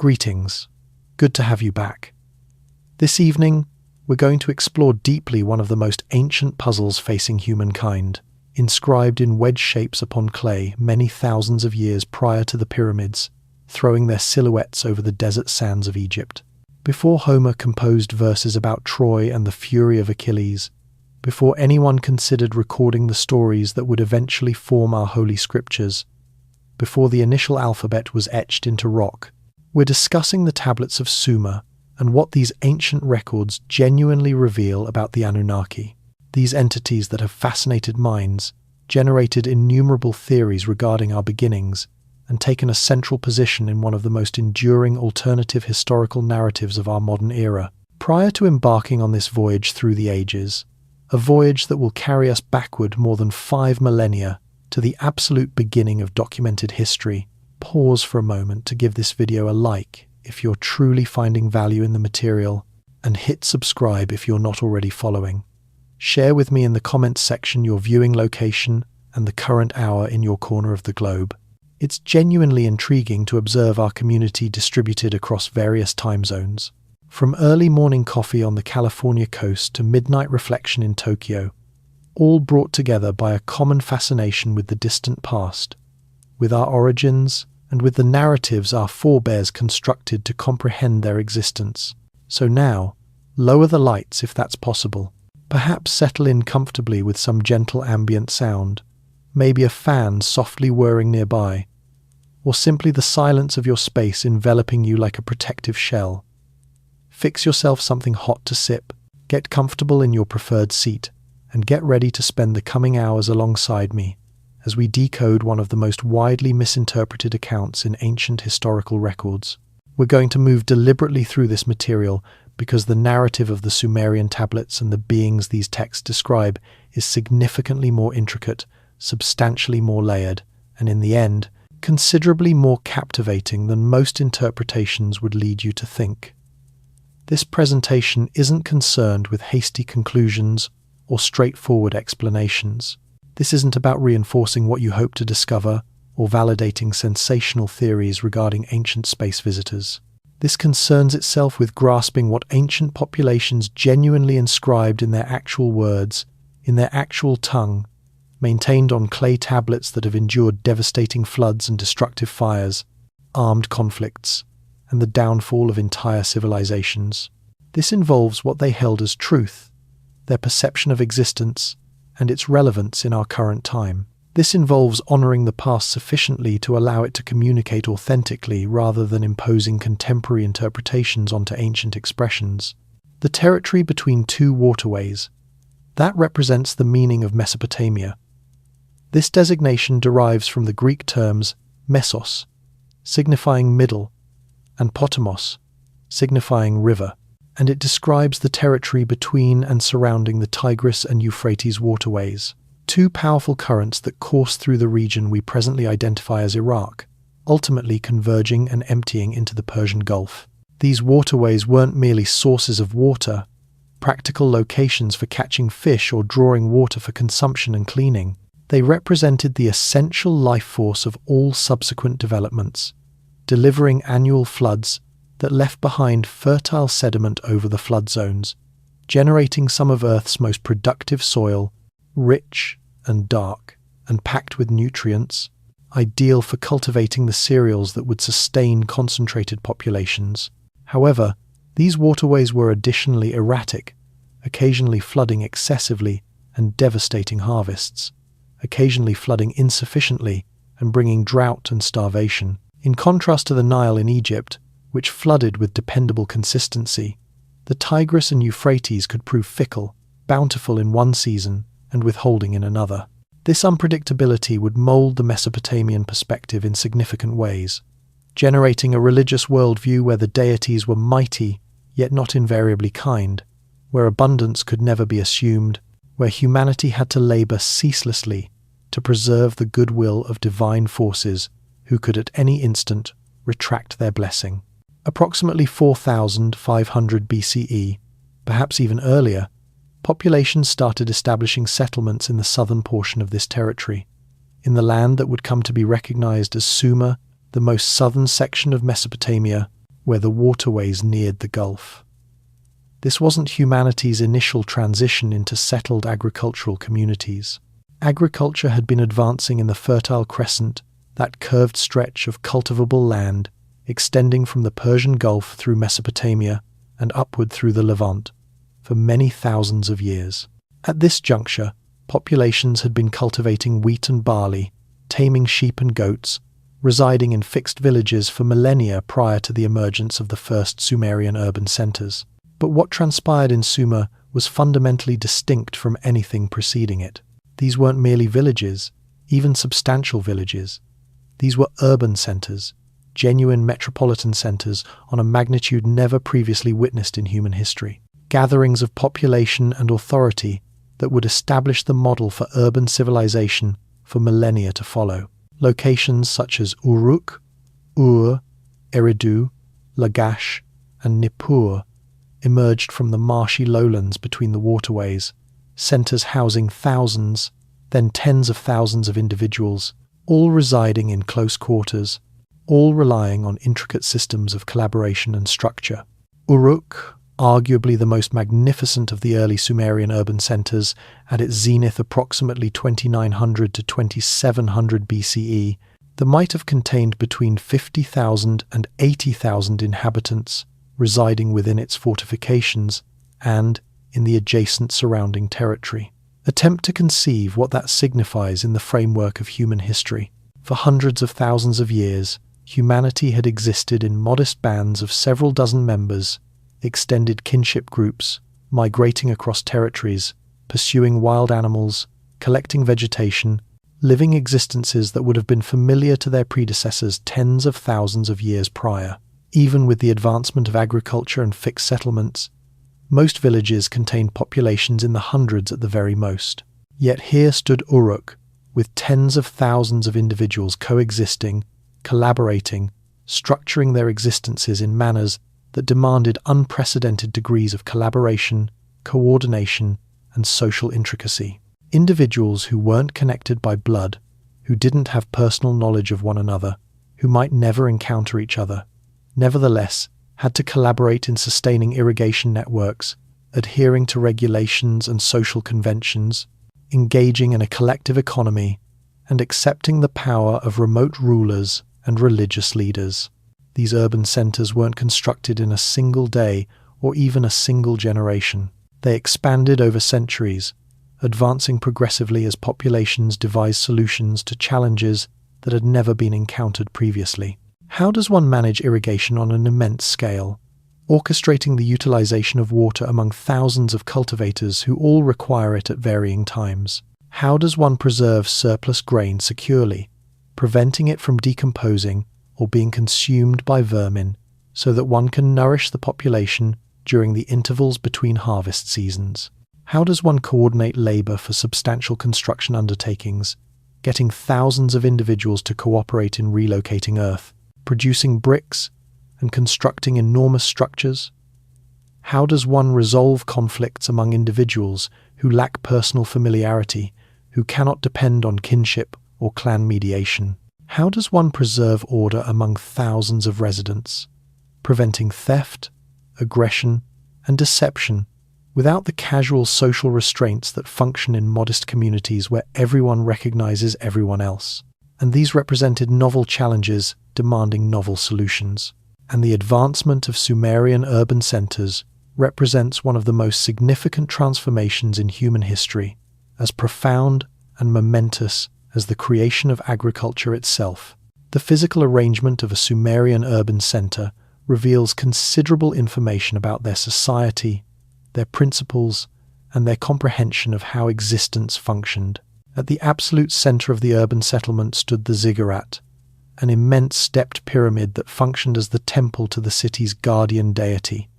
Greetings. Good to have you back. This evening, we're going to explore deeply one of the most ancient puzzles facing humankind, inscribed in wedge shapes upon clay many thousands of years prior to the pyramids, throwing their silhouettes over the desert sands of Egypt. Before Homer composed verses about Troy and the fury of Achilles, before anyone considered recording the stories that would eventually form our holy scriptures, before the initial alphabet was etched into rock, we're discussing the tablets of Sumer and what these ancient records genuinely reveal about the Anunnaki, these entities that have fascinated minds, generated innumerable theories regarding our beginnings, and taken a central position in one of the most enduring alternative historical narratives of our modern era. Prior to embarking on this voyage through the ages, a voyage that will carry us backward more than 5 millennia to the absolute beginning of documented history, pause for a moment to give this video a like if you're truly finding value in the material, and hit subscribe if you're not already following. Share with me in the comments section your viewing location and the current hour in your corner of the globe. It's genuinely intriguing to observe our community distributed across various time zones. From early morning coffee on the California coast to midnight reflection in Tokyo, all brought together by a common fascination with the distant past, with our origins, and with the narratives our forebears constructed to comprehend their existence. So now, lower the lights if that's possible. Perhaps settle in comfortably with some gentle ambient sound, maybe a fan softly whirring nearby, or simply the silence of your space enveloping you like a protective shell. Fix yourself something hot to sip, get comfortable in your preferred seat, and get ready to spend the coming hours alongside me as we decode one of the most widely misinterpreted accounts in ancient historical records. We're going to move deliberately through this material because the narrative of the Sumerian tablets and the beings these texts describe is significantly more intricate, substantially more layered, and in the end, considerably more captivating than most interpretations would lead you to think. This presentation isn't concerned with hasty conclusions or straightforward explanations. This isn't about reinforcing what you hope to discover or validating sensational theories regarding ancient space visitors. This concerns itself with grasping what ancient populations genuinely inscribed in their actual words, in their actual tongue, maintained on clay tablets that have endured devastating floods and destructive fires, armed conflicts, and the downfall of entire civilizations. This involves what they held as truth, their perception of existence, and its relevance in our current time. This involves honoring the past sufficiently to allow it to communicate authentically rather than imposing contemporary interpretations onto ancient expressions. The territory between two waterways, that represents the meaning of Mesopotamia. This designation derives from the Greek terms mesos, signifying middle, and potamos, signifying river, and it describes the territory between and surrounding the Tigris and Euphrates waterways, two powerful currents that course through the region we presently identify as Iraq, ultimately converging and emptying into the Persian Gulf. These waterways weren't merely sources of water, practical locations for catching fish or drawing water for consumption and cleaning. They represented the essential life force of all subsequent developments, delivering annual floods that left behind fertile sediment over the flood zones, generating some of Earth's most productive soil, rich and dark and packed with nutrients, ideal for cultivating the cereals that would sustain concentrated populations. However, these waterways were additionally erratic, occasionally flooding excessively and devastating harvests, occasionally flooding insufficiently and bringing drought and starvation. In contrast to the Nile in Egypt, which flooded with dependable consistency, the Tigris and Euphrates could prove fickle, bountiful in one season and withholding in another. This unpredictability would mold the Mesopotamian perspective in significant ways, generating a religious worldview where the deities were mighty, yet not invariably kind, where abundance could never be assumed, where humanity had to labor ceaselessly to preserve the goodwill of divine forces who could at any instant retract their blessing. Approximately 4,500 BCE, perhaps even earlier, populations started establishing settlements in the southern portion of this territory, in the land that would come to be recognized as Sumer, the most southern section of Mesopotamia. where the waterways neared the Gulf. This wasn't humanity's initial transition into settled agricultural communities. Agriculture had been advancing in the Fertile Crescent, that curved stretch of cultivable land extending from the Persian Gulf through Mesopotamia and upward through the Levant, for many thousands of years. At this juncture, populations had been cultivating wheat and barley, taming sheep and goats, residing in fixed villages for millennia prior to the emergence of the first Sumerian urban centers. But what transpired in Sumer was fundamentally distinct from anything preceding it. These weren't merely villages, even substantial villages. These were urban centers, genuine metropolitan centers on a magnitude never previously witnessed in human history. Gatherings of population and authority that would establish the model for urban civilization for millennia to follow. Locations such as Uruk, Ur, Eridu, Lagash, and Nippur emerged from the marshy lowlands between the waterways, centers housing thousands, then tens of thousands of individuals, all residing in close quarters, all relying on intricate systems of collaboration and structure. Uruk, arguably the most magnificent of the early Sumerian urban centers, at its zenith approximately 2900 to 2700 BCE, that might have contained between 50,000 and 80,000 inhabitants residing within its fortifications and in the adjacent surrounding territory. Attempt to conceive what that signifies in the framework of human history. For hundreds of thousands of years, humanity had existed in modest bands of several dozen members, extended kinship groups, migrating across territories, pursuing wild animals, collecting vegetation, living existences that would have been familiar to their predecessors tens of thousands of years prior. Even with the advancement of agriculture and fixed settlements, most villages contained populations in the hundreds at the very most. Yet here stood Uruk, with tens of thousands of individuals coexisting, collaborating, structuring their existences in manners that demanded unprecedented degrees of collaboration, coordination, and social intricacy. Individuals who weren't connected by blood, who didn't have personal knowledge of one another, who might never encounter each other, nevertheless had to collaborate in sustaining irrigation networks, adhering to regulations and social conventions, engaging in a collective economy, and accepting the power of remote rulers and religious leaders. These urban centers weren't constructed in a single day or even a single generation. They expanded over centuries, advancing progressively as populations devised solutions to challenges that had never been encountered previously. How does one manage irrigation on an immense scale, orchestrating the utilization of water among thousands of cultivators who all require it at varying times? How does one preserve surplus grain securely, preventing it from decomposing or being consumed by vermin, so that one can nourish the population during the intervals between harvest seasons? How does one coordinate labor for substantial construction undertakings, getting thousands of individuals to cooperate in relocating earth, producing bricks, and constructing enormous structures? How does one resolve conflicts among individuals who lack personal familiarity, who cannot depend on kinship or clan mediation? How does one preserve order among thousands of residents, preventing theft, aggression, and deception without the casual social restraints that function in modest communities where everyone recognizes everyone else? And these represented novel challenges demanding novel solutions. And the advancement of Sumerian urban centers represents one of the most significant transformations in human history, as profound and momentous as the creation of agriculture itself. The physical arrangement of a Sumerian urban center reveals considerable information about their society, their principles, and their comprehension of how existence functioned. At the absolute center of the urban settlement stood the ziggurat, an immense stepped pyramid that functioned as the temple to the city's guardian deity.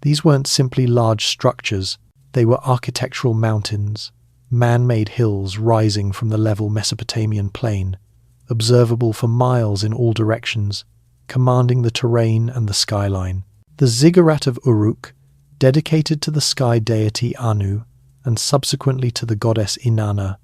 These weren't simply large structures, they were architectural mountains, man-made hills rising from the level Mesopotamian plain, observable for miles in all directions, commanding the terrain and the skyline. The ziggurat of Uruk, dedicated to the sky deity Anu, and subsequently to the goddess Inanna,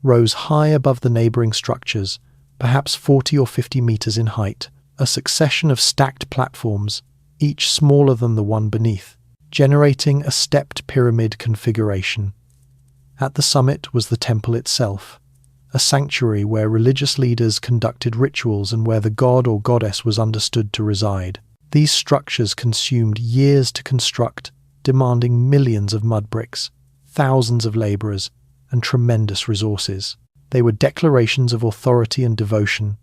rose high above the neighboring structures, perhaps 40 or 50 meters in height, a succession of stacked platforms, each smaller than the one beneath, generating a stepped pyramid configuration. At the summit was the temple itself, a sanctuary where religious leaders conducted rituals and where the god or goddess was understood to reside. These structures consumed years to construct, demanding millions of mud bricks, thousands of laborers, and tremendous resources. They were declarations of authority and devotion,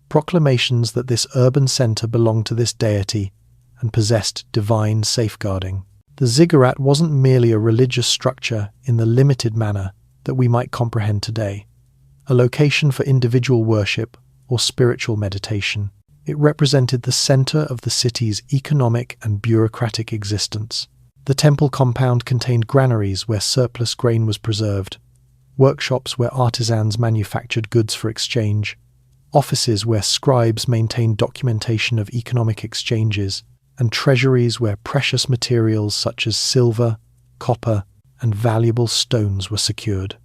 proclamations that this urban center belonged to this deity and possessed divine safeguarding. The ziggurat wasn't merely a religious structure in the limited manner that we might comprehend today, a location for individual worship or spiritual meditation. It represented the center of the city's economic and bureaucratic existence. The temple compound contained granaries where surplus grain was preserved, workshops where artisans manufactured goods for exchange, offices where scribes maintained documentation of economic exchanges, and treasuries where precious materials such as silver, copper, and valuable stones were secured.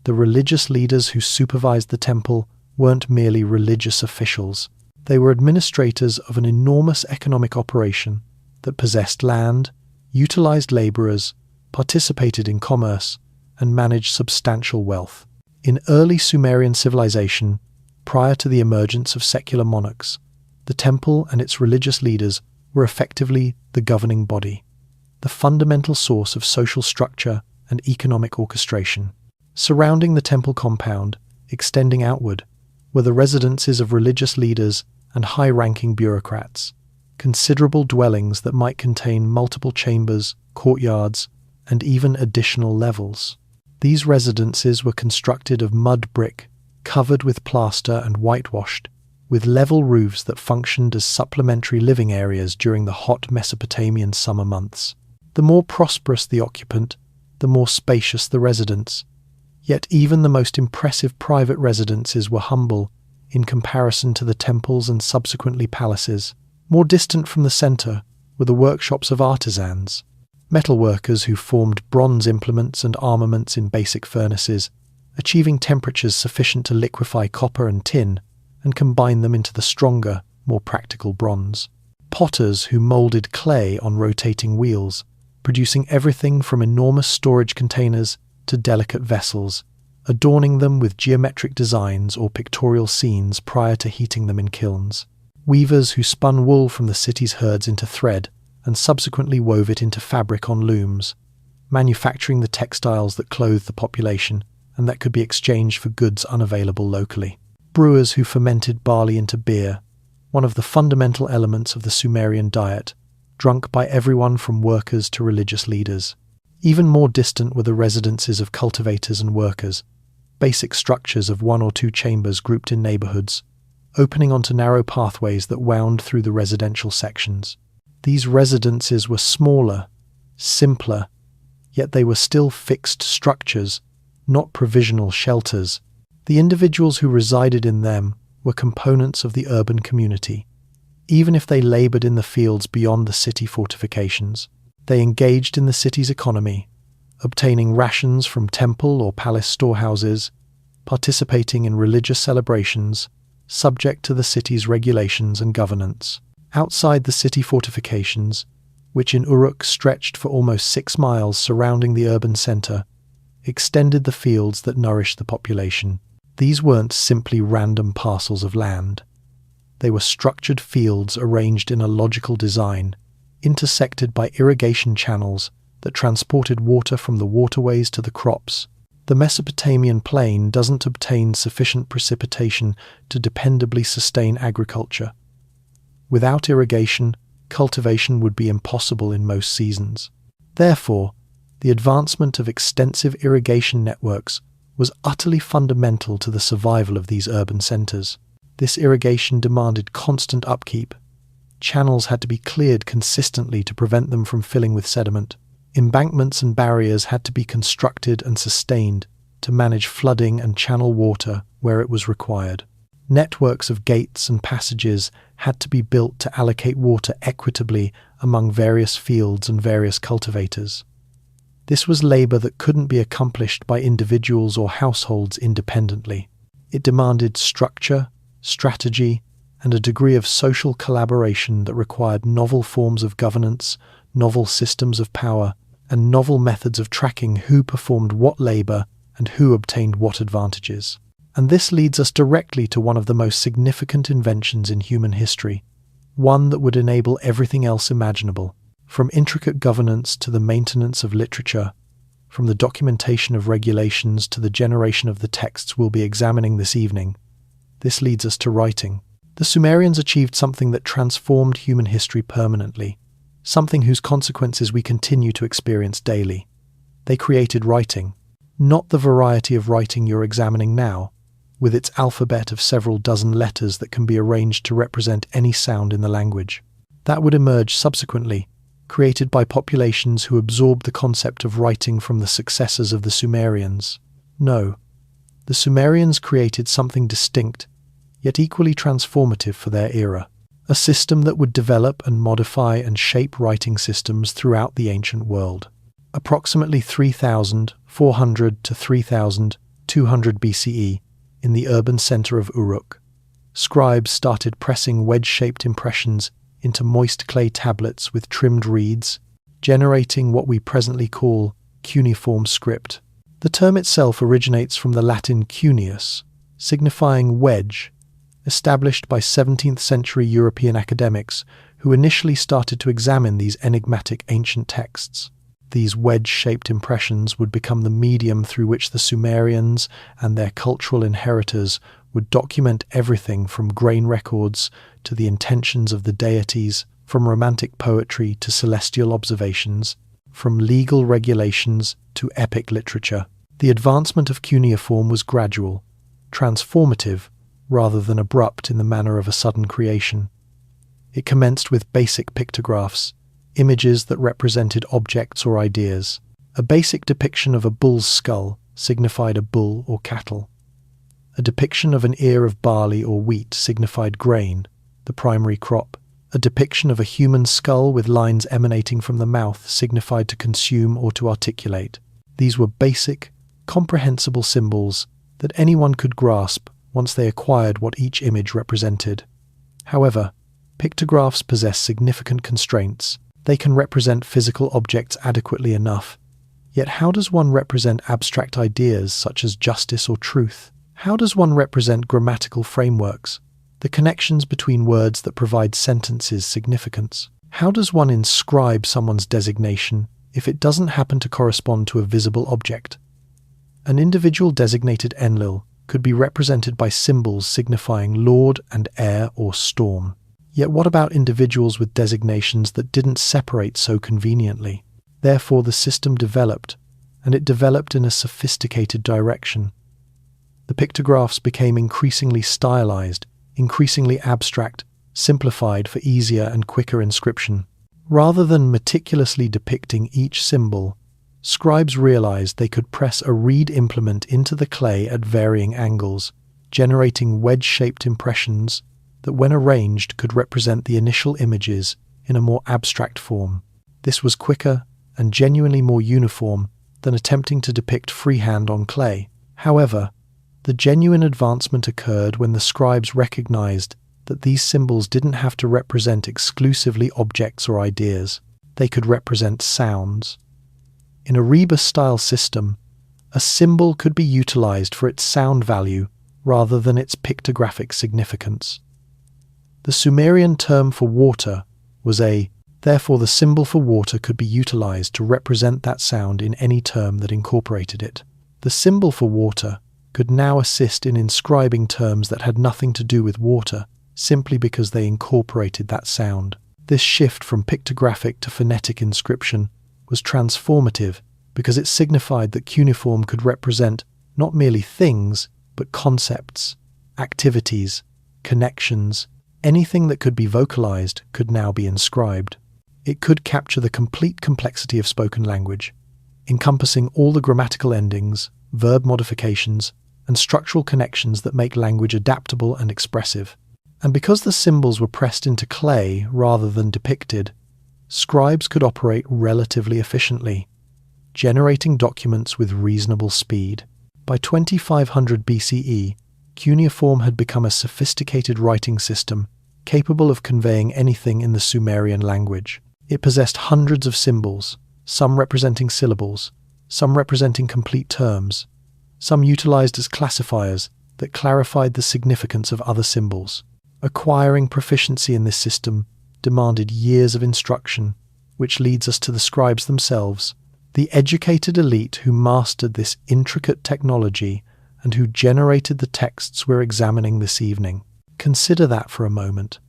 The religious leaders who supervised the temple weren't merely religious officials. They were administrators of an enormous economic operation that possessed land, utilized laborers, participated in commerce, and managed substantial wealth. In early Sumerian civilization, prior to the emergence of secular monarchs, the temple and its religious leaders were effectively the governing body, the fundamental source of social structure and economic orchestration. Surrounding the temple compound, extending outward, were the residences of religious leaders and high-ranking bureaucrats, considerable dwellings that might contain multiple chambers, courtyards, and even additional levels. These residences were constructed of mud brick, covered with plaster and whitewashed, with level roofs that functioned as supplementary living areas during the hot Mesopotamian summer months. The more prosperous the occupant, the more spacious the residence. Yet even the most impressive private residences were humble in comparison to the temples and subsequently palaces. More distant from the center were the workshops of artisans, metalworkers who formed bronze implements and armaments in basic furnaces, achieving temperatures sufficient to liquefy copper and tin and combine them into the stronger, more practical bronze. Potters who molded clay on rotating wheels, producing everything from enormous storage containers to delicate vessels, adorning them with geometric designs or pictorial scenes prior to heating them in kilns. Weavers who spun wool from the city's herds into thread and subsequently wove it into fabric on looms, manufacturing the textiles that clothed the population and that could be exchanged for goods unavailable locally. Brewers who fermented barley into beer, one of the fundamental elements of the Sumerian diet, drunk by everyone from workers to religious leaders. Even more distant were the residences of cultivators and workers, basic structures of one or two chambers grouped in neighborhoods, opening onto narrow pathways that wound through the residential sections. These residences were smaller, simpler, yet they were still fixed structures, not provisional shelters. The individuals who resided in them were components of the urban community. Even if they labored in the fields beyond the city fortifications, they engaged in the city's economy, obtaining rations from temple or palace storehouses, participating in religious celebrations, subject to the city's regulations and governance. Outside the city fortifications, which in Uruk stretched for almost 6 miles surrounding the urban center, extended the fields that nourished the population. These weren't simply random parcels of land. They were structured fields arranged in a logical design, intersected by irrigation channels that transported water from the waterways to the crops. The Mesopotamian plain doesn't obtain sufficient precipitation to dependably sustain agriculture. Without irrigation, cultivation would be impossible in most seasons. Therefore, the advancement of extensive irrigation networks was utterly fundamental to the survival of these urban centers. This irrigation demanded constant upkeep. Channels had to be cleared consistently to prevent them from filling with sediment. Embankments and barriers had to be constructed and sustained to manage flooding and channel water where it was required. Networks of gates and passages had to be built to allocate water equitably among various fields and various cultivators. This was labor that couldn't be accomplished by individuals or households independently. It demanded structure, strategy, and a degree of social collaboration that required novel forms of governance, novel systems of power, and novel methods of tracking who performed what labor and who obtained what advantages. And this leads us directly to one of the most significant inventions in human history, one that would enable everything else imaginable, from intricate governance to the maintenance of literature, from the documentation of regulations to the generation of the texts we'll be examining this evening. This leads us to writing. The Sumerians achieved something that transformed human history permanently, something whose consequences we continue to experience daily. They created writing, not the variety of writing you're examining now, with its alphabet of several dozen letters that can be arranged to represent any sound in the language. That would emerge subsequently, created by populations who absorbed the concept of writing from the successors of the Sumerians. No, the Sumerians created something distinct, yet equally transformative for their era, a system that would develop and modify and shape writing systems throughout the ancient world. Approximately 3,400 to 3,200 BCE, in the urban center of Uruk, scribes started pressing wedge-shaped impressions into moist clay tablets with trimmed reeds, generating what we presently call cuneiform script. The term itself originates from the Latin cuneus, signifying wedge, established by 17th century European academics who initially started to examine these enigmatic ancient texts. These wedge-shaped impressions would become the medium through which the Sumerians and their cultural inheritors would document everything from grain records to the intentions of the deities, from romantic poetry to celestial observations, from legal regulations to epic literature. The advancement of cuneiform was gradual, transformative, rather than abrupt in the manner of a sudden creation. It commenced with basic pictographs, images that represented objects or ideas. A basic depiction of a bull's skull signified a bull or cattle. A depiction of an ear of barley or wheat signified grain, the primary crop. A depiction of a human skull with lines emanating from the mouth signified to consume or to articulate. These were basic, comprehensible symbols that anyone could grasp once they acquired what each image represented. However, pictographs possess significant constraints. They can represent physical objects adequately enough. Yet how does one represent abstract ideas such as justice or truth? How does one represent grammatical frameworks, the connections between words that provide sentences significance? How does one inscribe someone's designation if it doesn't happen to correspond to a visible object? An individual designated Enlil could be represented by symbols signifying lord and heir or storm. Yet what about individuals with designations that didn't separate so conveniently? Therefore, the system developed, and it developed in a sophisticated direction. The pictographs became increasingly stylized, increasingly abstract, simplified for easier and quicker inscription. Rather than meticulously depicting each symbol, scribes realized they could press a reed implement into the clay at varying angles, generating wedge-shaped impressions that when arranged could represent the initial images in a more abstract form. This was quicker and genuinely more uniform than attempting to depict freehand on clay. However, the genuine advancement occurred when the scribes recognized that these symbols didn't have to represent exclusively objects or ideas. They could represent sounds. In a rebus-style system, a symbol could be utilized for its sound value rather than its pictographic significance. The Sumerian term for water was therefore the symbol for water could be utilized to represent that sound in any term that incorporated it. The symbol for water could now assist in inscribing terms that had nothing to do with water, simply because they incorporated that sound. This shift from pictographic to phonetic inscription was transformative because it signified that cuneiform could represent not merely things, but concepts, activities, connections. Anything that could be vocalized could now be inscribed. It could capture the complete complexity of spoken language, encompassing all the grammatical endings, verb modifications, and structural connections that make language adaptable and expressive. And because the symbols were pressed into clay rather than depicted, scribes could operate relatively efficiently, generating documents with reasonable speed. By 2500 BCE, cuneiform had become a sophisticated writing system capable of conveying anything in the Sumerian language. It possessed hundreds of symbols, some representing syllables, some representing complete terms, some utilized as classifiers that clarified the significance of other symbols. Acquiring proficiency in this system demanded years of instruction, which leads us to the scribes themselves, the educated elite who mastered this intricate technology and who generated the texts we're examining this evening. Consider that for a moment.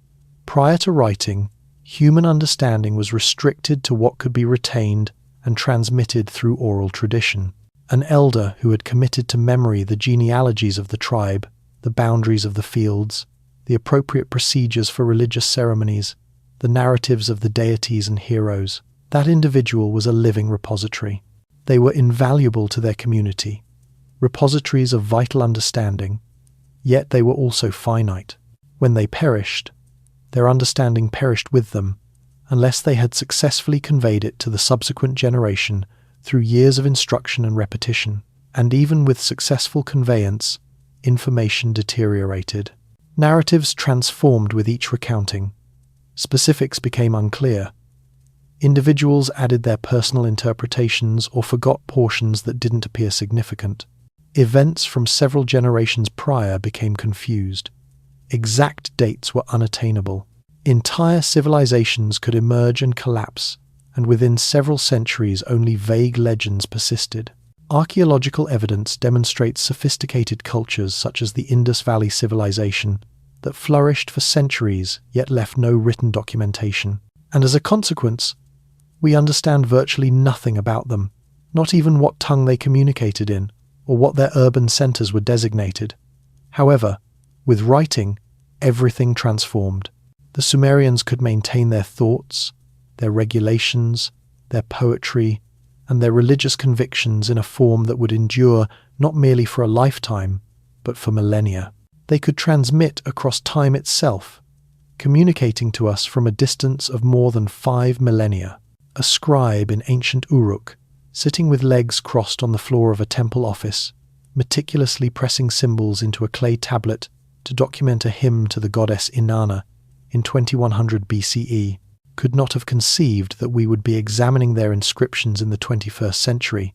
Prior to writing, human understanding was restricted to what could be retained and transmitted through oral tradition. An elder who had committed to memory the genealogies of the tribe, the boundaries of the fields, the appropriate procedures for religious ceremonies, the narratives of the deities and heroes, that individual was a living repository. They were invaluable to their community, repositories of vital understanding, yet they were also finite. When they perished, their understanding perished with them, unless they had successfully conveyed it to the subsequent generation through years of instruction and repetition. And even with successful conveyance, information deteriorated. Narratives transformed with each recounting. Specifics became unclear. Individuals added their personal interpretations or forgot portions that didn't appear significant. Events from several generations prior became confused. Exact dates were unattainable. Entire civilizations could emerge and collapse, and within several centuries only vague legends persisted. Archaeological evidence demonstrates sophisticated cultures such as the Indus Valley Civilization that flourished for centuries yet left no written documentation. And as a consequence, we understand virtually nothing about them, not even what tongue they communicated in, or what their urban centers were designated. However, with writing, everything transformed. The Sumerians could maintain their thoughts, their regulations, their poetry, and their religious convictions in a form that would endure not merely for a lifetime, but for millennia. They could transmit across time itself, communicating to us from a distance of more than 5 millennia. A scribe in ancient Uruk, sitting with legs crossed on the floor of a temple office, meticulously pressing symbols into a clay tablet to document a hymn to the goddess Inanna in 2100 BCE, could not have conceived that we would be examining their inscriptions in the 21st century,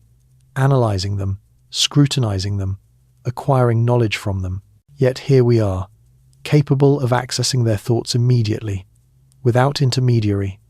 analyzing them, scrutinizing them, acquiring knowledge from them. Yet here we are, capable of accessing their thoughts immediately, without intermediary,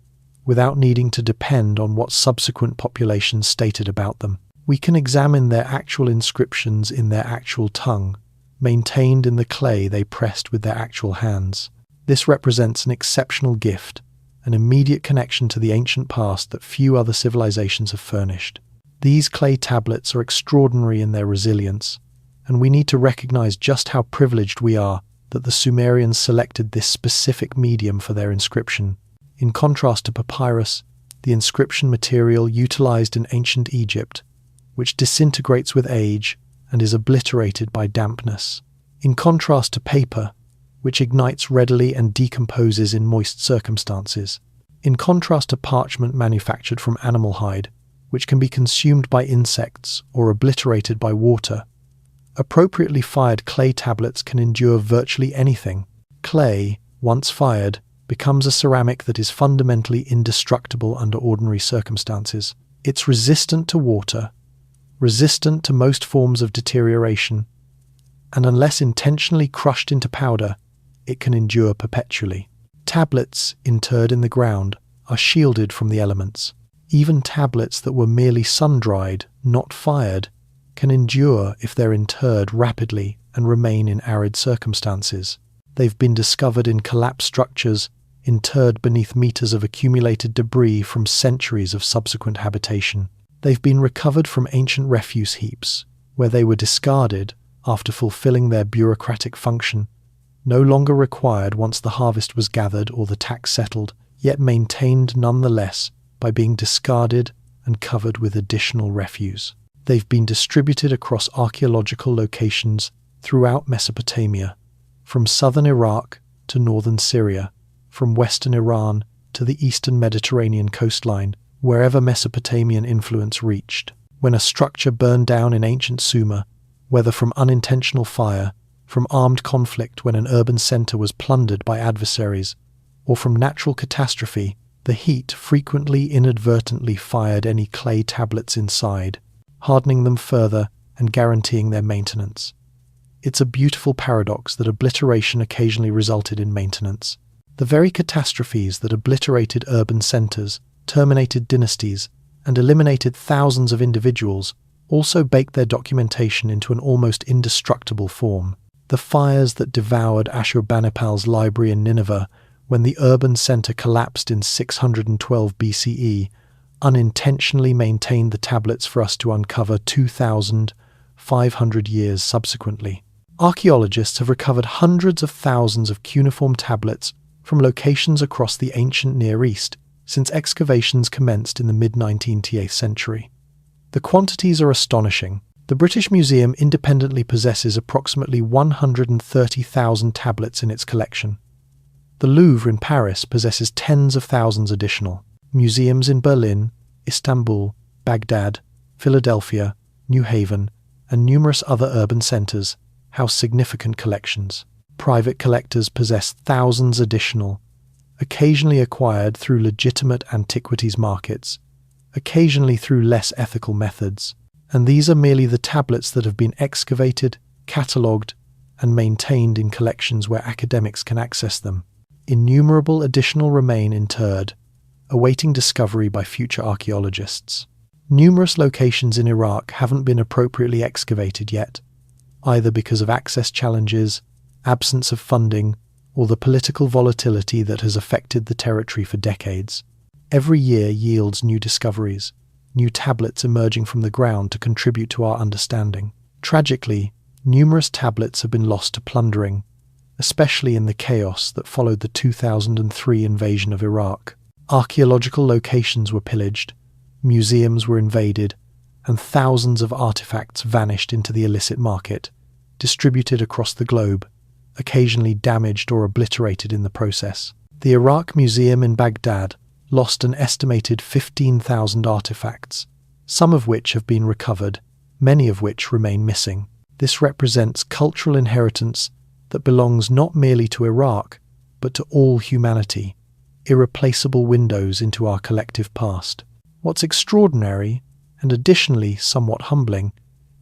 without needing to depend on what subsequent populations stated about them. We can examine their actual inscriptions in their actual tongue, maintained in the clay they pressed with their actual hands. This represents an exceptional gift, an immediate connection to the ancient past that few other civilizations have furnished. These clay tablets are extraordinary in their resilience, and we need to recognize just how privileged we are that the Sumerians selected this specific medium for their inscription. In contrast to papyrus, the inscription material utilized in ancient Egypt, which disintegrates with age and is obliterated by dampness. In contrast to paper, which ignites readily and decomposes in moist circumstances. In contrast to parchment manufactured from animal hide, which can be consumed by insects or obliterated by water, appropriately fired clay tablets can endure virtually anything. Clay, once fired, becomes a ceramic that is fundamentally indestructible under ordinary circumstances. It's resistant to water, resistant to most forms of deterioration, and unless intentionally crushed into powder, it can endure perpetually. Tablets interred in the ground are shielded from the elements. Even tablets that were merely sun-dried, not fired, can endure if they're interred rapidly and remain in arid circumstances. They've been discovered in collapsed structures, interred beneath meters of accumulated debris from centuries of subsequent habitation. They've been recovered from ancient refuse heaps, where they were discarded after fulfilling their bureaucratic function, no longer required once the harvest was gathered or the tax settled, yet maintained nonetheless by being discarded and covered with additional refuse. They've been distributed across archaeological locations throughout Mesopotamia, from southern Iraq to northern Syria, from western Iran to the eastern Mediterranean coastline, wherever Mesopotamian influence reached. When a structure burned down in ancient Sumer, whether from unintentional fire, from armed conflict when an urban center was plundered by adversaries, or from natural catastrophe, the heat frequently inadvertently fired any clay tablets inside, hardening them further and guaranteeing their maintenance. It's a beautiful paradox that obliteration occasionally resulted in maintenance. The very catastrophes that obliterated urban centers, terminated dynasties, and eliminated thousands of individuals also baked their documentation into an almost indestructible form. The fires that devoured Ashurbanipal's library in Nineveh when the urban center collapsed in 612 BCE unintentionally maintained the tablets for us to uncover 2,500 years subsequently. Archaeologists have recovered hundreds of thousands of cuneiform tablets from locations across the ancient Near East since excavations commenced in the mid-19th century. The quantities are astonishing. The British Museum independently possesses approximately 130,000 tablets in its collection. The Louvre in Paris possesses tens of thousands additional. Museums in Berlin, Istanbul, Baghdad, Philadelphia, New Haven, and numerous other urban centers house significant collections. Private collectors possess thousands additional, occasionally acquired through legitimate antiquities markets, occasionally through less ethical methods, and these are merely the tablets that have been excavated, catalogued, and maintained in collections where academics can access them. Innumerable additional remain interred, awaiting discovery by future archaeologists. Numerous locations in Iraq haven't been appropriately excavated yet, either because of access challenges, absence of funding, or the political volatility that has affected the territory for decades. Every year yields new discoveries, new tablets emerging from the ground to contribute to our understanding. Tragically, numerous tablets have been lost to plundering, especially in the chaos that followed the 2003 invasion of Iraq. Archaeological locations were pillaged, museums were invaded, and thousands of artifacts vanished into the illicit market, distributed across the globe, occasionally damaged or obliterated in the process. The Iraq Museum in Baghdad lost an estimated 15,000 artifacts, some of which have been recovered, many of which remain missing. This represents cultural inheritance that belongs not merely to Iraq, but to all humanity, irreplaceable windows into our collective past. What's extraordinary, and additionally somewhat humbling,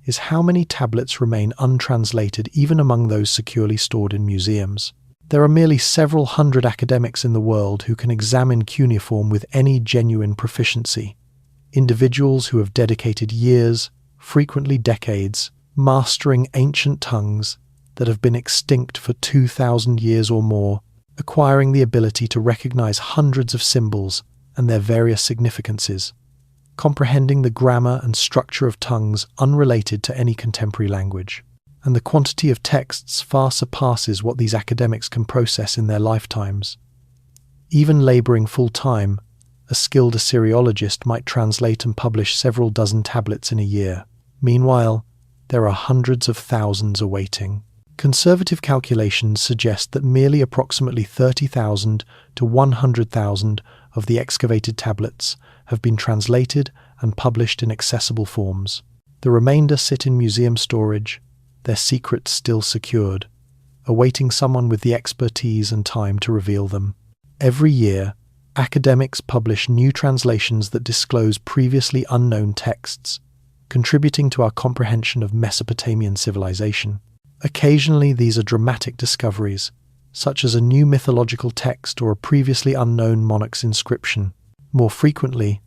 is how many tablets remain untranslated even among those securely stored in museums. There are merely several hundred academics in the world who can examine cuneiform with any genuine proficiency. Individuals who have dedicated years, frequently decades, mastering ancient tongues that have been extinct for 2,000 years or more, acquiring the ability to recognize hundreds of symbols and their various significances, comprehending the grammar and structure of tongues unrelated to any contemporary language. And the quantity of texts far surpasses what these academics can process in their lifetimes. Even laboring full-time, a skilled Assyriologist might translate and publish several dozen tablets in a year. Meanwhile, there are hundreds of thousands awaiting. Conservative calculations suggest that merely approximately 30,000 to 100,000 of the excavated tablets have been translated and published in accessible forms. The remainder sit in museum storage, their secrets still secured, awaiting someone with the expertise and time to reveal them. Every year, academics publish new translations that disclose previously unknown texts, contributing to our comprehension of Mesopotamian civilization. Occasionally, these are dramatic discoveries, such as a new mythological text or a previously unknown monarch's inscription. More frequently,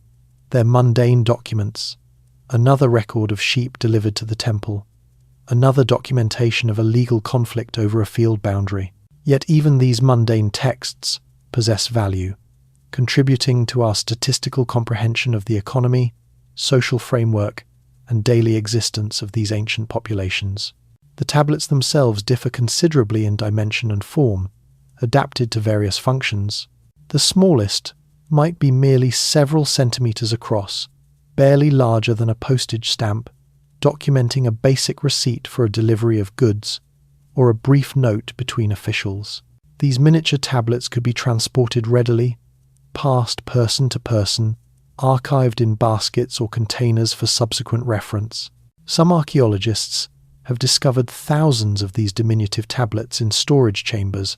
they're mundane documents, another record of sheep delivered to the temple, another documentation of a legal conflict over a field boundary. Yet even these mundane texts possess value, contributing to our statistical comprehension of the economy, social framework, and daily existence of these ancient populations. The tablets themselves differ considerably in dimension and form, adapted to various functions. The smallest might be merely several centimeters across, barely larger than a postage stamp, documenting a basic receipt for a delivery of goods, or a brief note between officials. These miniature tablets could be transported readily, passed person to person, archived in baskets or containers for subsequent reference. Some archaeologists, have discovered thousands of these diminutive tablets in storage chambers,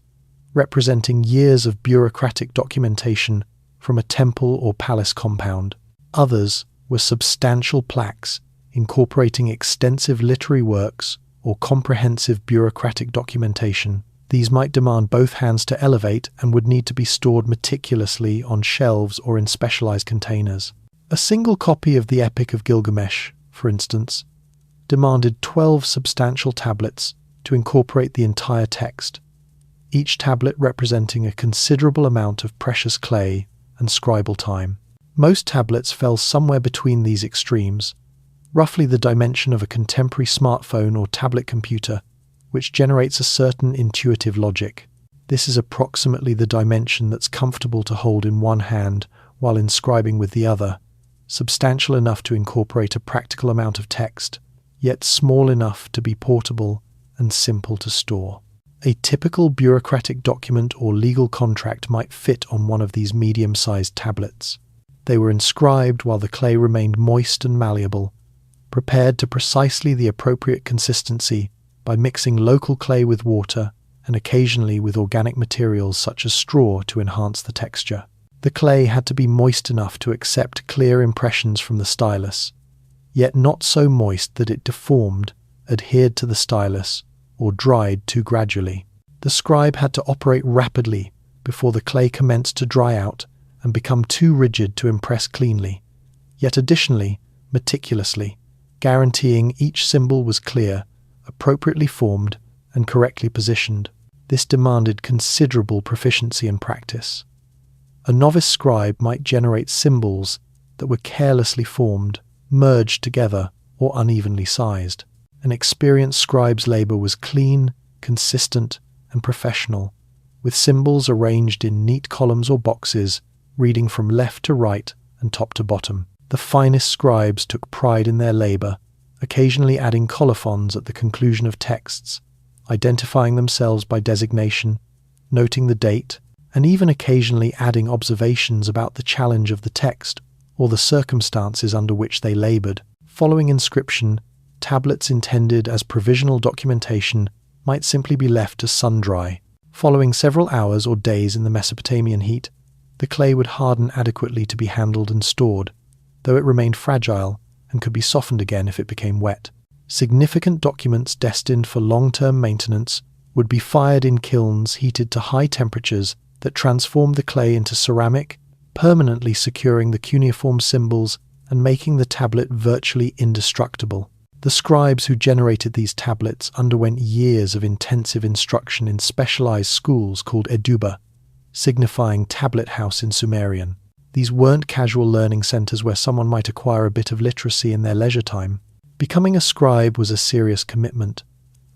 representing years of bureaucratic documentation from a temple or palace compound. Others were substantial plaques incorporating extensive literary works or comprehensive bureaucratic documentation. These might demand both hands to elevate and would need to be stored meticulously on shelves or in specialized containers. A single copy of the Epic of Gilgamesh, for instance, demanded 12 substantial tablets to incorporate the entire text, each tablet representing a considerable amount of precious clay and scribal time. Most tablets fell somewhere between these extremes, roughly the dimension of a contemporary smartphone or tablet computer, which generates a certain intuitive logic. This is approximately the dimension that's comfortable to hold in one hand while inscribing with the other, substantial enough to incorporate a practical amount of text, yet small enough to be portable and simple to store. A typical bureaucratic document or legal contract might fit on one of these medium-sized tablets. They were inscribed while the clay remained moist and malleable, prepared to precisely the appropriate consistency by mixing local clay with water and occasionally with organic materials such as straw to enhance the texture. The clay had to be moist enough to accept clear impressions from the stylus, yet not so moist that it deformed, adhered to the stylus, or dried too gradually. The scribe had to operate rapidly before the clay commenced to dry out and become too rigid to impress cleanly, yet additionally, meticulously, guaranteeing each symbol was clear, appropriately formed, and correctly positioned. This demanded considerable proficiency and practice. A novice scribe might generate symbols that were carelessly formed, merged together, or unevenly sized. An experienced scribe's labor was clean, consistent, and professional, with symbols arranged in neat columns or boxes, reading from left to right and top to bottom. The finest scribes took pride in their labor, occasionally adding colophons at the conclusion of texts, identifying themselves by designation, noting the date, and even occasionally adding observations about the challenge of the text or the circumstances under which they labored. Following inscription, tablets intended as provisional documentation might simply be left to sun-dry. Following several hours or days in the Mesopotamian heat, the clay would harden adequately to be handled and stored, though it remained fragile and could be softened again if it became wet. Significant documents destined for long-term maintenance would be fired in kilns heated to high temperatures that transformed the clay into ceramic, permanently securing the cuneiform symbols and making the tablet virtually indestructible. The scribes who generated these tablets underwent years of intensive instruction in specialized schools called eduba, signifying tablet house in Sumerian. These weren't casual learning centers where someone might acquire a bit of literacy in their leisure time. Becoming a scribe was a serious commitment,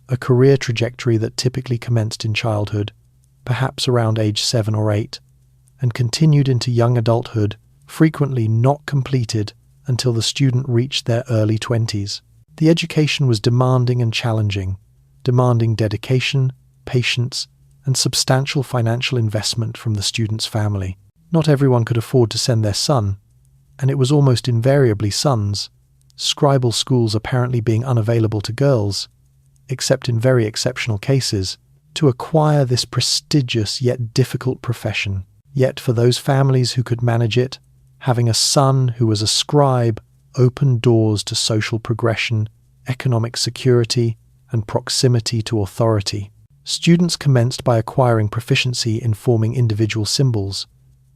a career trajectory that typically commenced in childhood, perhaps around age 7 or 8, and continued into young adulthood, frequently not completed until the student reached their early 20s. The education was demanding and challenging, demanding dedication, patience, and substantial financial investment from the student's family. Not everyone could afford to send their son, and it was almost invariably sons, scribal schools apparently being unavailable to girls, except in very exceptional cases, to acquire this prestigious yet difficult profession. Yet for those families who could manage it, having a son who was a scribe opened doors to social progression, economic security, and proximity to authority. Students commenced by acquiring proficiency in forming individual symbols,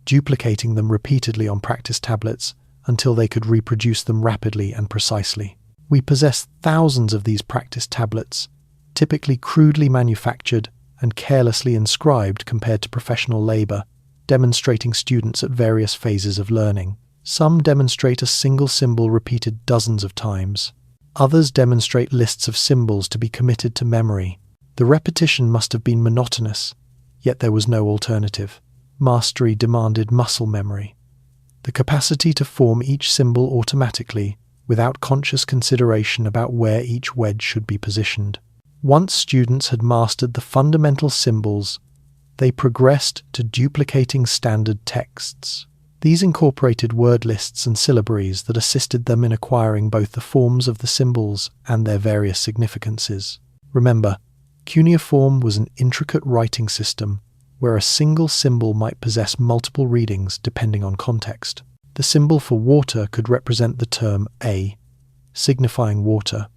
duplicating them repeatedly on practice tablets until they could reproduce them rapidly and precisely. We possess thousands of these practice tablets, typically crudely manufactured and carelessly inscribed compared to professional labor, demonstrating students at various phases of learning. Some demonstrate a single symbol repeated dozens of times. Others demonstrate lists of symbols to be committed to memory. The repetition must have been monotonous, yet there was no alternative. Mastery demanded muscle memory, the capacity to form each symbol automatically without conscious consideration about where each wedge should be positioned. Once students had mastered the fundamental symbols, they progressed to duplicating standard texts. These incorporated word lists and syllabaries that assisted them in acquiring both the forms of the symbols and their various significances. Remember, cuneiform was an intricate writing system where a single symbol might possess multiple readings depending on context. The symbol for water could represent the term A, signifying water,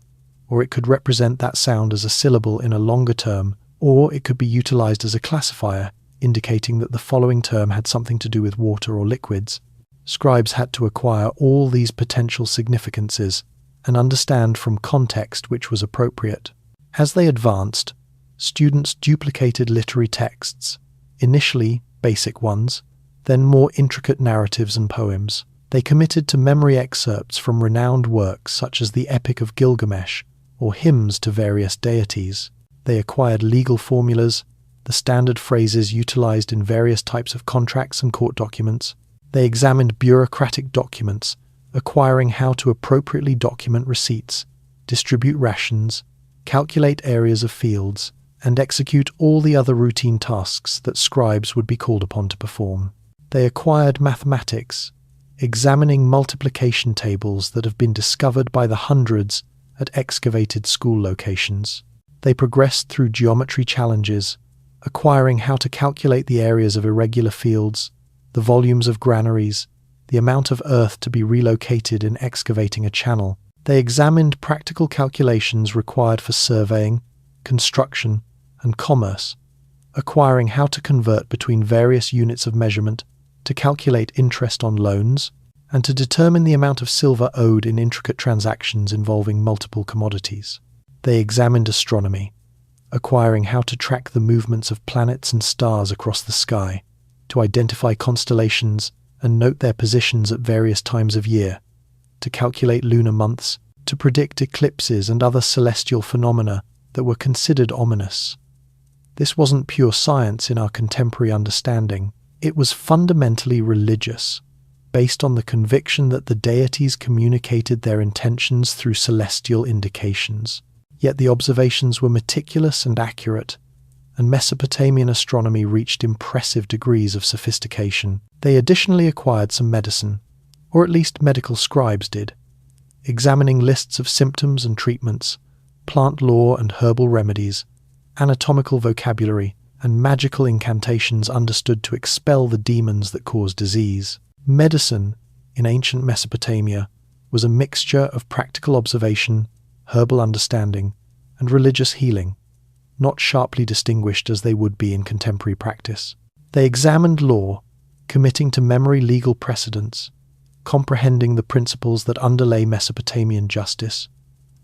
or it could represent that sound as a syllable in a longer term, or it could be utilized as a classifier, indicating that the following term had something to do with water or liquids. Scribes had to acquire all these potential significances and understand from context which was appropriate. As they advanced, students duplicated literary texts, initially basic ones, then more intricate narratives and poems. They committed to memory excerpts from renowned works such as the Epic of Gilgamesh or hymns to various deities. They acquired legal formulas, the standard phrases utilized in various types of contracts and court documents. They examined bureaucratic documents, acquiring how to appropriately document receipts, distribute rations, calculate areas of fields, and execute all the other routine tasks that scribes would be called upon to perform. They acquired mathematics, examining multiplication tables that have been discovered by the hundreds at excavated school locations. They progressed through geometry challenges, acquiring how to calculate the areas of irregular fields, the volumes of granaries, the amount of earth to be relocated in excavating a channel. They examined practical calculations required for surveying, construction, and commerce, acquiring how to convert between various units of measurement, to calculate interest on loans, and to determine the amount of silver owed in intricate transactions involving multiple commodities. They examined astronomy, acquiring how to track the movements of planets and stars across the sky, to identify constellations and note their positions at various times of year, to calculate lunar months, to predict eclipses and other celestial phenomena that were considered ominous. This wasn't pure science in our contemporary understanding. It was fundamentally religious, based on the conviction that the deities communicated their intentions through celestial indications. Yet the observations were meticulous and accurate, and Mesopotamian astronomy reached impressive degrees of sophistication. They additionally acquired some medicine, or at least medical scribes did, examining lists of symptoms and treatments, plant lore and herbal remedies, anatomical vocabulary, and magical incantations understood to expel the demons that cause disease. Medicine, in ancient Mesopotamia, was a mixture of practical observation, herbal understanding, and religious healing, not sharply distinguished as they would be in contemporary practice. They examined law, committing to memory legal precedents, comprehending the principles that underlay Mesopotamian justice,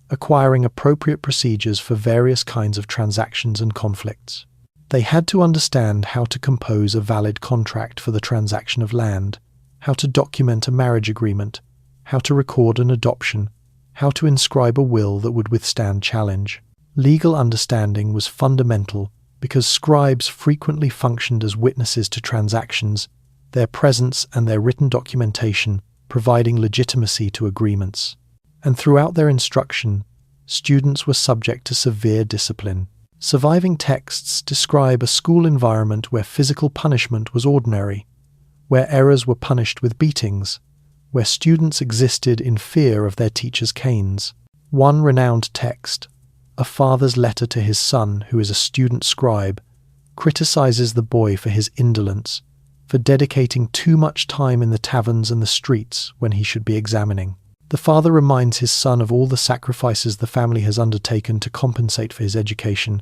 acquiring appropriate procedures for various kinds of transactions and conflicts. They had to understand how to compose a valid contract for the transaction of land, how to document a marriage agreement, how to record an adoption, how to inscribe a will that would withstand challenge. Legal understanding was fundamental because scribes frequently functioned as witnesses to transactions, their presence and their written documentation providing legitimacy to agreements. And throughout their instruction, students were subject to severe discipline. Surviving texts describe a school environment where physical punishment was ordinary, where errors were punished with beatings, where students existed in fear of their teachers' canes. One renowned text, a father's letter to his son who is a student scribe, criticizes the boy for his indolence, for dedicating too much time in the taverns and the streets when he should be examining. The father reminds his son of all the sacrifices the family has undertaken to compensate for his education,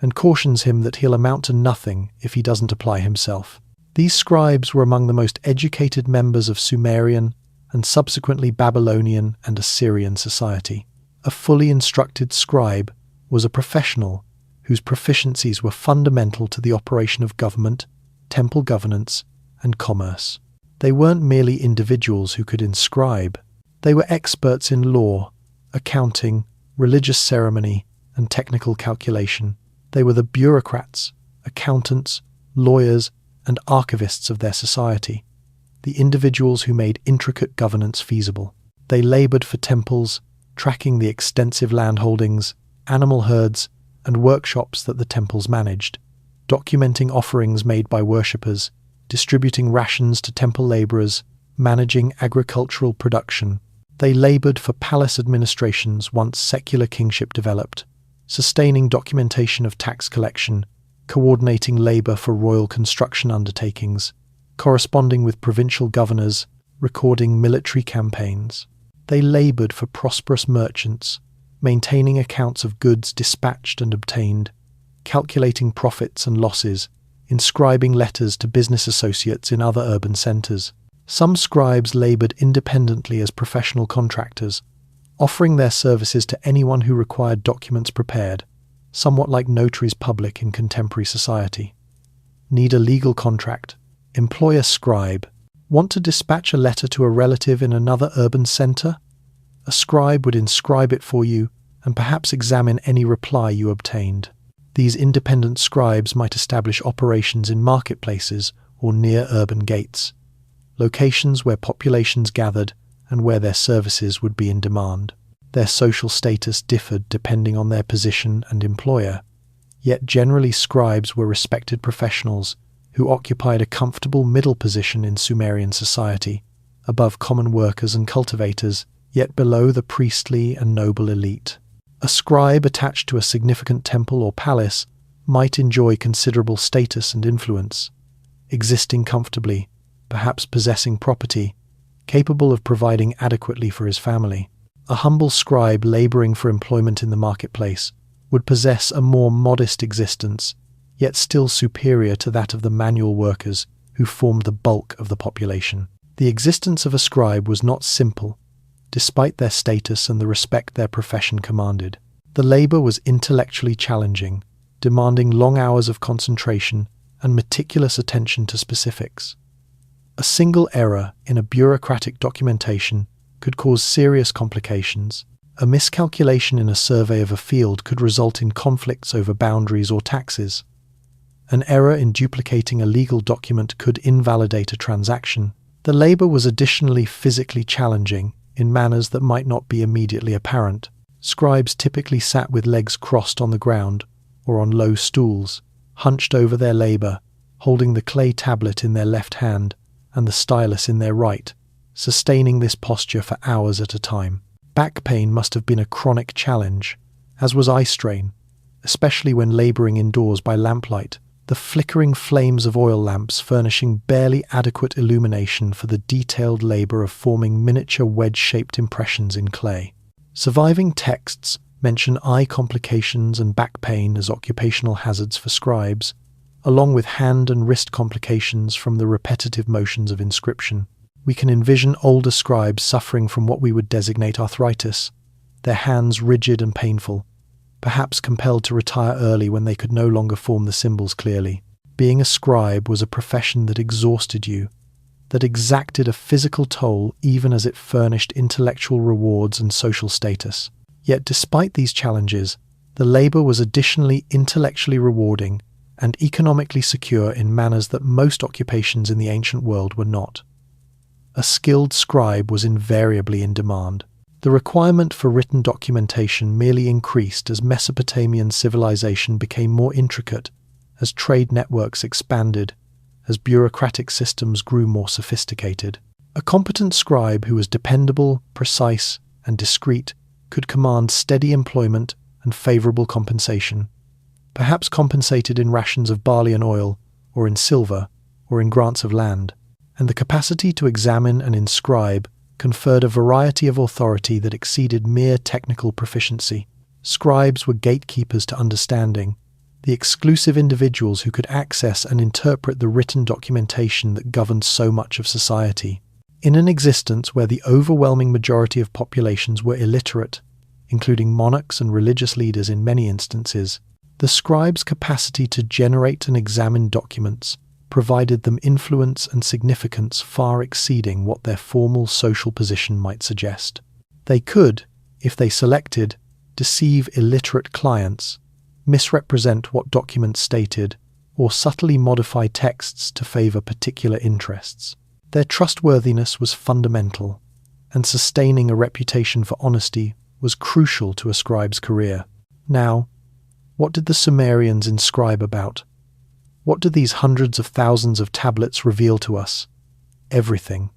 and cautions him that he'll amount to nothing if he doesn't apply himself. These scribes were among the most educated members of Sumerian and subsequently Babylonian and Assyrian society. A fully instructed scribe was a professional whose proficiencies were fundamental to the operation of government, temple governance, and commerce. They weren't merely individuals who could inscribe. They were experts in law, accounting, religious ceremony, and technical calculation. They were the bureaucrats, accountants, lawyers, and archivists of their society, the individuals who made intricate governance feasible. They labored for temples, tracking the extensive landholdings, animal herds, and workshops that the temples managed, documenting offerings made by worshippers, distributing rations to temple laborers, managing agricultural production. They labored for palace administrations once secular kingship developed, sustaining documentation of tax collection, coordinating labor for royal construction undertakings, corresponding with provincial governors, recording military campaigns. They labored for prosperous merchants, maintaining accounts of goods dispatched and obtained, calculating profits and losses, inscribing letters to business associates in other urban centers. Some scribes labored independently as professional contractors, offering their services to anyone who required documents prepared, somewhat like notaries public in contemporary society. Need a legal contract? Employ a scribe. Want to dispatch a letter to a relative in another urban center? A scribe would inscribe it for you and perhaps examine any reply you obtained. These independent scribes might establish operations in marketplaces or near urban gates, locations where populations gathered and where their services would be in demand. Their social status differed depending on their position and employer, yet generally scribes were respected professionals who occupied a comfortable middle position in Sumerian society, above common workers and cultivators, yet below the priestly and noble elite. A scribe attached to a significant temple or palace might enjoy considerable status and influence, existing comfortably, perhaps possessing property, capable of providing adequately for his family. A humble scribe laboring for employment in the marketplace would possess a more modest existence, yet still superior to that of the manual workers who formed the bulk of the population. The existence of a scribe was not simple, despite their status and the respect their profession commanded. The labor was intellectually challenging, demanding long hours of concentration and meticulous attention to specifics. A single error in a bureaucratic documentation could cause serious complications. A miscalculation in a survey of a field could result in conflicts over boundaries or taxes. An error in duplicating a legal document could invalidate a transaction. The labor was additionally physically challenging in manners that might not be immediately apparent. Scribes typically sat with legs crossed on the ground or on low stools, hunched over their labor, holding the clay tablet in their left hand and the stylus in their right, sustaining this posture for hours at a time. Back pain must have been a chronic challenge, as was eye strain, especially when laboring indoors by lamplight, the flickering flames of oil lamps furnishing barely adequate illumination for the detailed labor of forming miniature wedge-shaped impressions in clay. Surviving texts mention eye complications and back pain as occupational hazards for scribes, along with hand and wrist complications from the repetitive motions of inscription. We can envision older scribes suffering from what we would designate arthritis, their hands rigid and painful, perhaps compelled to retire early when they could no longer form the symbols clearly. Being a scribe was a profession that exhausted you, that exacted a physical toll even as it furnished intellectual rewards and social status. Yet despite these challenges, the labor was additionally intellectually rewarding and economically secure in manners that most occupations in the ancient world were not. A skilled scribe was invariably in demand. The requirement for written documentation merely increased as Mesopotamian civilization became more intricate, as trade networks expanded, as bureaucratic systems grew more sophisticated. A competent scribe who was dependable, precise, and discreet could command steady employment and favorable compensation, perhaps compensated in rations of barley and oil, or in silver, or in grants of land. And the capacity to examine and inscribe conferred a variety of authority that exceeded mere technical proficiency. Scribes were gatekeepers to understanding, the exclusive individuals who could access and interpret the written documentation that governed so much of society. In an existence where the overwhelming majority of populations were illiterate, including monarchs and religious leaders in many instances, the scribe's capacity to generate and examine documents provided them influence and significance far exceeding what their formal social position might suggest. They could, if they selected, deceive illiterate clients, misrepresent what documents stated, or subtly modify texts to favor particular interests. Their trustworthiness was fundamental, and sustaining a reputation for honesty was crucial to a scribe's career. Now, what did the Sumerians inscribe about? What do these hundreds of thousands of tablets reveal to us? Everything.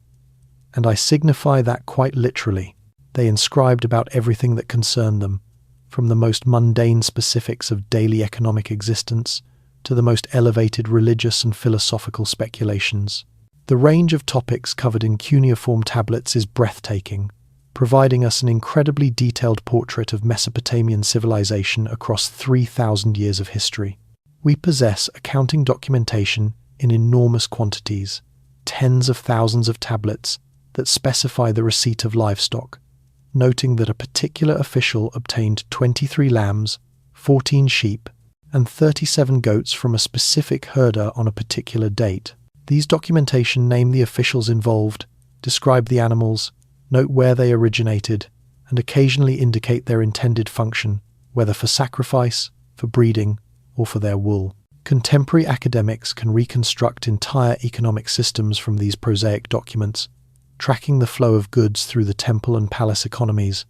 And I signify that quite literally. They inscribed about everything that concerned them, from the most mundane specifics of daily economic existence to the most elevated religious and philosophical speculations. The range of topics covered in cuneiform tablets is breathtaking, providing us an incredibly detailed portrait of Mesopotamian civilization across 3,000 years of history. We possess accounting documentation in enormous quantities, tens of thousands of tablets that specify the receipt of livestock, noting that a particular official obtained 23 lambs, 14 sheep, and 37 goats from a specific herder on a particular date. These documentation name the officials involved, describe the animals, note where they originated, and occasionally indicate their intended function, whether for sacrifice, for breeding, or for their wool. Contemporary academics can reconstruct entire economic systems from these prosaic documents, tracking the flow of goods through the temple and palace economies,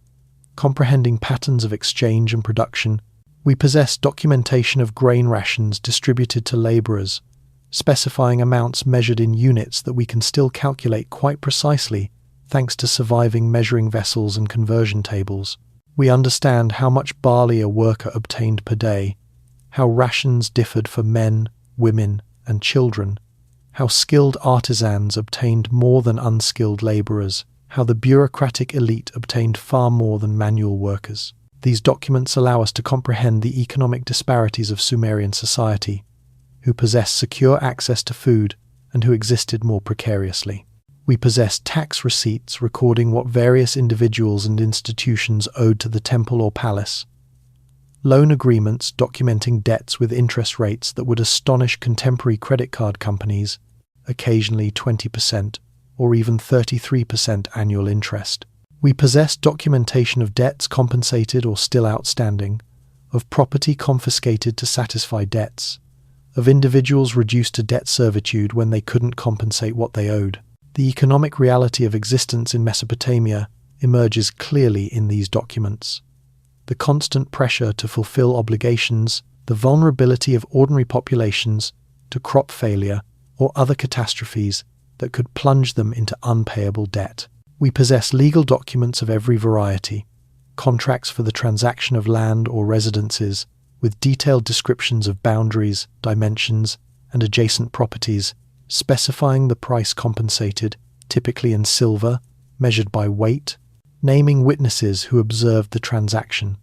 comprehending patterns of exchange and production. We possess documentation of grain rations distributed to laborers, specifying amounts measured in units that we can still calculate quite precisely thanks to surviving measuring vessels and conversion tables. We understand how much barley a worker obtained per day, how rations differed for men, women, and children, how skilled artisans obtained more than unskilled laborers, how the bureaucratic elite obtained far more than manual workers. These documents allow us to comprehend the economic disparities of Sumerian society, who possessed secure access to food and who existed more precariously. We possess tax receipts recording what various individuals and institutions owed to the temple or palace, loan agreements documenting debts with interest rates that would astonish contemporary credit card companies, occasionally 20% or even 33% annual interest. We possess documentation of debts compensated or still outstanding, of property confiscated to satisfy debts, of individuals reduced to debt servitude when they couldn't compensate what they owed. The economic reality of existence in Mesopotamia emerges clearly in these documents. The constant pressure to fulfill obligations, the vulnerability of ordinary populations to crop failure or other catastrophes that could plunge them into unpayable debt. We possess legal documents of every variety, contracts for the transaction of land or residences, with detailed descriptions of boundaries, dimensions, and adjacent properties, specifying the price compensated, typically in silver, measured by weight, naming witnesses who observed the transaction,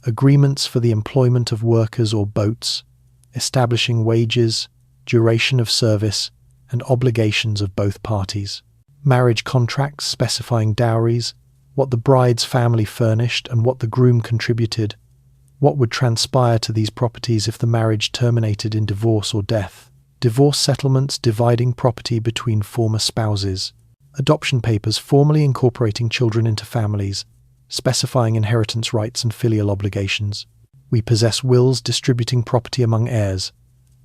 agreements for the employment of workers or boats, establishing wages, duration of service, and obligations of both parties, marriage contracts specifying dowries, what the bride's family furnished and what the groom contributed, what would transpire to these properties if the marriage terminated in divorce or death, divorce settlements dividing property between former spouses, adoption papers formally incorporating children into families, specifying inheritance rights and filial obligations. We possess wills distributing property among heirs,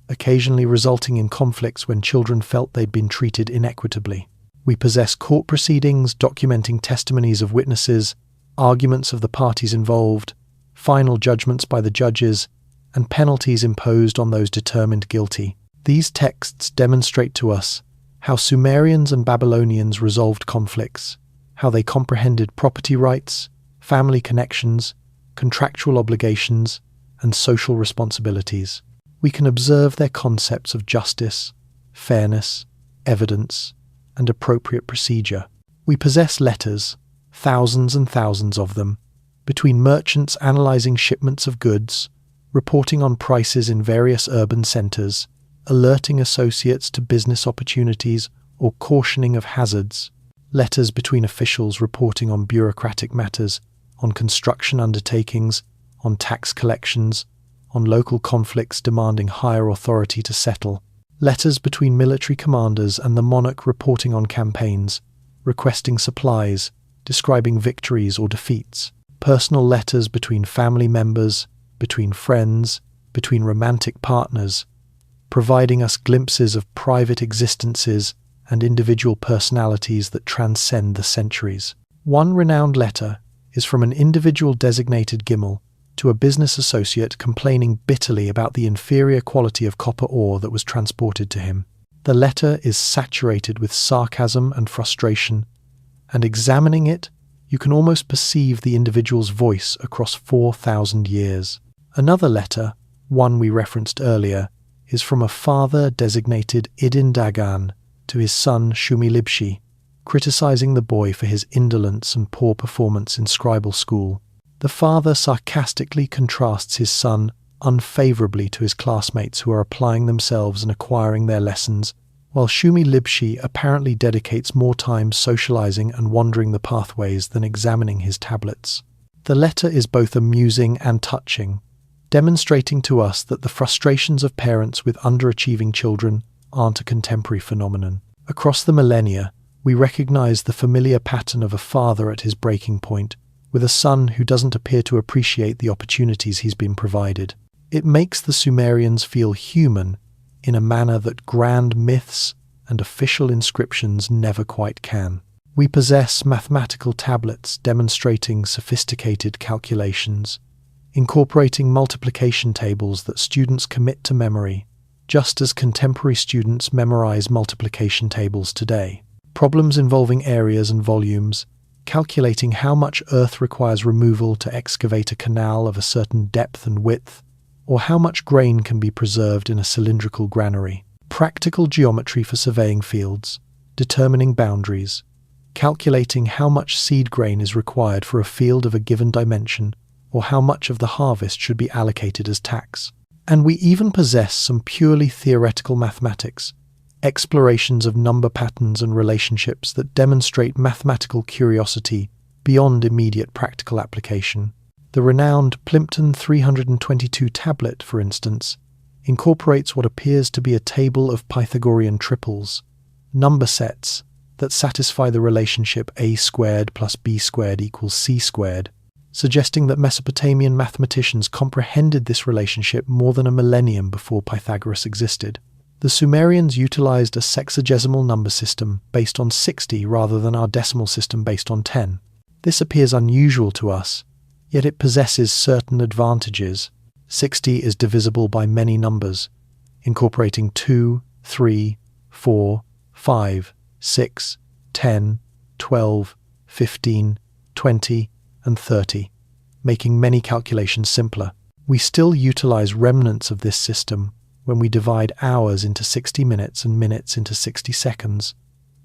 occasionally resulting in conflicts when children felt they'd been treated inequitably. We possess court proceedings documenting testimonies of witnesses, arguments of the parties involved, final judgments by the judges, and penalties imposed on those determined guilty. These texts demonstrate to us how Sumerians and Babylonians resolved conflicts, how they comprehended property rights, family connections, contractual obligations, and social responsibilities. We can observe their concepts of justice, fairness, evidence, and appropriate procedure. We possess letters, thousands and thousands of them, between merchants analyzing shipments of goods, reporting on prices in various urban centers, alerting associates to business opportunities or cautioning of hazards, letters between officials reporting on bureaucratic matters, on construction undertakings, on tax collections, on local conflicts demanding higher authority to settle, letters between military commanders and the monarch reporting on campaigns, requesting supplies, describing victories or defeats, personal letters between family members, between friends, between romantic partners, providing us glimpses of private existences and individual personalities that transcend the centuries. One renowned letter is from an individual designated Gimel, to a business associate complaining bitterly about the inferior quality of copper ore that was transported to him. The letter is saturated with sarcasm and frustration, and examining it, you can almost perceive the individual's voice across 4,000 years. Another letter, one we referenced earlier, is from a father designated Idin Dagan to his son Shumilibshi, criticizing the boy for his indolence and poor performance in scribal school. The father sarcastically contrasts his son unfavorably to his classmates who are applying themselves and acquiring their lessons, while Shumilibshi apparently dedicates more time socializing and wandering the pathways than examining his tablets. The letter is both amusing and touching, demonstrating to us that the frustrations of parents with underachieving children aren't a contemporary phenomenon. Across the millennia, we recognize the familiar pattern of a father at his breaking point, with a son who doesn't appear to appreciate the opportunities he's been provided. It makes the Sumerians feel human in a manner that grand myths and official inscriptions never quite can. We possess mathematical tablets demonstrating sophisticated calculations, incorporating multiplication tables that students commit to memory, just as contemporary students memorize multiplication tables today. Problems involving areas and volumes, calculating how much earth requires removal to excavate a canal of a certain depth and width, or how much grain can be preserved in a cylindrical granary. Practical geometry for surveying fields, determining boundaries, calculating how much seed grain is required for a field of a given dimension, or how much of the harvest should be allocated as tax. And we even possess some purely theoretical mathematics, explorations of number patterns and relationships that demonstrate mathematical curiosity beyond immediate practical application. The renowned Plimpton 322 tablet, for instance, incorporates what appears to be a table of Pythagorean triples, number sets that satisfy the relationship a squared plus b squared equals c squared, suggesting that Mesopotamian mathematicians comprehended this relationship more than a millennium before Pythagoras existed. The Sumerians utilized a sexagesimal number system based on 60 rather than our decimal system based on 10. This appears unusual to us, yet it possesses certain advantages. 60 is divisible by many numbers, incorporating 2, 3, 4, 5, 6, 10, 12, 15, 20, and 30, making many calculations simpler. We still utilize remnants of this system when we divide hours into 60 minutes and minutes into 60 seconds,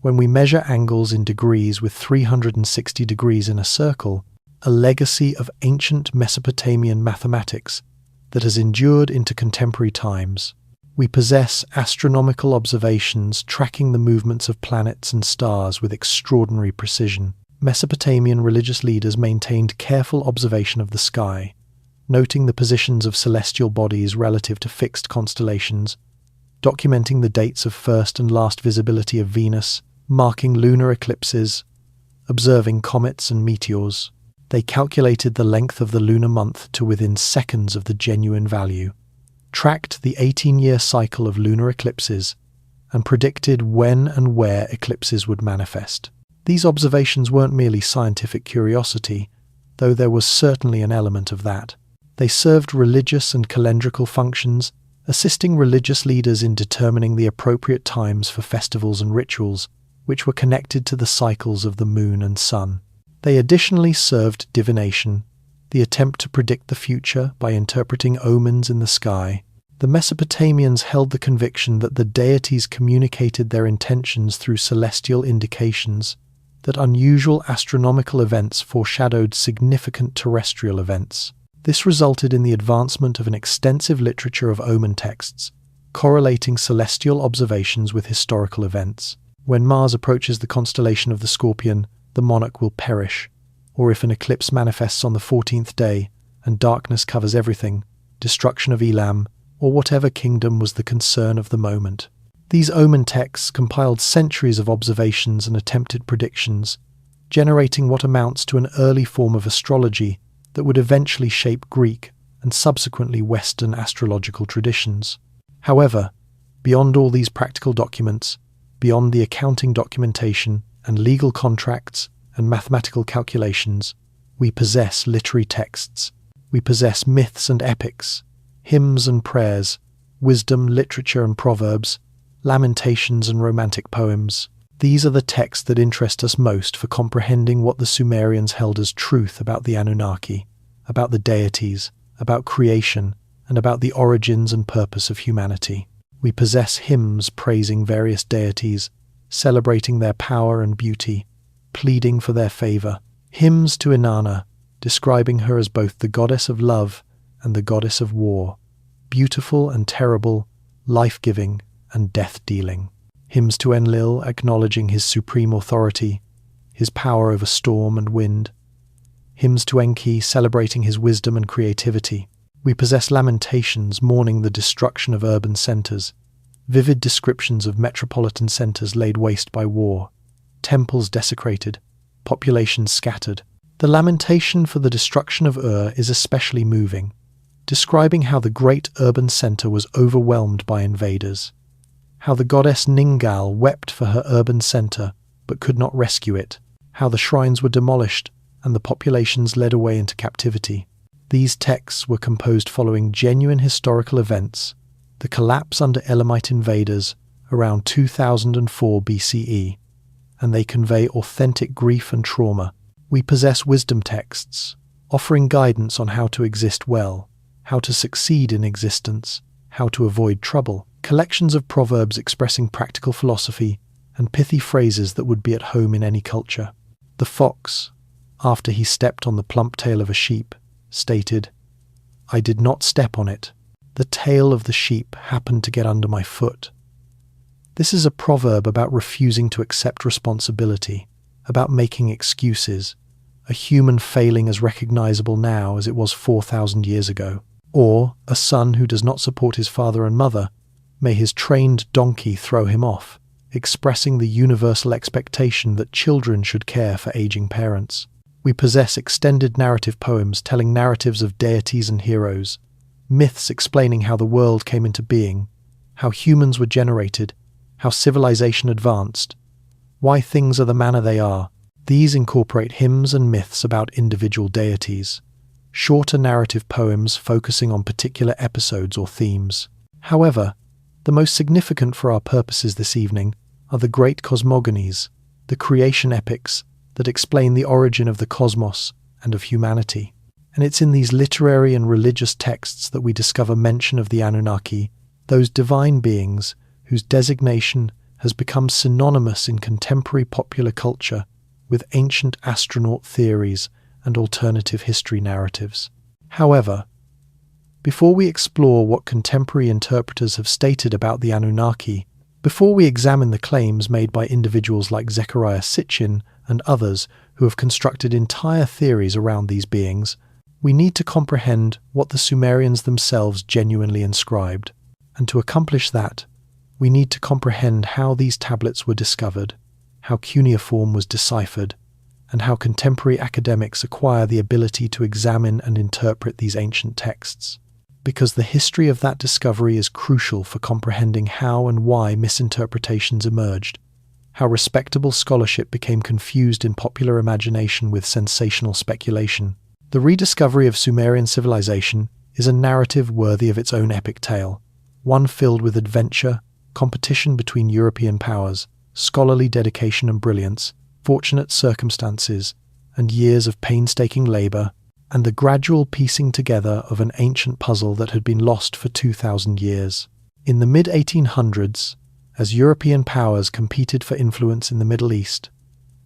when we measure angles in degrees with 360 degrees in a circle, a legacy of ancient Mesopotamian mathematics that has endured into contemporary times. We possess astronomical observations tracking the movements of planets and stars with extraordinary precision. Mesopotamian religious leaders maintained careful observation of the sky, noting the positions of celestial bodies relative to fixed constellations, documenting the dates of first and last visibility of Venus, marking lunar eclipses, observing comets and meteors. They calculated the length of the lunar month to within seconds of the genuine value, tracked the 18-year cycle of lunar eclipses, and predicted when and where eclipses would manifest. These observations weren't merely scientific curiosity, though there was certainly an element of that. They served religious and calendrical functions, assisting religious leaders in determining the appropriate times for festivals and rituals, which were connected to the cycles of the moon and sun. They additionally served divination, the attempt to predict the future by interpreting omens in the sky. The Mesopotamians held the conviction that the deities communicated their intentions through celestial indications, that unusual astronomical events foreshadowed significant terrestrial events. This resulted in the advancement of an extensive literature of omen texts, correlating celestial observations with historical events. When Mars approaches the constellation of the Scorpion, the monarch will perish, or if an eclipse manifests on the 14th day and darkness covers everything, destruction of Elam, or whatever kingdom was the concern of the moment. These omen texts compiled centuries of observations and attempted predictions, generating what amounts to an early form of astrology that would eventually shape Greek and subsequently Western astrological traditions. However, beyond all these practical documents, beyond the accounting documentation and legal contracts and mathematical calculations, we possess literary texts. We possess myths and epics, hymns and prayers, wisdom, literature and proverbs, lamentations and romantic poems. These are the texts that interest us most for comprehending what the Sumerians held as truth about the Anunnaki, about the deities, about creation, and about the origins and purpose of humanity. We possess hymns praising various deities, celebrating their power and beauty, pleading for their favor. Hymns to Inanna, describing her as both the goddess of love and the goddess of war, beautiful and terrible, life-giving and death-dealing. Hymns to Enlil, acknowledging his supreme authority, his power over storm and wind. Hymns to Enki, celebrating his wisdom and creativity. We possess lamentations mourning the destruction of urban centers, vivid descriptions of metropolitan centers laid waste by war, temples desecrated, populations scattered. The lamentation for the destruction of Ur is especially moving, describing how the great urban center was overwhelmed by invaders, how the goddess Ningal wept for her urban center but could not rescue it, how the shrines were demolished and the populations led away into captivity. These texts were composed following genuine historical events, the collapse under Elamite invaders around 2004 BCE, and they convey authentic grief and trauma. We possess wisdom texts, offering guidance on how to exist well, how to succeed in existence, how to avoid trouble, collections of proverbs expressing practical philosophy, and pithy phrases that would be at home in any culture. The fox, after he stepped on the plump tail of a sheep, stated, "I did not step on it. The tail of the sheep happened to get under my foot." This is a proverb about refusing to accept responsibility, about making excuses, a human failing as recognizable now as it was 4,000 years ago. Or, a son who does not support his father and mother, may his trained donkey throw him off, expressing the universal expectation that children should care for aging parents. We possess extended narrative poems telling narratives of deities and heroes, myths explaining how the world came into being, how humans were generated, how civilization advanced, why things are the manner they are. These incorporate hymns and myths about individual deities, shorter narrative poems focusing on particular episodes or themes. However, the most significant for our purposes this evening are the great cosmogonies, the creation epics that explain the origin of the cosmos and of humanity. And it's in these literary and religious texts that we discover mention of the Anunnaki, those divine beings whose designation has become synonymous in contemporary popular culture with ancient astronaut theories and alternative history narratives. However, before we explore what contemporary interpreters have stated about the Anunnaki, before we examine the claims made by individuals like Zecharia Sitchin and others who have constructed entire theories around these beings, we need to comprehend what the Sumerians themselves genuinely inscribed. And to accomplish that, we need to comprehend how these tablets were discovered, how cuneiform was deciphered, and how contemporary academics acquire the ability to examine and interpret these ancient texts. Because the history of that discovery is crucial for comprehending how and why misinterpretations emerged, how respectable scholarship became confused in popular imagination with sensational speculation. The rediscovery of Sumerian civilization is a narrative worthy of its own epic tale, one filled with adventure, competition between European powers, scholarly dedication and brilliance, fortunate circumstances, and years of painstaking labor, and the gradual piecing together of an ancient puzzle that had been lost for 2,000 years. In the mid-1800s, as European powers competed for influence in the Middle East,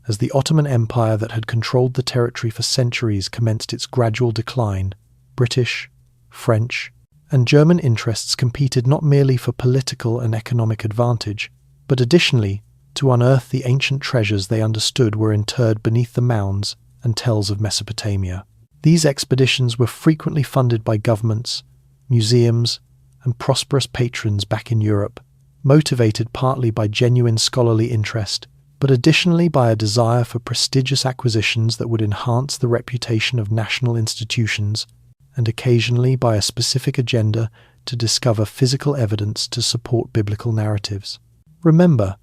as the Ottoman Empire that had controlled the territory for centuries commenced its gradual decline, British, French, and German interests competed not merely for political and economic advantage, but additionally to unearth the ancient treasures they understood were interred beneath the mounds and tells of Mesopotamia. These expeditions were frequently funded by governments, museums, and prosperous patrons back in Europe, motivated partly by genuine scholarly interest, but additionally by a desire for prestigious acquisitions that would enhance the reputation of national institutions, and occasionally by a specific agenda to discover physical evidence to support biblical narratives. Remember,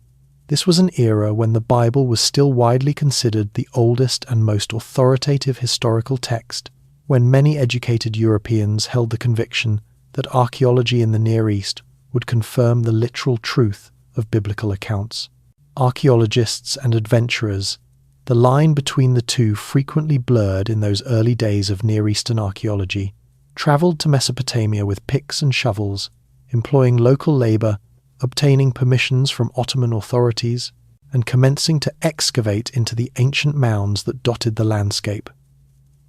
this was an era when the Bible was still widely considered the oldest and most authoritative historical text, when many educated Europeans held the conviction that archaeology in the Near East would confirm the literal truth of biblical accounts. Archaeologists and adventurers, the line between the two frequently blurred in those early days of Near Eastern archaeology, traveled to Mesopotamia with picks and shovels, employing local labor, obtaining permissions from Ottoman authorities, and commencing to excavate into the ancient mounds that dotted the landscape.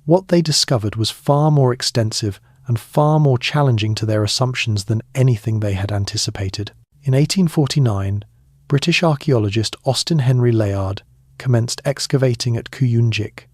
What they discovered was far more extensive and far more challenging to their assumptions than anything they had anticipated. In 1849, British archaeologist Austin Henry Layard commenced excavating at Kuyunjik,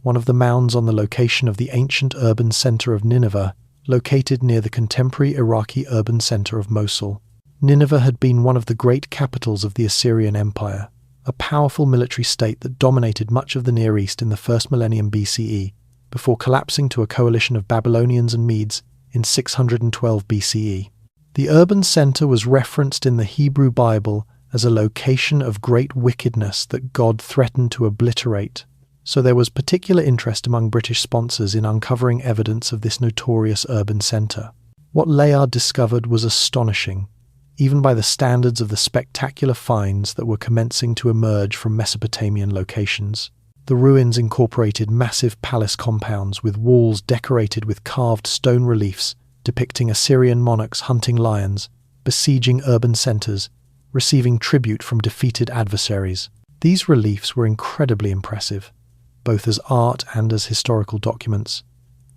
one of the mounds on the location of the ancient urban center of Nineveh, located near the contemporary Iraqi urban center of Mosul. Nineveh had been one of the great capitals of the Assyrian Empire, a powerful military state that dominated much of the Near East in the first millennium BCE, before collapsing to a coalition of Babylonians and Medes in 612 BCE. The urban center was referenced in the Hebrew Bible as a location of great wickedness that God threatened to obliterate, so there was particular interest among British sponsors in uncovering evidence of this notorious urban center. What Layard discovered was astonishing, even by the standards of the spectacular finds that were commencing to emerge from Mesopotamian locations. The ruins incorporated massive palace compounds with walls decorated with carved stone reliefs depicting Assyrian monarchs hunting lions, besieging urban centers, receiving tribute from defeated adversaries. These reliefs were incredibly impressive, both as art and as historical documents,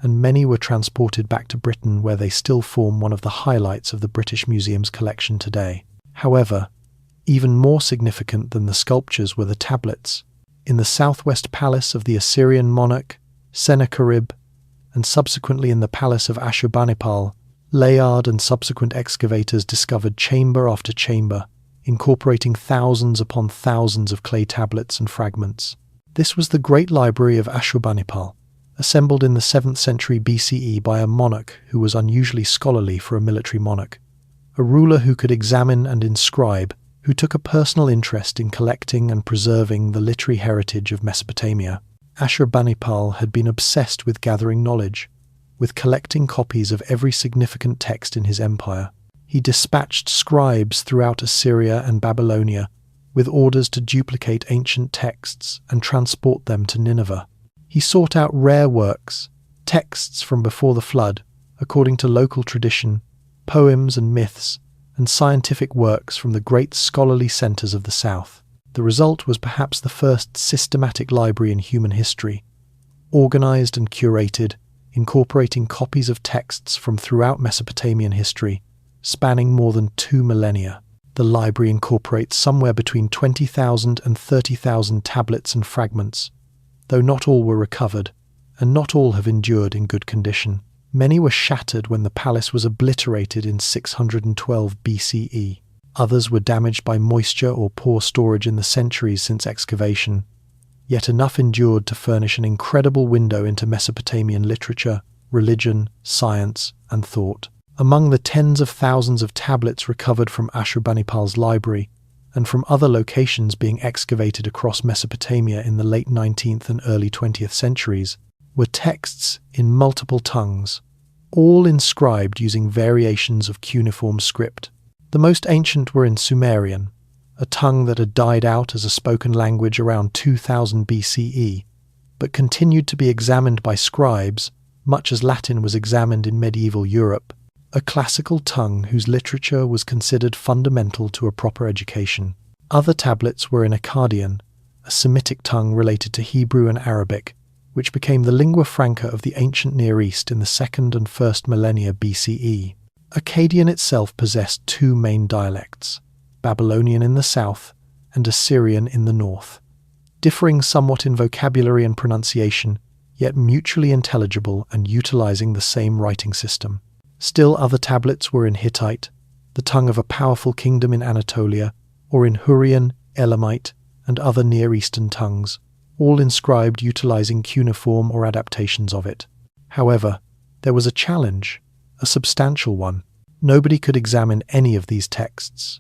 and many were transported back to Britain, where they still form one of the highlights of the British Museum's collection today. However, even more significant than the sculptures were the tablets. In the southwest palace of the Assyrian monarch Sennacherib, and subsequently in the palace of Ashurbanipal, Layard and subsequent excavators discovered chamber after chamber, incorporating thousands upon thousands of clay tablets and fragments. This was the great library of Ashurbanipal, assembled in the 7th century BCE by a monarch who was unusually scholarly for a military monarch, a ruler who could examine and inscribe, who took a personal interest in collecting and preserving the literary heritage of Mesopotamia. Ashurbanipal had been obsessed with gathering knowledge, with collecting copies of every significant text in his empire. He dispatched scribes throughout Assyria and Babylonia with orders to duplicate ancient texts and transport them to Nineveh. He sought out rare works, texts from before the flood, according to local tradition, poems and myths, and scientific works from the great scholarly centers of the South. The result was perhaps the first systematic library in human history, organized and curated, incorporating copies of texts from throughout Mesopotamian history, spanning more than 2 millennia. The library incorporates somewhere between 20,000 and 30,000 tablets and fragments, though not all were recovered, and not all have endured in good condition. Many were shattered when the palace was obliterated in 612 BCE. Others were damaged by moisture or poor storage in the centuries since excavation, yet enough endured to furnish an incredible window into Mesopotamian literature, religion, science, and thought. Among the tens of thousands of tablets recovered from Ashurbanipal's library, and from other locations being excavated across Mesopotamia in the late 19th and early 20th centuries, were texts in multiple tongues, all inscribed using variations of cuneiform script. The most ancient were in Sumerian, a tongue that had died out as a spoken language around 2000 BCE, but continued to be examined by scribes, much as Latin was examined in medieval Europe, a classical tongue whose literature was considered fundamental to a proper education. Other tablets were in Akkadian, a Semitic tongue related to Hebrew and Arabic, which became the lingua franca of the ancient Near East in the 2nd and 1st millennia BCE. Akkadian itself possessed 2 main dialects, Babylonian in the south and Assyrian in the north, differing somewhat in vocabulary and pronunciation, yet mutually intelligible and utilizing the same writing system. Still other tablets were in Hittite, the tongue of a powerful kingdom in Anatolia, or in Hurrian, Elamite, and other Near Eastern tongues, all inscribed utilizing cuneiform or adaptations of it. However, there was a challenge, a substantial one. Nobody could examine any of these texts.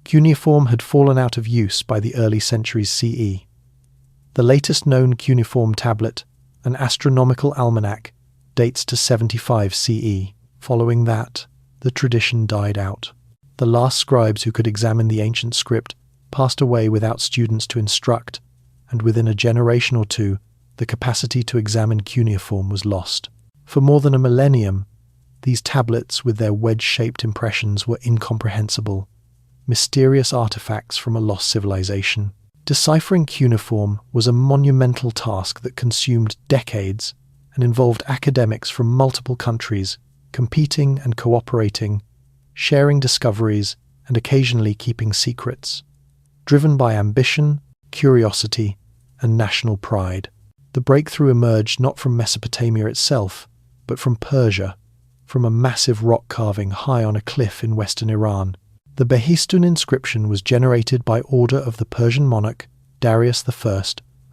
Cuneiform had fallen out of use by the early centuries CE. The latest known cuneiform tablet, an astronomical almanac, dates to 75 CE. Following that, the tradition died out. The last scribes who could examine the ancient script passed away without students to instruct, and within a generation or two, the capacity to examine cuneiform was lost. For more than a millennium, these tablets with their wedge-shaped impressions were incomprehensible, mysterious artifacts from a lost civilization. Deciphering cuneiform was a monumental task that consumed decades and involved academics from multiple countries competing and cooperating, sharing discoveries and occasionally keeping secrets. Driven by ambition, curiosity, and national pride, the breakthrough emerged not from Mesopotamia itself, but from Persia, from a massive rock carving high on a cliff in western Iran. The Behistun inscription was generated by order of the Persian monarch Darius I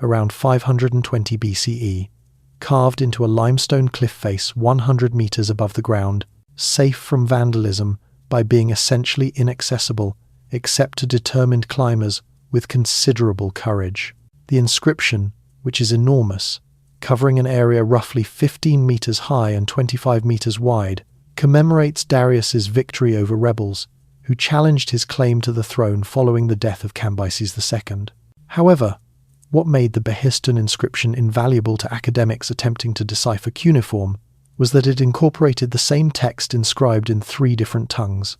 around 520 BCE, carved into a limestone cliff face 100 meters above the ground, safe from vandalism by being essentially inaccessible except to determined climbers with considerable courage. The inscription, which is enormous, covering an area roughly 15 meters high and 25 meters wide, commemorates Darius's victory over rebels who challenged his claim to the throne following the death of Cambyses II. However, what made the Behistun inscription invaluable to academics attempting to decipher cuneiform was that it incorporated the same text inscribed in 3 different tongues: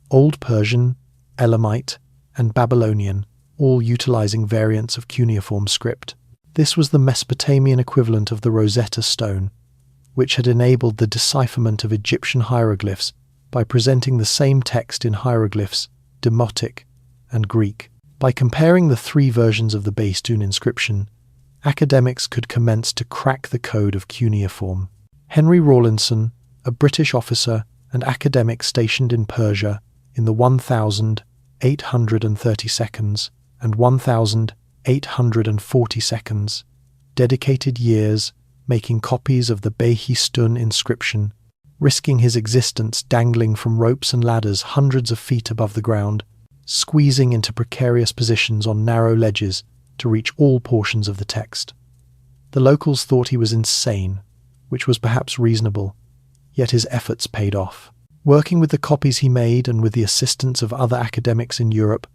Old Persian, Elamite, and Babylonian, all utilizing variants of cuneiform script. This was the Mesopotamian equivalent of the Rosetta Stone, which had enabled the decipherment of Egyptian hieroglyphs by presenting the same text in hieroglyphs, Demotic, and Greek. By comparing the 3 versions of the Behistun inscription, academics could commence to crack the code of cuneiform. Henry Rawlinson, a British officer and academic stationed in Persia in the 1832nd and 1842nd, dedicated years making copies of the Behistun inscription, risking his existence dangling from ropes and ladders hundreds of feet above the ground, squeezing into precarious positions on narrow ledges to reach all portions of the text. The locals thought he was insane, which was perhaps reasonable, yet his efforts paid off. Working with the copies he made and with the assistance of other academics in Europe,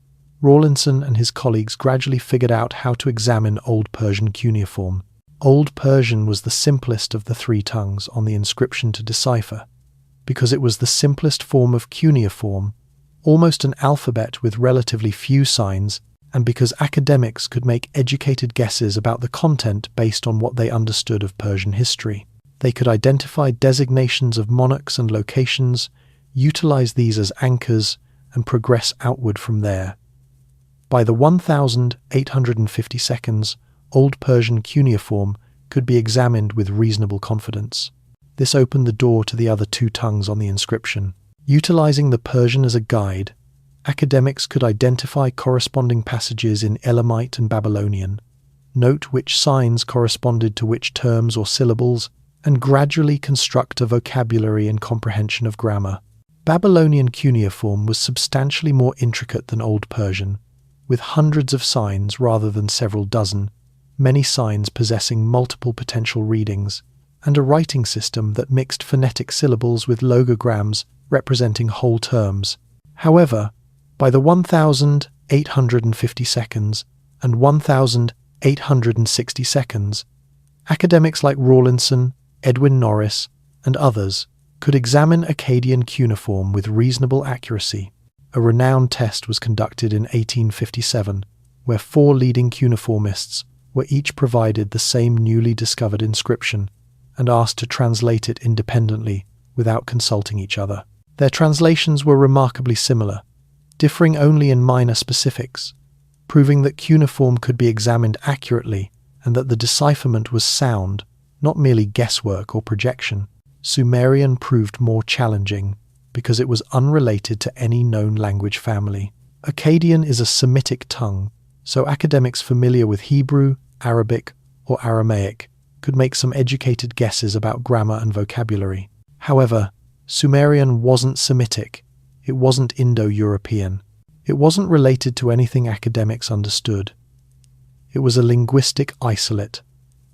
Rawlinson and his colleagues gradually figured out how to examine Old Persian cuneiform. Old Persian was the simplest of the 3 tongues on the inscription to decipher, because it was the simplest form of cuneiform, almost an alphabet with relatively few signs, and because academics could make educated guesses about the content based on what they understood of Persian history. They could identify designations of monarchs and locations, utilize these as anchors, and progress outward from there. By the 1852nd, Old Persian cuneiform could be examined with reasonable confidence. This opened the door to the other 2 tongues on the inscription. Utilizing the Persian as a guide, academics could identify corresponding passages in Elamite and Babylonian, note which signs corresponded to which terms or syllables, and gradually construct a vocabulary and comprehension of grammar. Babylonian cuneiform was substantially more intricate than Old Persian, with hundreds of signs rather than several dozen, many signs possessing multiple potential readings, and a writing system that mixed phonetic syllables with logograms representing whole terms. However, by the 1852nd and 1862nd, academics like Rawlinson, Edwin Norris, and others could examine Akkadian cuneiform with reasonable accuracy. A renowned test was conducted in 1857, where 4 leading cuneiformists were each provided the same newly discovered inscription and asked to translate it independently without consulting each other. Their translations were remarkably similar, differing only in minor specifics, proving that cuneiform could be examined accurately and that the decipherment was sound, not merely guesswork or projection. Sumerian proved more challenging because it was unrelated to any known language family. Akkadian is a Semitic tongue, so academics familiar with Hebrew, Arabic, or Aramaic could make some educated guesses about grammar and vocabulary. However, Sumerian wasn't Semitic, it wasn't Indo-European, it wasn't related to anything academics understood. It was a linguistic isolate,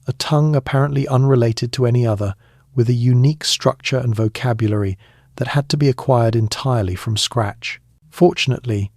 a tongue apparently unrelated to any other, with a unique structure and vocabulary that had to be acquired entirely from scratch. Fortunately,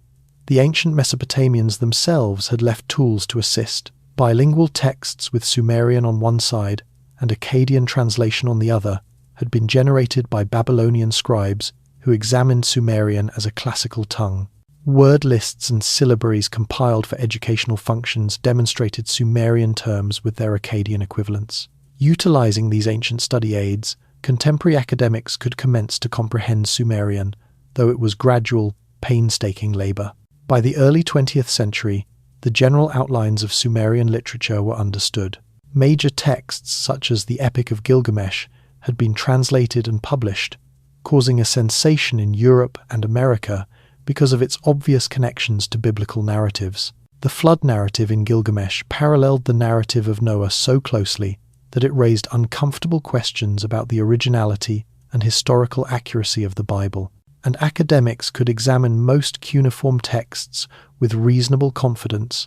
the ancient Mesopotamians themselves had left tools to assist. Bilingual texts with Sumerian on one side and Akkadian translation on the other had been generated by Babylonian scribes who examined Sumerian as a classical tongue. Word lists and syllabaries compiled for educational functions demonstrated Sumerian terms with their Akkadian equivalents. Utilizing these ancient study aids, contemporary academics could commence to comprehend Sumerian, though it was gradual, painstaking labor. By the early 20th century, the general outlines of Sumerian literature were understood. Major texts such as the Epic of Gilgamesh had been translated and published, causing a sensation in Europe and America because of its obvious connections to biblical narratives. The flood narrative in Gilgamesh paralleled the narrative of Noah so closely that it raised uncomfortable questions about the originality and historical accuracy of the Bible, and academics could examine most cuneiform texts with reasonable confidence,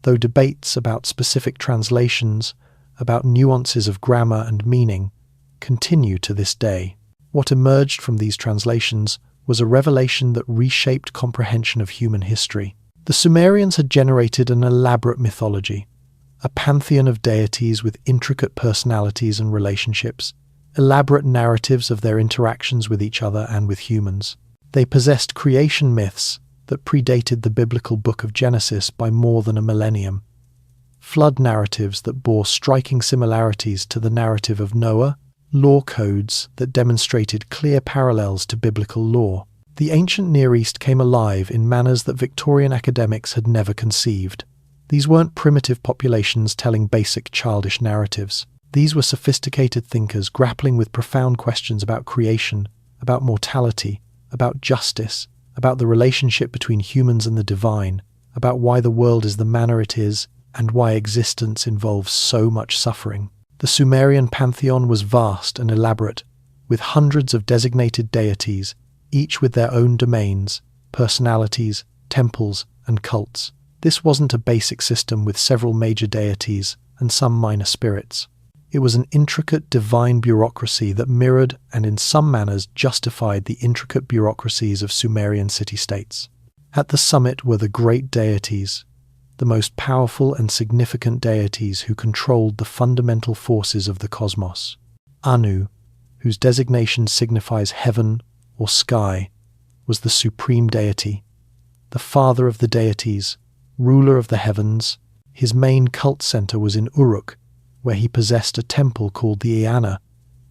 though debates about specific translations, about nuances of grammar and meaning, continue to this day. What emerged from these translations was a revelation that reshaped comprehension of human history. The Sumerians had generated an elaborate mythology, a pantheon of deities with intricate personalities and relationships, elaborate narratives of their interactions with each other and with humans. They possessed creation myths that predated the biblical book of Genesis by more than a millennium, flood narratives that bore striking similarities to the narrative of Noah, law codes that demonstrated clear parallels to biblical law. The ancient Near East came alive in manners that Victorian academics had never conceived. These weren't primitive populations telling basic childish narratives. These were sophisticated thinkers grappling with profound questions about creation, about mortality, about justice, about the relationship between humans and the divine, about why the world is the manner it is, and why existence involves so much suffering. The Sumerian pantheon was vast and elaborate, with hundreds of designated deities, each with their own domains, personalities, temples, and cults. This wasn't a basic system with several major deities and some minor spirits. It was an intricate divine bureaucracy that mirrored and in some manners justified the intricate bureaucracies of Sumerian city-states. At the summit were the great deities, the most powerful and significant deities who controlled the fundamental forces of the cosmos. Anu, whose designation signifies heaven or sky, was the supreme deity, the father of the deities, ruler of the heavens. His main cult center was in Uruk, where he possessed a temple called the Eanna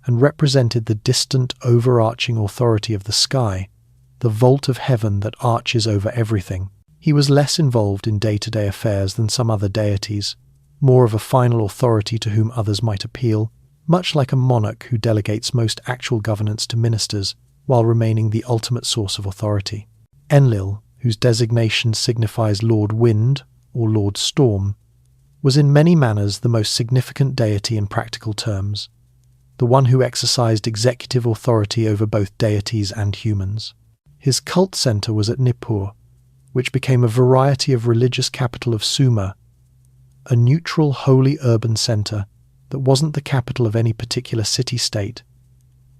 and represented the distant overarching authority of the sky, the vault of heaven that arches over everything. He was less involved in day-to-day affairs than some other deities, more of a final authority to whom others might appeal, much like a monarch who delegates most actual governance to ministers while remaining the ultimate source of authority. Enlil, whose designation signifies Lord Wind or Lord Storm, was in many manners the most significant deity in practical terms, the one who exercised executive authority over both deities and humans. His cult center was at Nippur, which became a variety of religious capital of Sumer, a neutral, holy urban center that wasn't the capital of any particular city-state,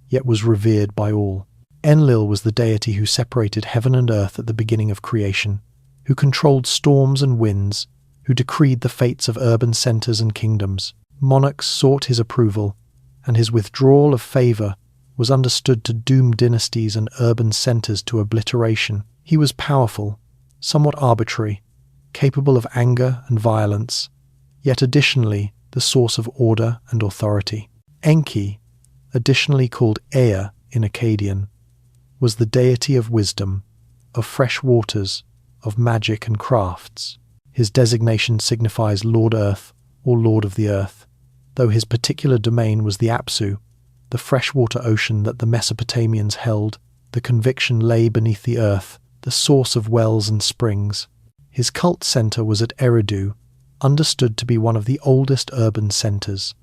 yet was revered by all. Enlil was the deity who separated heaven and earth at the beginning of creation, who controlled storms and winds, who decreed the fates of urban centers and kingdoms. Monarchs sought his approval, and his withdrawal of favor was understood to doom dynasties and urban centers to obliteration. He was powerful, somewhat arbitrary, capable of anger and violence, yet additionally the source of order and authority. Enki, additionally called Ea in Akkadian, was the deity of wisdom, of fresh waters, of magic and crafts. His designation signifies Lord Earth or Lord of the Earth, though his particular domain was the Apsu, the freshwater ocean that the Mesopotamians held. The conviction lay beneath the earth, the source of wells and springs. His cult center was at Eridu, understood to be one of the oldest urban centers.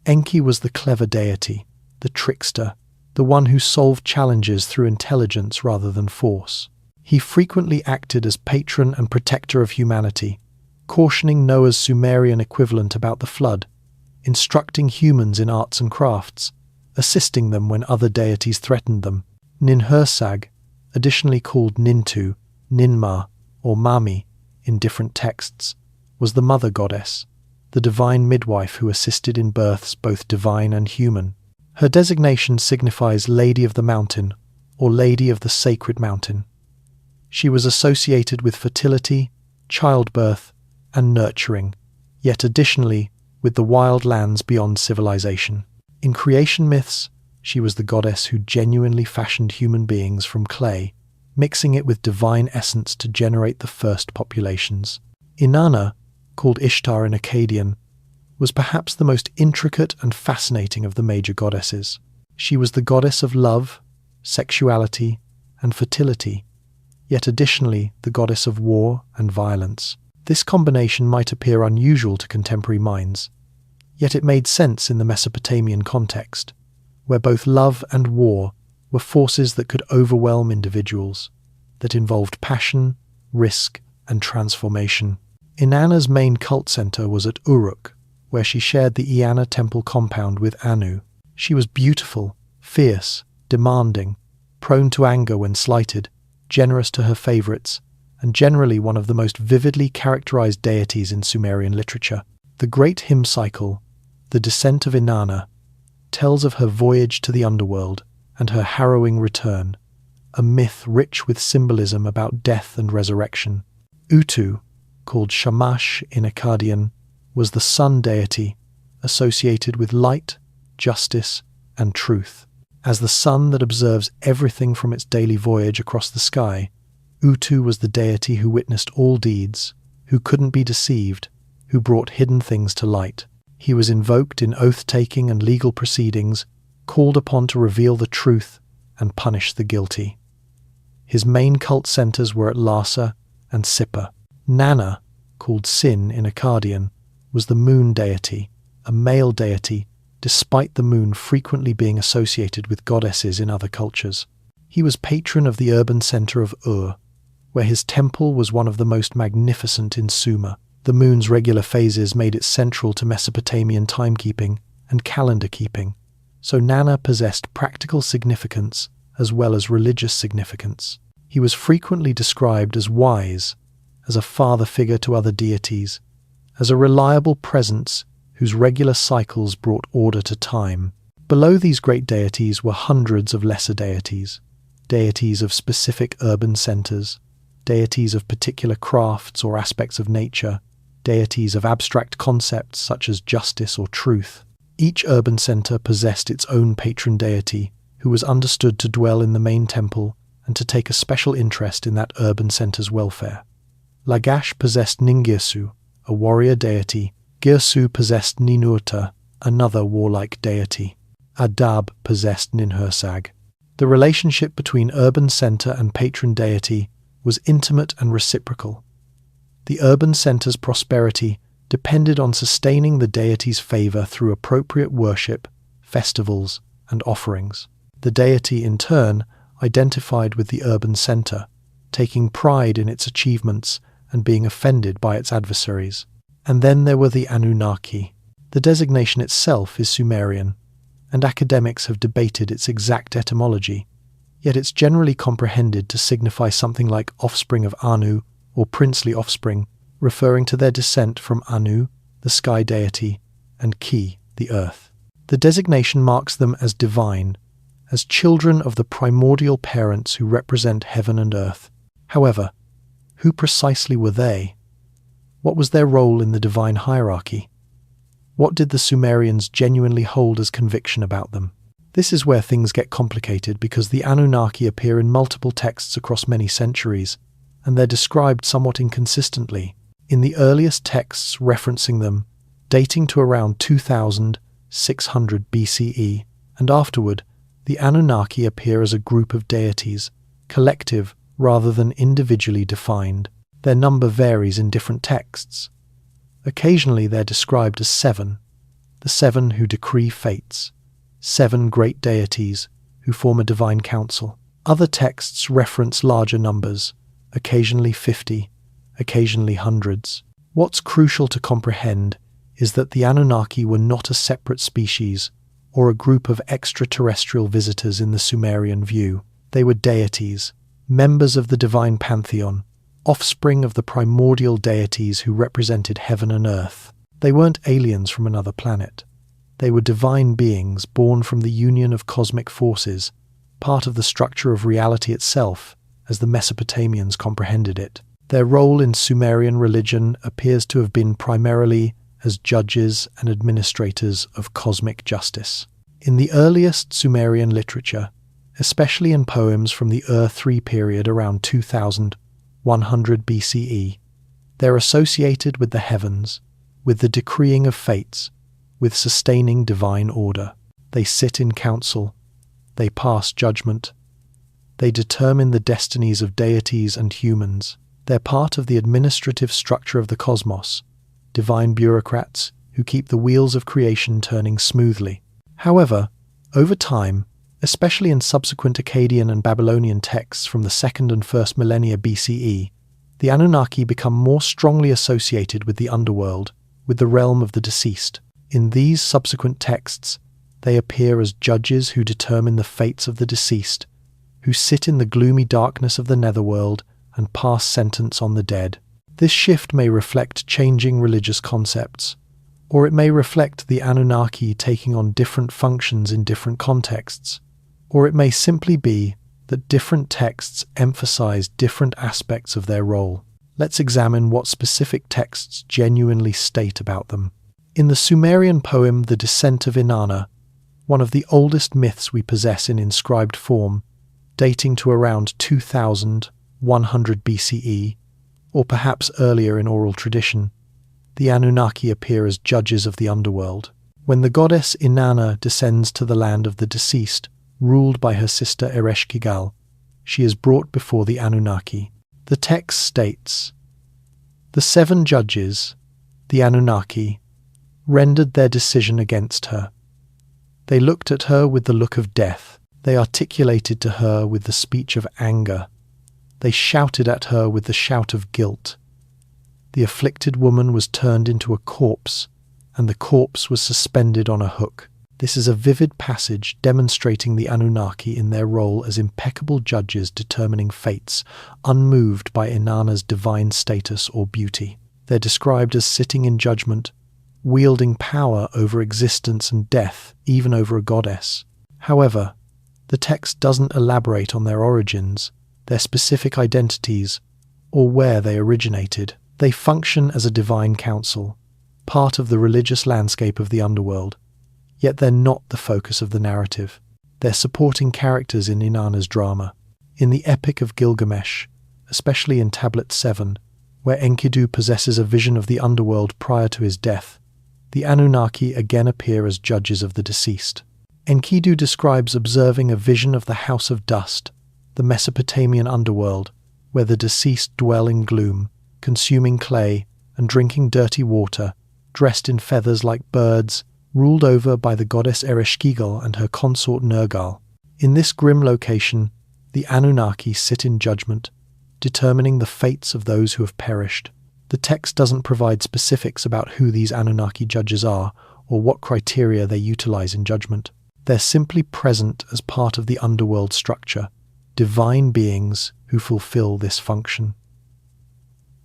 Enki was the clever deity, the trickster, the one who solved challenges through intelligence rather than force. He frequently acted as patron and protector of humanity, cautioning Noah's Sumerian equivalent about the flood, instructing humans in arts and crafts, assisting them when other deities threatened them. Ninhursag, additionally called Nintu, Ninma, or Mami in different texts, was the mother goddess, the divine midwife who assisted in births both divine and human. Her designation signifies Lady of the Mountain, or Lady of the Sacred Mountain. She was associated with fertility, childbirth, and nurturing, yet additionally with the wild lands beyond civilization. In creation myths, she was the goddess who genuinely fashioned human beings from clay, mixing it with divine essence to generate the first populations. Inanna, called Ishtar in Akkadian, was perhaps the most intricate and fascinating of the major goddesses. She was the goddess of love, sexuality, and fertility, yet additionally the goddess of war and violence. This combination might appear unusual to contemporary minds, yet it made sense in the Mesopotamian context, where both love and war were forces that could overwhelm individuals, that involved passion, risk, and transformation. Inanna's main cult center was at Uruk, where she shared the Eanna temple compound with Anu. She was beautiful, fierce, demanding, prone to anger when slighted, generous to her favorites, and generally one of the most vividly characterized deities in Sumerian literature. The great hymn cycle, The Descent of Inanna, tells of her voyage to the underworld and her harrowing return, a myth rich with symbolism about death and resurrection. Utu, called Shamash in Akkadian, was the sun deity associated with light, justice, and truth. As the sun that observes everything from its daily voyage across the sky, Utu was the deity who witnessed all deeds, who couldn't be deceived, who brought hidden things to light. He was invoked in oath-taking and legal proceedings, called upon to reveal the truth and punish the guilty. His main cult centers were at Lhasa and Sippar. Nanna, called Sin in Akkadian, was the moon deity, a male deity, despite the moon frequently being associated with goddesses in other cultures. He was patron of the urban center of Ur, where his temple was one of the most magnificent in Sumer. The moon's regular phases made it central to Mesopotamian timekeeping and calendar keeping, so Nanna possessed practical significance as well as religious significance. He was frequently described as wise, as a father figure to other deities, as a reliable presence whose regular cycles brought order to time. Below these great deities were hundreds of lesser deities, deities of specific urban centers, deities of particular crafts or aspects of nature, deities of abstract concepts such as justice or truth. Each urban center possessed its own patron deity, who was understood to dwell in the main temple and to take a special interest in that urban center's welfare. Lagash possessed Ningirsu, a warrior deity. Girsu possessed Ninurta, another warlike deity. Adab possessed Ninhursag. The relationship between urban center and patron deity was intimate and reciprocal. The urban center's prosperity depended on sustaining the deity's favor through appropriate worship, festivals, and offerings. The deity, in turn, identified with the urban center, taking pride in its achievements and being offended by its adversaries. And then there were the Anunnaki. The designation itself is Sumerian, and academics have debated its exact etymology, yet it's generally comprehended to signify something like offspring of Anu or princely offspring, referring to their descent from Anu, the sky deity, and Ki, the earth. The designation marks them as divine, as children of the primordial parents who represent heaven and earth. However, who precisely were they? What was their role in the divine hierarchy? What did the Sumerians genuinely hold as conviction about them? This is where things get complicated because the Anunnaki appear in multiple texts across many centuries, and they're described somewhat inconsistently. In the earliest texts referencing them, dating to around 2600 BCE, and afterward, the Anunnaki appear as a group of deities, collective rather than individually defined. Their number varies in different texts. Occasionally they're described as seven, the seven who decree fates, seven great deities who form a divine council. Other texts reference larger numbers, occasionally 50, occasionally hundreds. What's crucial to comprehend is that the Anunnaki were not a separate species or a group of extraterrestrial visitors in the Sumerian view. They were deities, members of the divine pantheon, offspring of the primordial deities who represented heaven and earth. They weren't aliens from another planet. They were divine beings born from the union of cosmic forces, part of the structure of reality itself, as the Mesopotamians comprehended it. Their role in Sumerian religion appears to have been primarily as judges and administrators of cosmic justice. In the earliest Sumerian literature, especially in poems from the Ur-3 period around 2100 BCE, they're associated with the heavens, with the decreeing of fates, with sustaining divine order. They sit in council, they pass judgment, they determine the destinies of deities and humans. They're part of the administrative structure of the cosmos, divine bureaucrats who keep the wheels of creation turning smoothly. However, over time, especially in subsequent Akkadian and Babylonian texts from the 2nd and 1st millennia BCE, the Anunnaki become more strongly associated with the underworld, with the realm of the deceased. In these subsequent texts, they appear as judges who determine the fates of the deceased, who sit in the gloomy darkness of the netherworld and pass sentence on the dead. This shift may reflect changing religious concepts, or it may reflect the Anunnaki taking on different functions in different contexts, or it may simply be that different texts emphasize different aspects of their role. Let's examine what specific texts genuinely state about them. In the Sumerian poem The Descent of Inanna, one of the oldest myths we possess in inscribed form, dating to around 2100 BCE, or perhaps earlier in oral tradition, the Anunnaki appear as judges of the underworld. When the goddess Inanna descends to the land of the deceased, ruled by her sister Ereshkigal, she is brought before the Anunnaki. The text states, "The 7 judges, the Anunnaki, rendered their decision against her. They looked at her with the look of death. They articulated to her with the speech of anger. They shouted at her with the shout of guilt. The afflicted woman was turned into a corpse, and the corpse was suspended on a hook." This is a vivid passage demonstrating the Anunnaki in their role as impeccable judges determining fates, unmoved by Inanna's divine status or beauty. They're described as sitting in judgment, wielding power over existence and death, even over a goddess. However, the text doesn't elaborate on their origins, their specific identities, or where they originated. They function as a divine council, part of the religious landscape of the underworld, yet they're not the focus of the narrative. They're supporting characters in Inanna's drama. In the Epic of Gilgamesh, especially in Tablet 7, where Enkidu possesses a vision of the underworld prior to his death, the Anunnaki again appear as judges of the deceased. Enkidu describes observing a vision of the House of Dust, the Mesopotamian underworld, where the deceased dwell in gloom, consuming clay and drinking dirty water, dressed in feathers like birds, ruled over by the goddess Ereshkigal and her consort Nergal. In this grim location, the Anunnaki sit in judgment, determining the fates of those who have perished. The text doesn't provide specifics about who these Anunnaki judges are or what criteria they utilize in judgment. They're simply present as part of the underworld structure, divine beings who fulfill this function.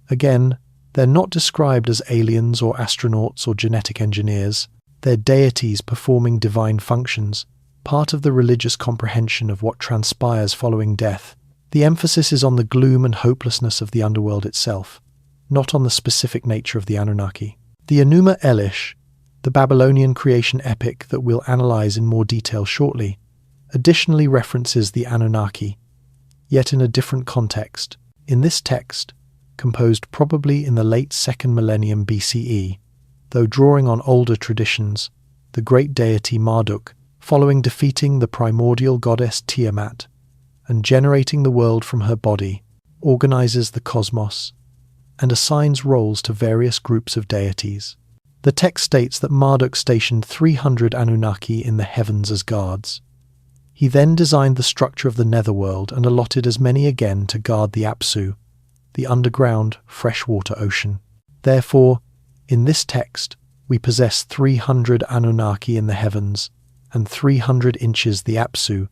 Again, they're not described as aliens or astronauts or genetic engineers. They're deities performing divine functions, part of the religious comprehension of what transpires following death. The emphasis is on the gloom and hopelessness of the underworld itself, not on the specific nature of the Anunnaki. The Enuma Elish, the Babylonian creation epic that we'll analyze in more detail shortly, additionally references the Anunnaki, yet in a different context. In this text, composed probably in the late 2nd millennium BCE, though drawing on older traditions, the great deity Marduk, following defeating the primordial goddess Tiamat and generating the world from her body, organizes the cosmos and assigns roles to various groups of deities. The text states that Marduk stationed 300 Anunnaki in the heavens as guards. He then designed the structure of the netherworld and allotted as many again to guard the Apsu, the underground freshwater ocean. Therefore, in this text, we possess 300 Anunnaki in the heavens, and 300 inches the Apsu,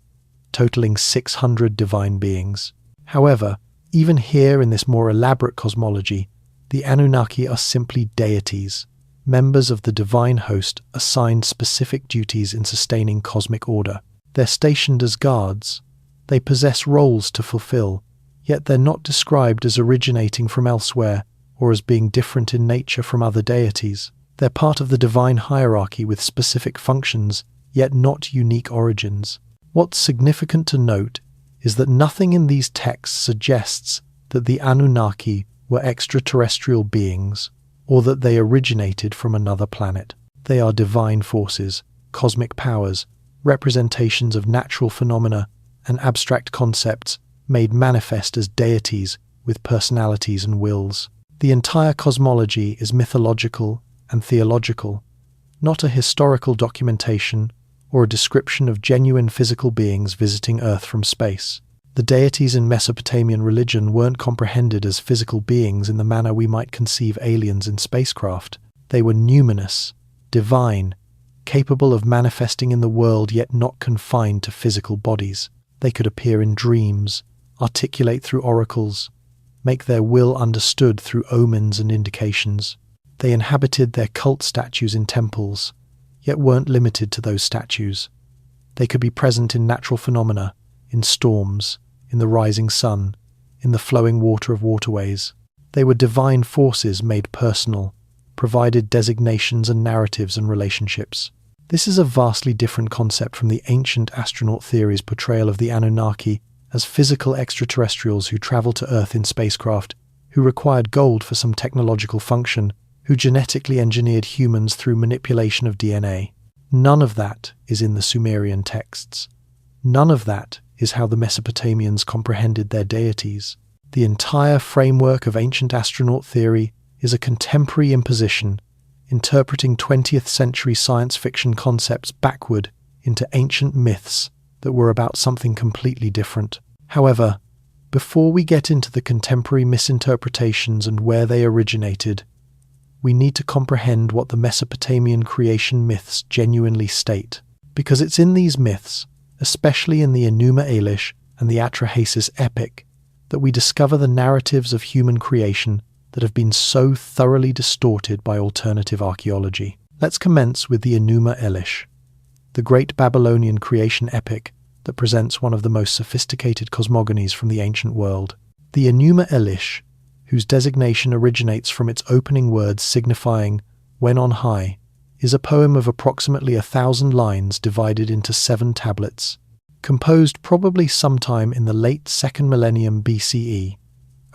totaling 600 divine beings. However, even here in this more elaborate cosmology, the Anunnaki are simply deities, members of the divine host assigned specific duties in sustaining cosmic order. They're stationed as guards. They possess roles to fulfill, yet they're not described as originating from elsewhere or as being different in nature from other deities. They're part of the divine hierarchy with specific functions, yet not unique origins. What's significant to note is that nothing in these texts suggests that the Anunnaki were extraterrestrial beings or that they originated from another planet. They are divine forces, cosmic powers, representations of natural phenomena, and abstract concepts made manifest as deities with personalities and wills. The entire cosmology is mythological and theological, not a historical documentation or a description of genuine physical beings visiting Earth from space. The deities in Mesopotamian religion weren't comprehended as physical beings in the manner we might conceive aliens in spacecraft. They were numinous, divine, capable of manifesting in the world yet not confined to physical bodies. They could appear in dreams, articulate through oracles, make their will understood through omens and indications. They inhabited their cult statues in temples, yet weren't limited to those statues. They could be present in natural phenomena, in storms, in the rising sun, in the flowing water of waterways. They were divine forces made personal, provided designations and narratives and relationships. This is a vastly different concept from the ancient astronaut theory's portrayal of the Anunnaki as physical extraterrestrials who traveled to Earth in spacecraft, who required gold for some technological function, who genetically engineered humans through manipulation of DNA. None of that is in the Sumerian texts. None of that is how the Mesopotamians comprehended their deities. The entire framework of ancient astronaut theory is a contemporary imposition, interpreting 20th century science fiction concepts backward into ancient myths that were about something completely different. However, before we get into the contemporary misinterpretations and where they originated, we need to comprehend what the Mesopotamian creation myths genuinely state, because it's in these myths, especially in the Enuma Elish and the Atrahasis epic, that we discover the narratives of human creation that have been so thoroughly distorted by alternative archaeology. Let's commence with the Enuma Elish, the great Babylonian creation epic that presents one of the most sophisticated cosmogonies from the ancient world. The Enuma Elish, whose designation originates from its opening words signifying "when on high," is a poem of approximately 1,000 lines divided into 7 tablets, composed probably sometime in the late 2nd millennium BCE,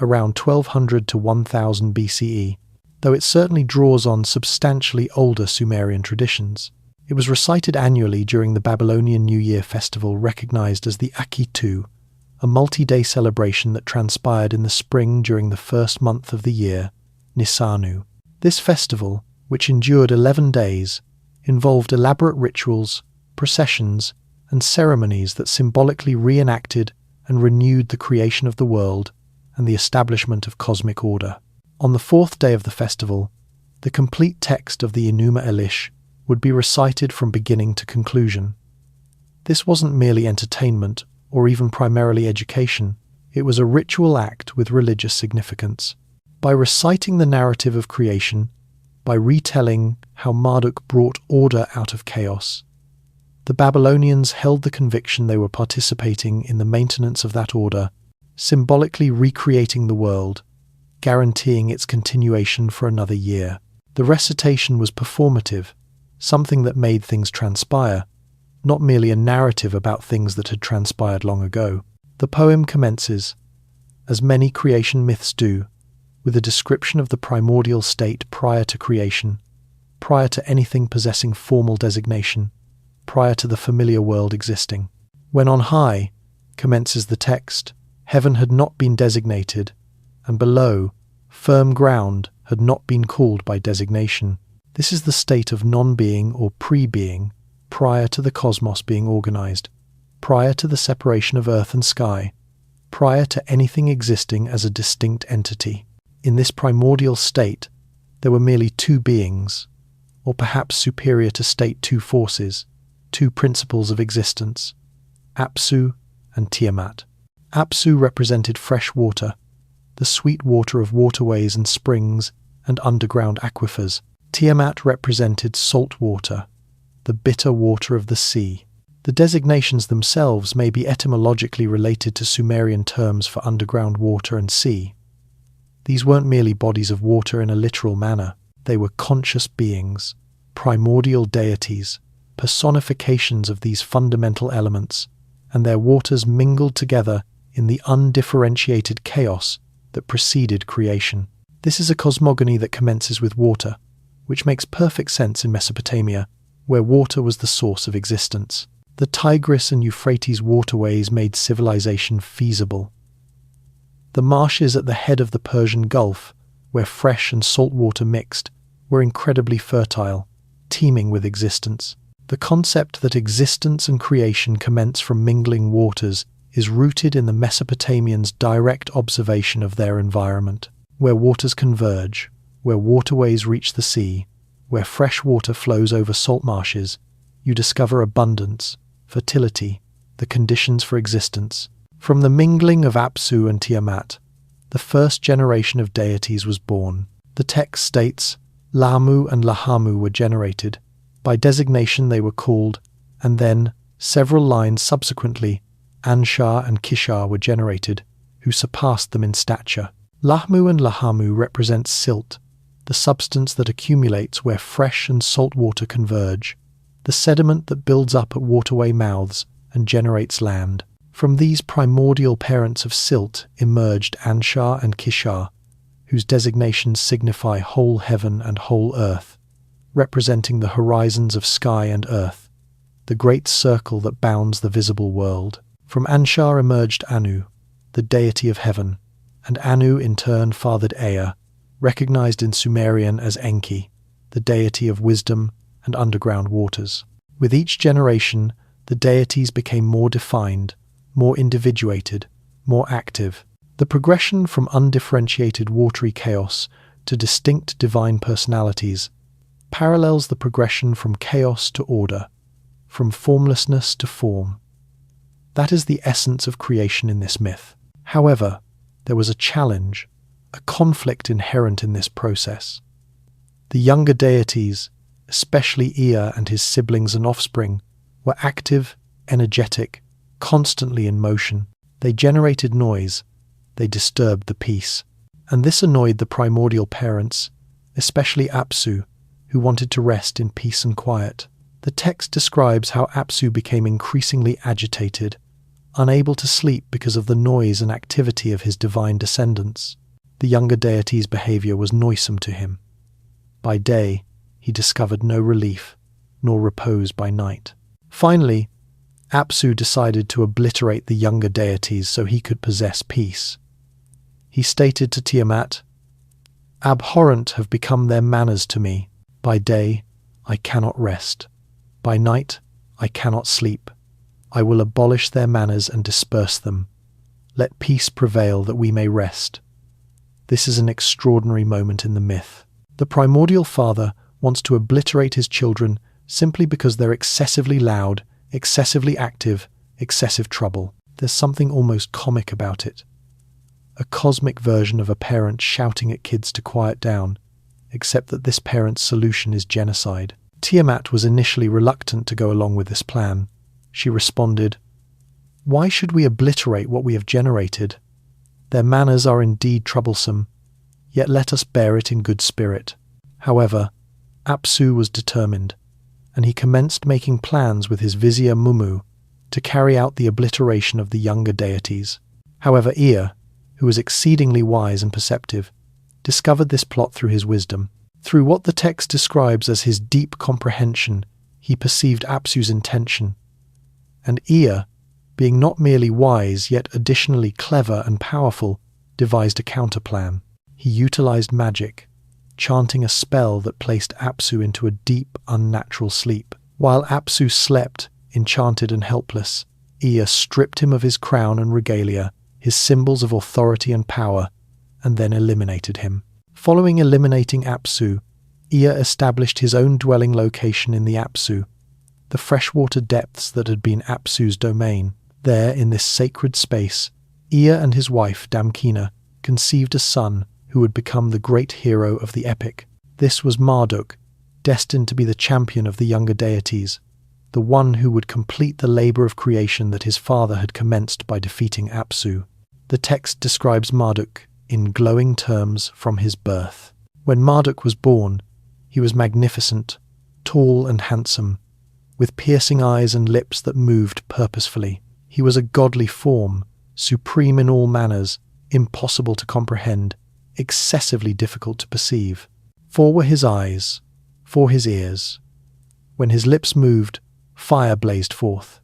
around 1200 to 1000 BCE, though it certainly draws on substantially older Sumerian traditions. It was recited annually during the Babylonian New Year festival recognized as the Akitu, a multi-day celebration that transpired in the spring during the first month of the year, Nisanu. This festival, which endured 11 days, involved elaborate rituals, processions, and ceremonies that symbolically reenacted and renewed the creation of the world and the establishment of cosmic order. On the 4th day of the festival, the complete text of the Enuma Elish would be recited from beginning to conclusion. This wasn't merely entertainment or even primarily education, it was a ritual act with religious significance. By reciting the narrative of creation, by retelling how Marduk brought order out of chaos, the Babylonians held the conviction they were participating in the maintenance of that order, symbolically recreating the world, guaranteeing its continuation for another year. The recitation was performative, something that made things transpire, not merely a narrative about things that had transpired long ago. The poem commences, as many creation myths do, with a description of the primordial state prior to creation, prior to anything possessing formal designation, prior to the familiar world existing. When on high, commences the text, heaven had not been designated, and below, firm ground had not been called by designation. This is the state of non-being or pre-being, prior to the cosmos being organized, prior to the separation of earth and sky, prior to anything existing as a distinct entity. In this primordial state, there were merely 2 beings, or perhaps superior to state 2 forces, two principles of existence, Apsu and Tiamat. Apsu represented fresh water, the sweet water of waterways and springs and underground aquifers. Tiamat represented salt water, the bitter water of the sea. The designations themselves may be etymologically related to Sumerian terms for underground water and sea. These weren't merely bodies of water in a literal manner. They were conscious beings, primordial deities, personifications of these fundamental elements, and their waters mingled together in the undifferentiated chaos that preceded creation. This is a cosmogony that commences with water, which makes perfect sense in Mesopotamia, where water was the source of existence. The Tigris and Euphrates waterways made civilization feasible. The marshes at the head of the Persian Gulf, where fresh and salt water mixed, were incredibly fertile, teeming with existence. The concept that existence and creation commence from mingling waters is rooted in the Mesopotamians' direct observation of their environment. Where waters converge, where waterways reach the sea, where fresh water flows over salt marshes, you discover abundance, fertility, the conditions for existence. From the mingling of Apsu and Tiamat, the first generation of deities was born. The text states, Lahmu and Lahamu were generated. By designation they were called, and then, several lines subsequently, Anshar and Kishar were generated, who surpassed them in stature. Lahmu and Lahamu represent silt, the substance that accumulates where fresh and salt water converge, the sediment that builds up at waterway mouths and generates land. From these primordial parents of silt emerged Anshar and Kishar, whose designations signify whole heaven and whole earth, representing the horizons of sky and earth, the great circle that bounds the visible world. From Anshar emerged Anu, the deity of heaven, and Anu in turn fathered Ea, recognized in Sumerian as Enki, the deity of wisdom and underground waters. With each generation, the deities became more defined, more individuated, more active. The progression from undifferentiated watery chaos to distinct divine personalities parallels the progression from chaos to order, from formlessness to form. That is the essence of creation in this myth. However, there was a challenge, a conflict inherent in this process. The younger deities, especially Ea and his siblings and offspring, were active, energetic, constantly in motion. They generated noise, they disturbed the peace. And this annoyed the primordial parents, especially Apsu, who wanted to rest in peace and quiet. The text describes how Apsu became increasingly agitated, unable to sleep because of the noise and activity of his divine descendants. The younger deity's behavior was noisome to him. By day, he discovered no relief, nor repose by night. Finally, Apsu decided to obliterate the younger deities so he could possess peace. He stated to Tiamat, "Abhorrent have become their manners to me. By day, I cannot rest. By night, I cannot sleep. I will abolish their manners and disperse them. Let peace prevail that we may rest." This is an extraordinary moment in the myth. The primordial father wants to obliterate his children simply because they're excessively loud, excessively active, excessive trouble. There's something almost comic about it. A cosmic version of a parent shouting at kids to quiet down, except that this parent's solution is genocide. Tiamat was initially reluctant to go along with this plan. She responded, "Why should we obliterate what we have generated? Their manners are indeed troublesome, yet let us bear it in good spirit." However, Apsu was determined, and he commenced making plans with his vizier Mumu to carry out the obliteration of the younger deities. However, Ea, who was exceedingly wise and perceptive, discovered this plot through his wisdom. Through what the text describes as his deep comprehension, he perceived Apsu's intention. And Ea, being not merely wise yet additionally clever and powerful, devised a counterplan. He utilized magic, chanting a spell that placed Apsu into a deep, unnatural sleep. While Apsu slept, enchanted and helpless, Ea stripped him of his crown and regalia, his symbols of authority and power, and then eliminated him. Following eliminating Apsu, Ea established his own dwelling location in the Apsu, the freshwater depths that had been Apsu's domain. There, in this sacred space, Ea and his wife, Damkina, conceived a son who would become the great hero of the epic. This was Marduk, destined to be the champion of the younger deities, the one who would complete the labor of creation that his father had commenced by defeating Apsu. The text describes Marduk in glowing terms from his birth. When Marduk was born, he was magnificent, tall and handsome, with piercing eyes and lips that moved purposefully. He was a godly form, supreme in all manners, impossible to comprehend, excessively difficult to perceive. Four were his eyes, four his ears. When his lips moved, fire blazed forth.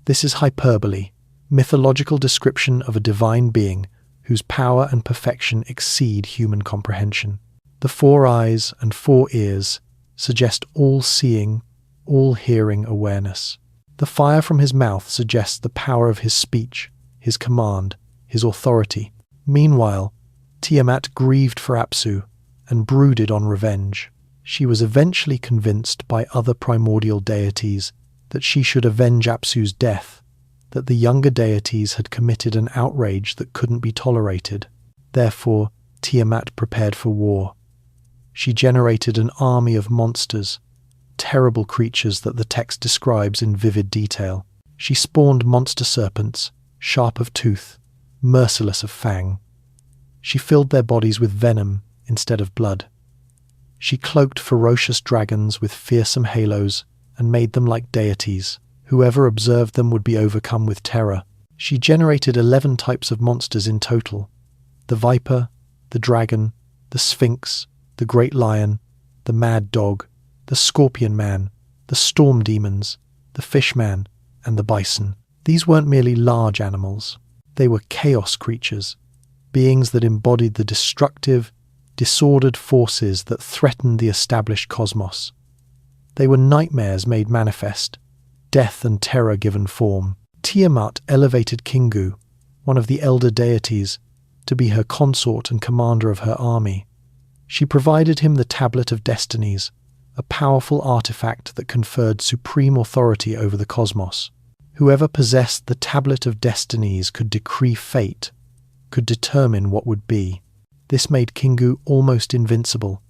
This is hyperbole, mythological description of a divine being whose power and perfection exceed human comprehension. The 4 eyes and 4 ears suggest all-seeing, all-hearing awareness. The fire from his mouth suggests the power of his speech, his command, his authority. Meanwhile, Tiamat grieved for Apsu and brooded on revenge. She was eventually convinced by other primordial deities that she should avenge Apsu's death, that the younger deities had committed an outrage that couldn't be tolerated. Therefore, Tiamat prepared for war. She generated an army of monsters, terrible creatures that the text describes in vivid detail. She spawned monster serpents, sharp of tooth, merciless of fang. She filled their bodies with venom instead of blood. She cloaked ferocious dragons with fearsome halos and made them like deities. Whoever observed them would be overcome with terror. She generated 11 types of monsters in total: the viper, the dragon, the sphinx, the great lion, the mad dog, the scorpion man, the storm demons, the fish man, and the bison. These weren't merely large animals. They were chaos creatures, beings that embodied the destructive, disordered forces that threatened the established cosmos. They were nightmares made manifest, death and terror given form. Tiamat elevated Kingu, one of the elder deities, to be her consort and commander of her army. She provided him the Tablet of Destinies, a powerful artifact that conferred supreme authority over the cosmos. Whoever possessed the Tablet of Destinies could decree fate, could determine what would be. This made Kingu almost invincible,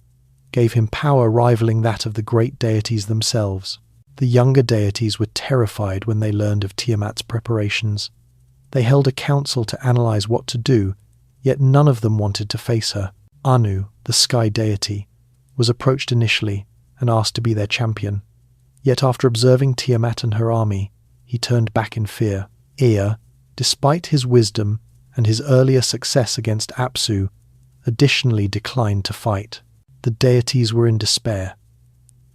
gave him power rivaling that of the great deities themselves. The younger deities were terrified when they learned of Tiamat's preparations. They held a council to analyze what to do, yet none of them wanted to face her. Anu, the sky deity, was approached initially and asked to be their champion. Yet after observing Tiamat and her army, he turned back in fear. Ea, despite his wisdom and his earlier success against Apsu, additionally declined to fight. The deities were in despair.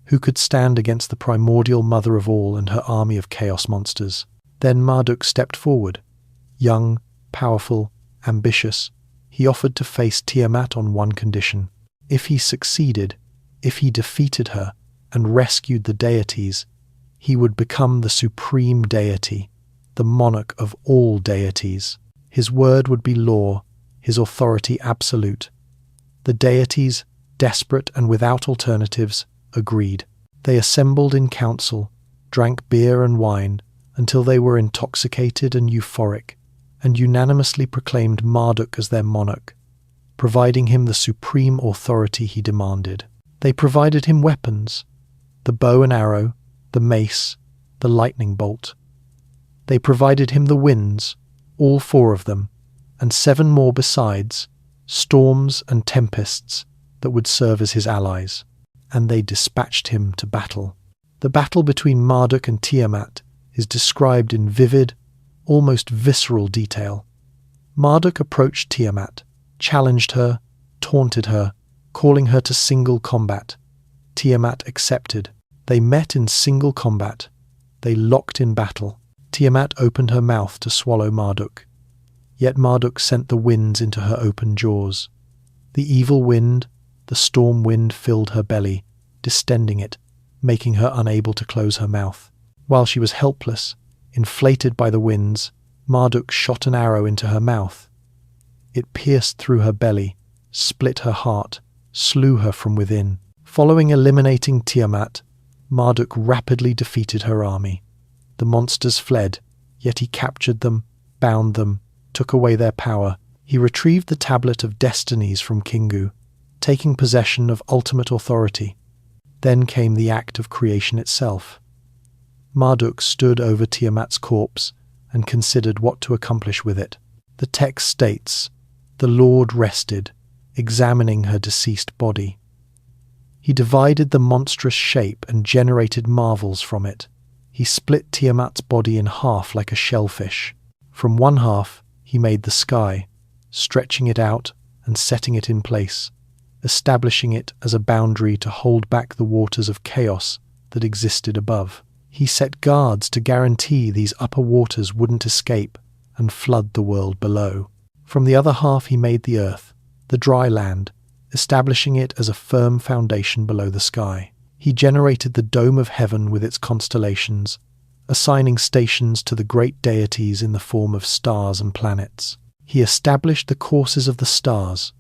Who could stand against the primordial mother of all and her army of chaos monsters? Then Marduk stepped forward. Young, powerful, ambitious, he offered to face Tiamat on one condition. If he succeeded, if he defeated her and rescued the deities, he would become the supreme deity, the monarch of all deities. His word would be law, his authority absolute. The deities, desperate and without alternatives, agreed. They assembled in council, drank beer and wine until they were intoxicated and euphoric, and unanimously proclaimed Marduk as their monarch, providing him the supreme authority he demanded. They provided him weapons: the bow and arrow, the mace, the lightning bolt. They provided him the winds, all 4 of them, and 7 more besides, storms and tempests that would serve as his allies. And they dispatched him to battle. The battle between Marduk and Tiamat is described in vivid, almost visceral detail. Marduk approached Tiamat, challenged her, taunted her, calling her to single combat. Tiamat accepted. They met in single combat. They locked in battle. Tiamat opened her mouth to swallow Marduk. Yet Marduk sent the winds into her open jaws. The evil wind, the storm wind, filled her belly, distending it, making her unable to close her mouth. While she was helpless, inflated by the winds, Marduk shot an arrow into her mouth. It pierced through her belly, split her heart, slew her from within. Following eliminating Tiamat, Marduk rapidly defeated her army. The monsters fled, yet he captured them, bound them, took away their power. He retrieved the Tablet of Destinies from Kingu, taking possession of ultimate authority. Then came the act of creation itself. Marduk stood over Tiamat's corpse and considered what to accomplish with it. The text states, "The Lord rested, examining her deceased body. He divided the monstrous shape and generated marvels from it. He split Tiamat's body in half like a shellfish. From one half he made the sky, stretching it out and setting it in place, establishing it as a boundary to hold back the waters of chaos that existed above. He set guards to guarantee these upper waters wouldn't escape and flood the world below. From the other half he made the earth, the dry land, establishing it as a firm foundation below the sky. He generated the dome of heaven with its constellations, assigning stations to the great deities in the form of stars and planets. He established the courses of the stars,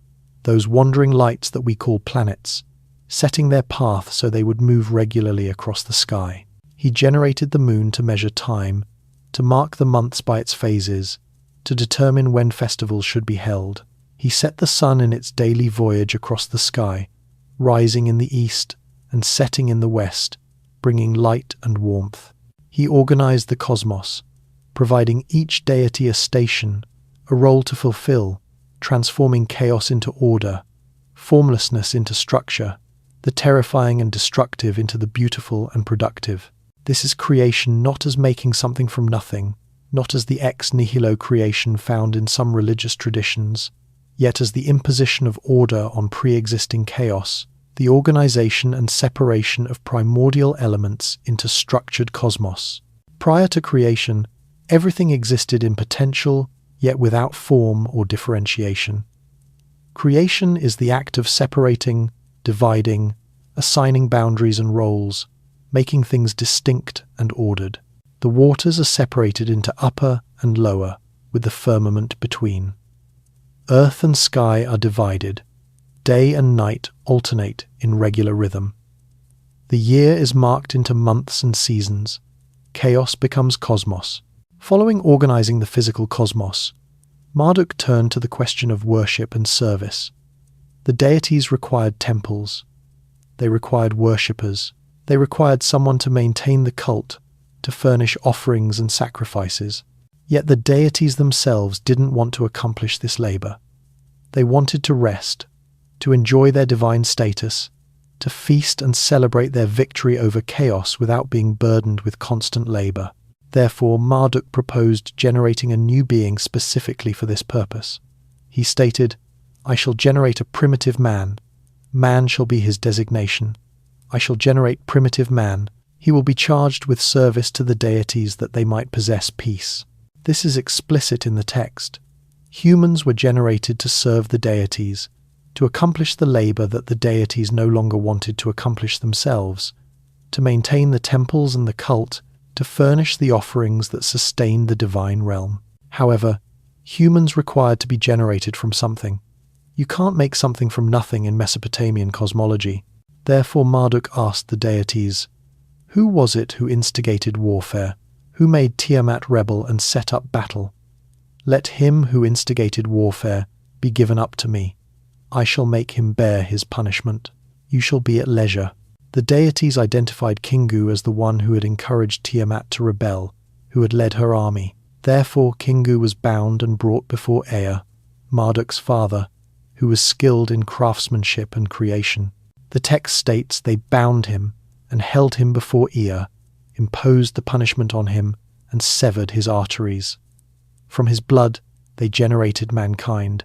those wandering lights that we call planets, setting their path so they would move regularly across the sky. He generated the moon to measure time, to mark the months by its phases, to determine when festivals should be held. He set the sun in its daily voyage across the sky, rising in the east and setting in the west, bringing light and warmth. He organized the cosmos, providing each deity a station, a role to fulfill, transforming chaos into order, formlessness into structure, the terrifying and destructive into the beautiful and productive. This is creation not as making something from nothing, not as the ex nihilo creation found in some religious traditions, yet as the imposition of order on pre-existing chaos, the organization and separation of primordial elements into structured cosmos. Prior to creation, everything existed in potential, yet without form or differentiation. Creation is the act of separating, dividing, assigning boundaries and roles, making things distinct and ordered. The waters are separated into upper and lower, with the firmament between. Earth and sky are divided. Day and night alternate in regular rhythm. The year is marked into months and seasons. Chaos becomes cosmos. Following organizing the physical cosmos, Marduk turned to the question of worship and service. The deities required temples. They required worshippers. They required someone to maintain the cult, to furnish offerings and sacrifices. Yet the deities themselves didn't want to accomplish this labor. They wanted to rest, to enjoy their divine status, to feast and celebrate their victory over chaos without being burdened with constant labor. Therefore, Marduk proposed generating a new being specifically for this purpose. He stated, "I shall generate a primitive man. Man shall be his designation. I shall generate primitive man. He will be charged with service to the deities that they might possess peace." This is explicit in the text. Humans were generated to serve the deities, to accomplish the labor that the deities no longer wanted to accomplish themselves, to maintain the temples and the cult, to furnish the offerings that sustained the divine realm. However, humans required to be generated from something. You can't make something from nothing in Mesopotamian cosmology. Therefore Marduk asked the deities, "Who was it who instigated warfare? Who made Tiamat rebel and set up battle? Let him who instigated warfare be given up to me. I shall make him bear his punishment. You shall be at leisure." The deities identified Kingu as the one who had encouraged Tiamat to rebel, who had led her army. Therefore Kingu was bound and brought before Ea, Marduk's father, who was skilled in craftsmanship and creation. The text states they bound him and held him before Ea, imposed the punishment on him, and severed his arteries. From his blood they generated mankind.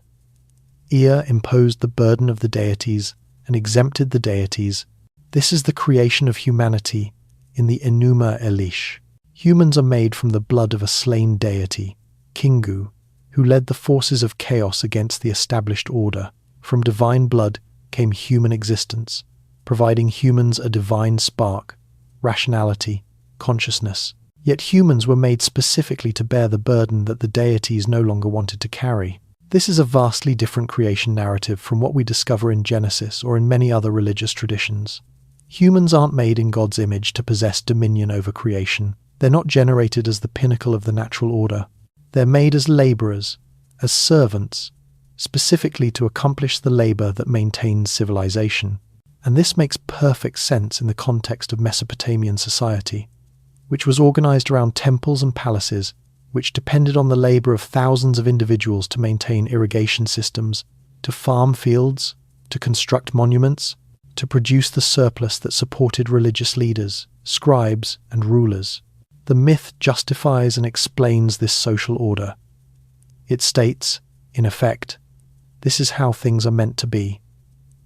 Ea imposed the burden of the deities and exempted the deities. This is the creation of humanity in the Enuma Elish. Humans are made from the blood of a slain deity, Kingu, who led the forces of chaos against the established order. From divine blood came human existence, providing humans a divine spark, rationality, consciousness. Yet humans were made specifically to bear the burden that the deities no longer wanted to carry. This is a vastly different creation narrative from what we discover in Genesis or in many other religious traditions. Humans aren't made in God's image to possess dominion over creation. They're not generated as the pinnacle of the natural order. They're made as laborers, as servants, specifically to accomplish the labor that maintains civilization. And this makes perfect sense in the context of Mesopotamian society, which was organized around temples and palaces, which depended on the labor of thousands of individuals to maintain irrigation systems, to farm fields, to construct monuments, to produce the surplus that supported religious leaders, scribes, and rulers. The myth justifies and explains this social order. It states, in effect, this is how things are meant to be.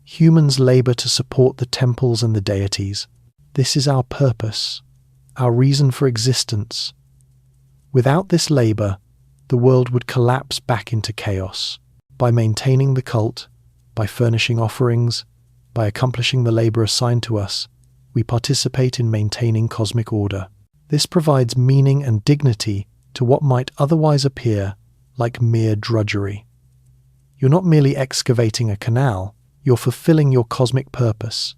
Humans labor to support the temples and the deities. This is our purpose, our reason for existence. Without this labor, the world would collapse back into chaos. By maintaining the cult, by furnishing offerings, by accomplishing the labor assigned to us, we participate in maintaining cosmic order. This provides meaning and dignity to what might otherwise appear like mere drudgery. You're not merely excavating a canal, you're fulfilling your cosmic purpose,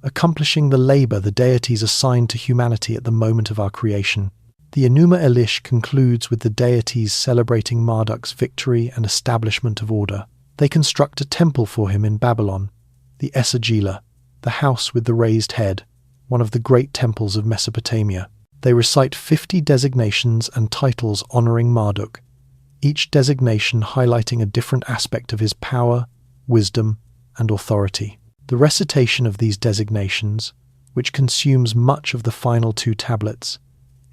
accomplishing the labor the deities assigned to humanity at the moment of our creation. The Enuma Elish concludes with the deities celebrating Marduk's victory and establishment of order. They construct a temple for him in Babylon, the Esagila, the house with the raised head, one of the great temples of Mesopotamia. They recite 50 designations and titles honoring Marduk, each designation highlighting a different aspect of his power, wisdom, and authority. The recitation of these designations, which consumes much of the final 2 tablets,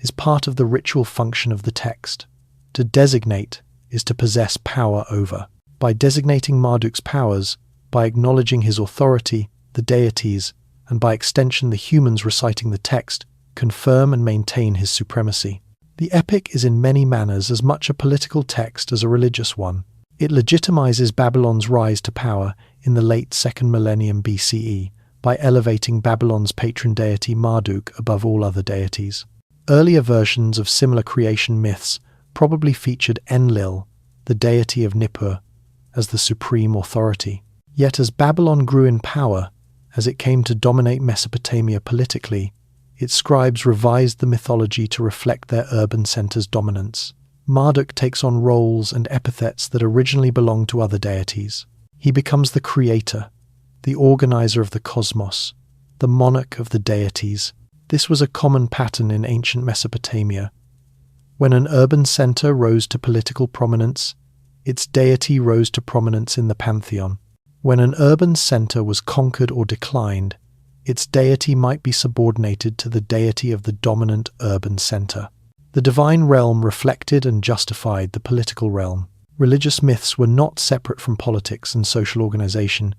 is part of the ritual function of the text. To designate is to possess power over. By designating Marduk's powers, by acknowledging his authority, the deities, and by extension the humans reciting the text, confirm and maintain his supremacy. The epic is in many manners as much a political text as a religious one. It legitimizes Babylon's rise to power in the late 2nd millennium BCE by elevating Babylon's patron deity Marduk above all other deities. Earlier versions of similar creation myths probably featured Enlil, the deity of Nippur, as the supreme authority. Yet as Babylon grew in power, as it came to dominate Mesopotamia politically, its scribes revised the mythology to reflect their urban center's dominance. Marduk takes on roles and epithets that originally belonged to other deities. He becomes the creator, the organizer of the cosmos, the monarch of the deities. This was a common pattern in ancient Mesopotamia. When an urban center rose to political prominence, its deity rose to prominence in the pantheon. When an urban center was conquered or declined, its deity might be subordinated to the deity of the dominant urban center. The divine realm reflected and justified the political realm. Religious myths were not separate from politics and social organization,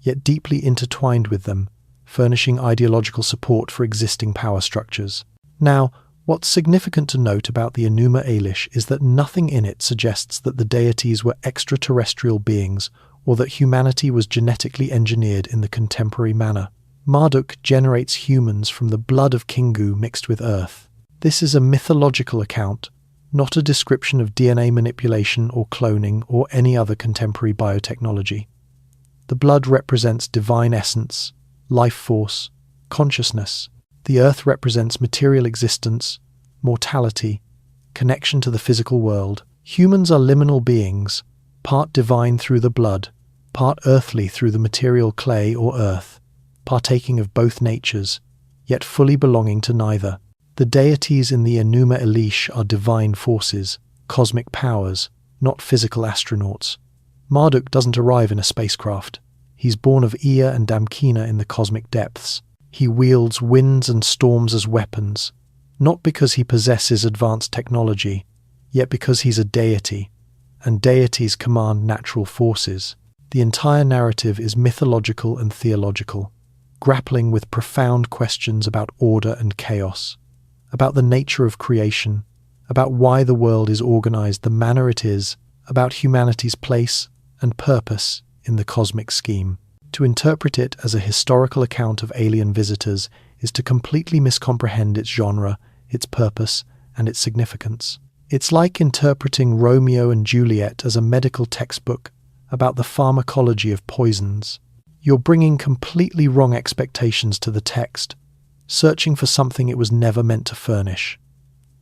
yet deeply intertwined with them, furnishing ideological support for existing power structures. Now, what's significant to note about the Enuma Elish is that nothing in it suggests that the deities were extraterrestrial beings or that humanity was genetically engineered in the contemporary manner. Marduk generates humans from the blood of Kingu mixed with earth. This is a mythological account, not a description of DNA manipulation or cloning or any other contemporary biotechnology. The blood represents divine essence, life force, consciousness. The earth represents material existence, mortality, connection to the physical world. Humans are liminal beings, part divine through the blood, part earthly through the material clay or earth, partaking of both natures, yet fully belonging to neither. The deities in the Enuma Elish are divine forces, cosmic powers, not physical astronauts. Marduk doesn't arrive in a spacecraft. He's born of Ea and Damkina in the cosmic depths. He wields winds and storms as weapons, not because he possesses advanced technology, yet because he's a deity, and deities command natural forces. The entire narrative is mythological and theological, grappling with profound questions about order and chaos, about the nature of creation, about why the world is organized the manner it is, about humanity's place and purpose in the cosmic scheme. To interpret it as a historical account of alien visitors is to completely miscomprehend its genre, its purpose, and its significance. It's like interpreting Romeo and Juliet as a medical textbook about the pharmacology of poisons. You're bringing completely wrong expectations to the text, searching for something it was never meant to furnish,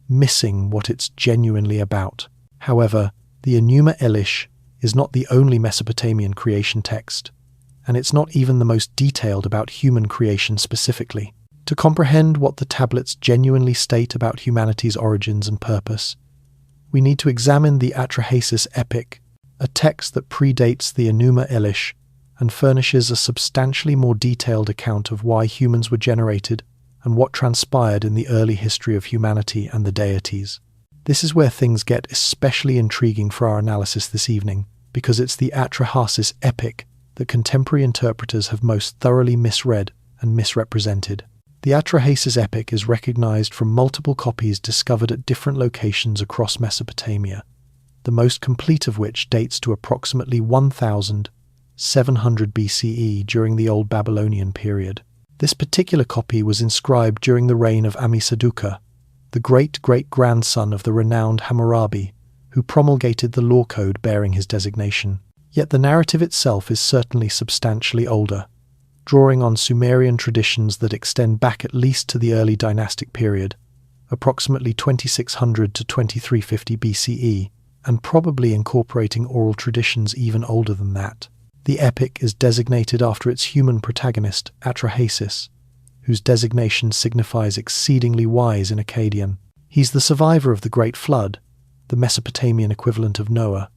missing what it's genuinely about. However, the Enuma Elish is not the only Mesopotamian creation text, and it's not even the most detailed about human creation specifically. To comprehend what the tablets genuinely state about humanity's origins and purpose, we need to examine the Atrahasis epic, a text that predates the Enuma Elish and furnishes a substantially more detailed account of why humans were generated and what transpired in the early history of humanity and the deities. This is where things get especially intriguing for our analysis this evening, because it's the Atrahasis epic that contemporary interpreters have most thoroughly misread and misrepresented. The Atrahasis epic is recognized from multiple copies discovered at different locations across Mesopotamia, the most complete of which dates to approximately 1700 BCE during the Old Babylonian period. This particular copy was inscribed during the reign of Ammisaduqa, the great-great-grandson of the renowned Hammurabi, who promulgated the law code bearing his designation. Yet the narrative itself is certainly substantially older, drawing on Sumerian traditions that extend back at least to the early dynastic period, approximately 2600 to 2350 BCE, and probably incorporating oral traditions even older than that. The epic is designated after its human protagonist, Atrahasis, whose designation signifies exceedingly wise in Akkadian. He's the survivor of the Great Flood, the Mesopotamian equivalent of Noah,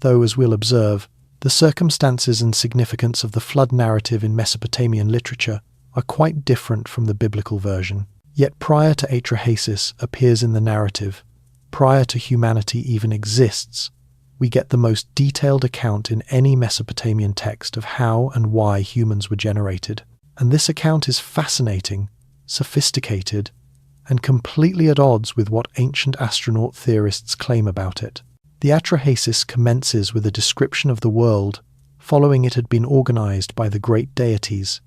though, as we'll observe, the circumstances and significance of the flood narrative in Mesopotamian literature are quite different from the biblical version. Yet prior to Atrahasis appears in the narrative, prior to humanity even exists, we get the most detailed account in any Mesopotamian text of how and why humans were generated. And this account is fascinating, sophisticated, and completely at odds with what ancient astronaut theorists claim about it. The Atrahasis commences with a description of the world, following it had been organized by the great deities,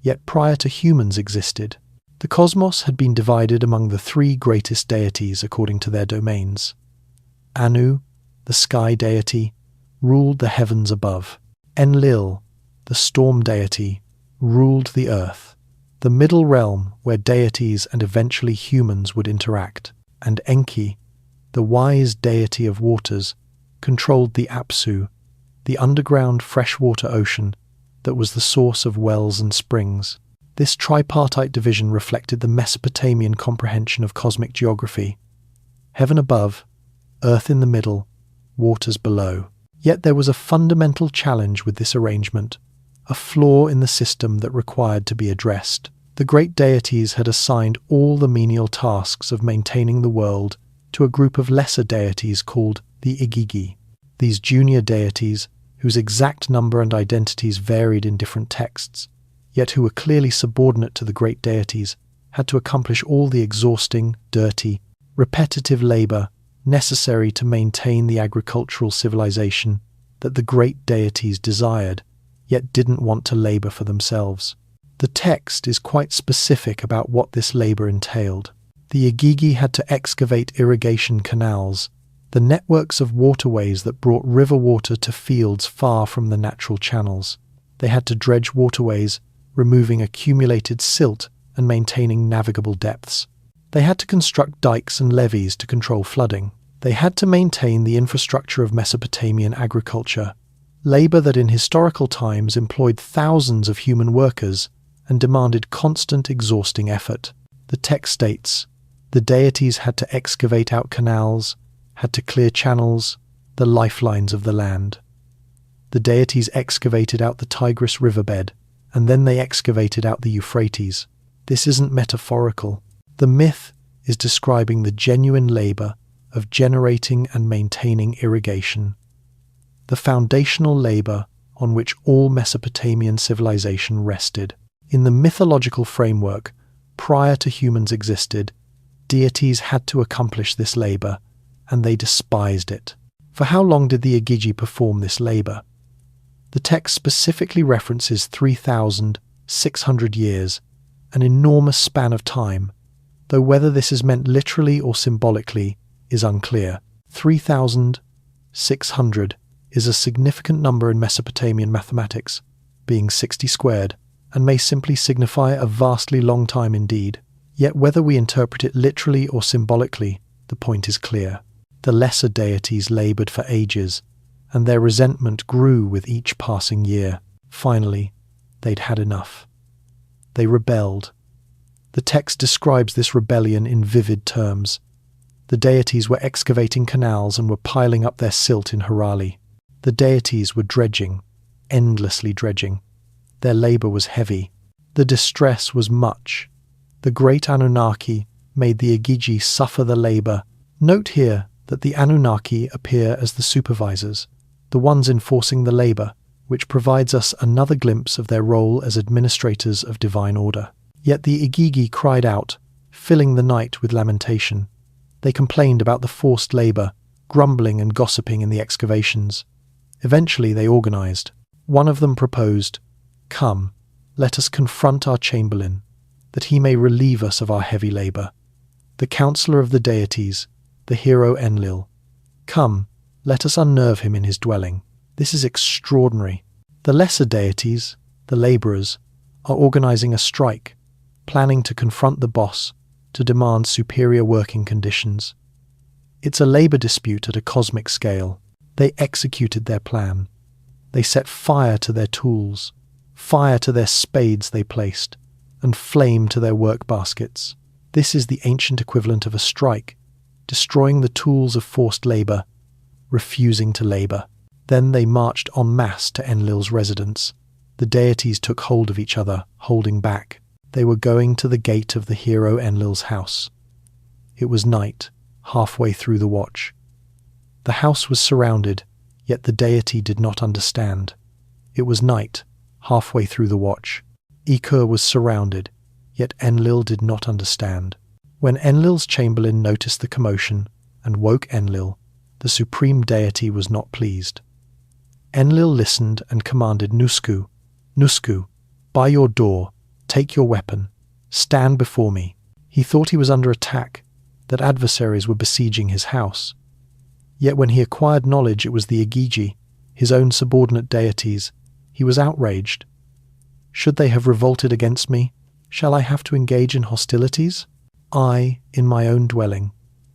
yet prior to humans existed. The cosmos had been divided among the three greatest deities according to their domains. Anu, the sky deity, ruled the heavens above. Enlil, the storm deity, ruled the earth, the middle realm where deities and eventually humans would interact, and Enki, the wise deity of waters, controlled the Apsu, the underground freshwater ocean that was the source of wells and springs. This tripartite division reflected the Mesopotamian comprehension of cosmic geography: heaven above, earth in the middle, waters below. Yet there was a fundamental challenge with this arrangement, a flaw in the system that required to be addressed. The great deities had assigned all the menial tasks of maintaining the world to a group of lesser deities called the Igigi. These junior deities, whose exact number and identities varied in different texts, yet who were clearly subordinate to the great deities, had to accomplish all the exhausting, dirty, repetitive labor necessary to maintain the agricultural civilization that the great deities desired, yet didn't want to labor for themselves. The text is quite specific about what this labor entailed. The Igigi had to excavate irrigation canals, the networks of waterways that brought river water to fields far from the natural channels. They had to dredge waterways, removing accumulated silt and maintaining navigable depths. They had to construct dikes and levees to control flooding. They had to maintain the infrastructure of Mesopotamian agriculture, labor that in historical times employed thousands of human workers and demanded constant, exhausting effort. The text states, the deities had to excavate out canals, had to clear channels, the lifelines of the land. The deities excavated out the Tigris riverbed, and then they excavated out the Euphrates. This isn't metaphorical. The myth is describing the genuine labor of generating and maintaining irrigation, the foundational labor on which all Mesopotamian civilization rested. In the mythological framework, prior to humans existed, deities had to accomplish this labor, and they despised it. For how long did the Igigi perform this labor? The text specifically references 3,600 years, an enormous span of time, though whether this is meant literally or symbolically is unclear. 3,600 is a significant number in Mesopotamian mathematics, being 60 squared, and may simply signify a vastly long time indeed. Yet whether we interpret it literally or symbolically, the point is clear. The lesser deities labored for ages, and their resentment grew with each passing year. Finally, they'd had enough. They rebelled. The text describes this rebellion in vivid terms. The deities were excavating canals and were piling up their silt in Harali. The deities were dredging, endlessly dredging. Their labor was heavy. The distress was much. The great Anunnaki made the Igigi suffer the labor. Note here that the Anunnaki appear as the supervisors, the ones enforcing the labor, which provides us another glimpse of their role as administrators of divine order. Yet the Igigi cried out, filling the night with lamentation. They complained about the forced labor, grumbling and gossiping in the excavations. Eventually they organized. One of them proposed, "Come, let us confront our chamberlain, that he may relieve us of our heavy labor." The counselor of the deities, the hero Enlil. "Come, let us unnerve him in his dwelling." This is extraordinary. The lesser deities, the laborers, are organizing a strike, planning to confront the boss, to demand superior working conditions. It's a labor dispute at a cosmic scale. They executed their plan. They set fire to their tools, fire to their spades they placed, and flame to their work baskets. This is the ancient equivalent of a strike, destroying the tools of forced labor, refusing to labor. Then they marched en masse to Enlil's residence. The deities took hold of each other, holding back. They were going to the gate of the hero Enlil's house. It was night, halfway through the watch. The house was surrounded, yet the deity did not understand. It was night, halfway through the watch. Ikur was surrounded, yet Enlil did not understand. When Enlil's chamberlain noticed the commotion and woke Enlil, the supreme deity was not pleased. Enlil listened and commanded Nusku, "Nusku, by your door, take your weapon, stand before me." He thought he was under attack, that adversaries were besieging his house. Yet when he acquired knowledge it was the Igigi, his own subordinate deities, he was outraged. "Should they have revolted against me? Shall I have to engage in hostilities? I, in my own dwelling,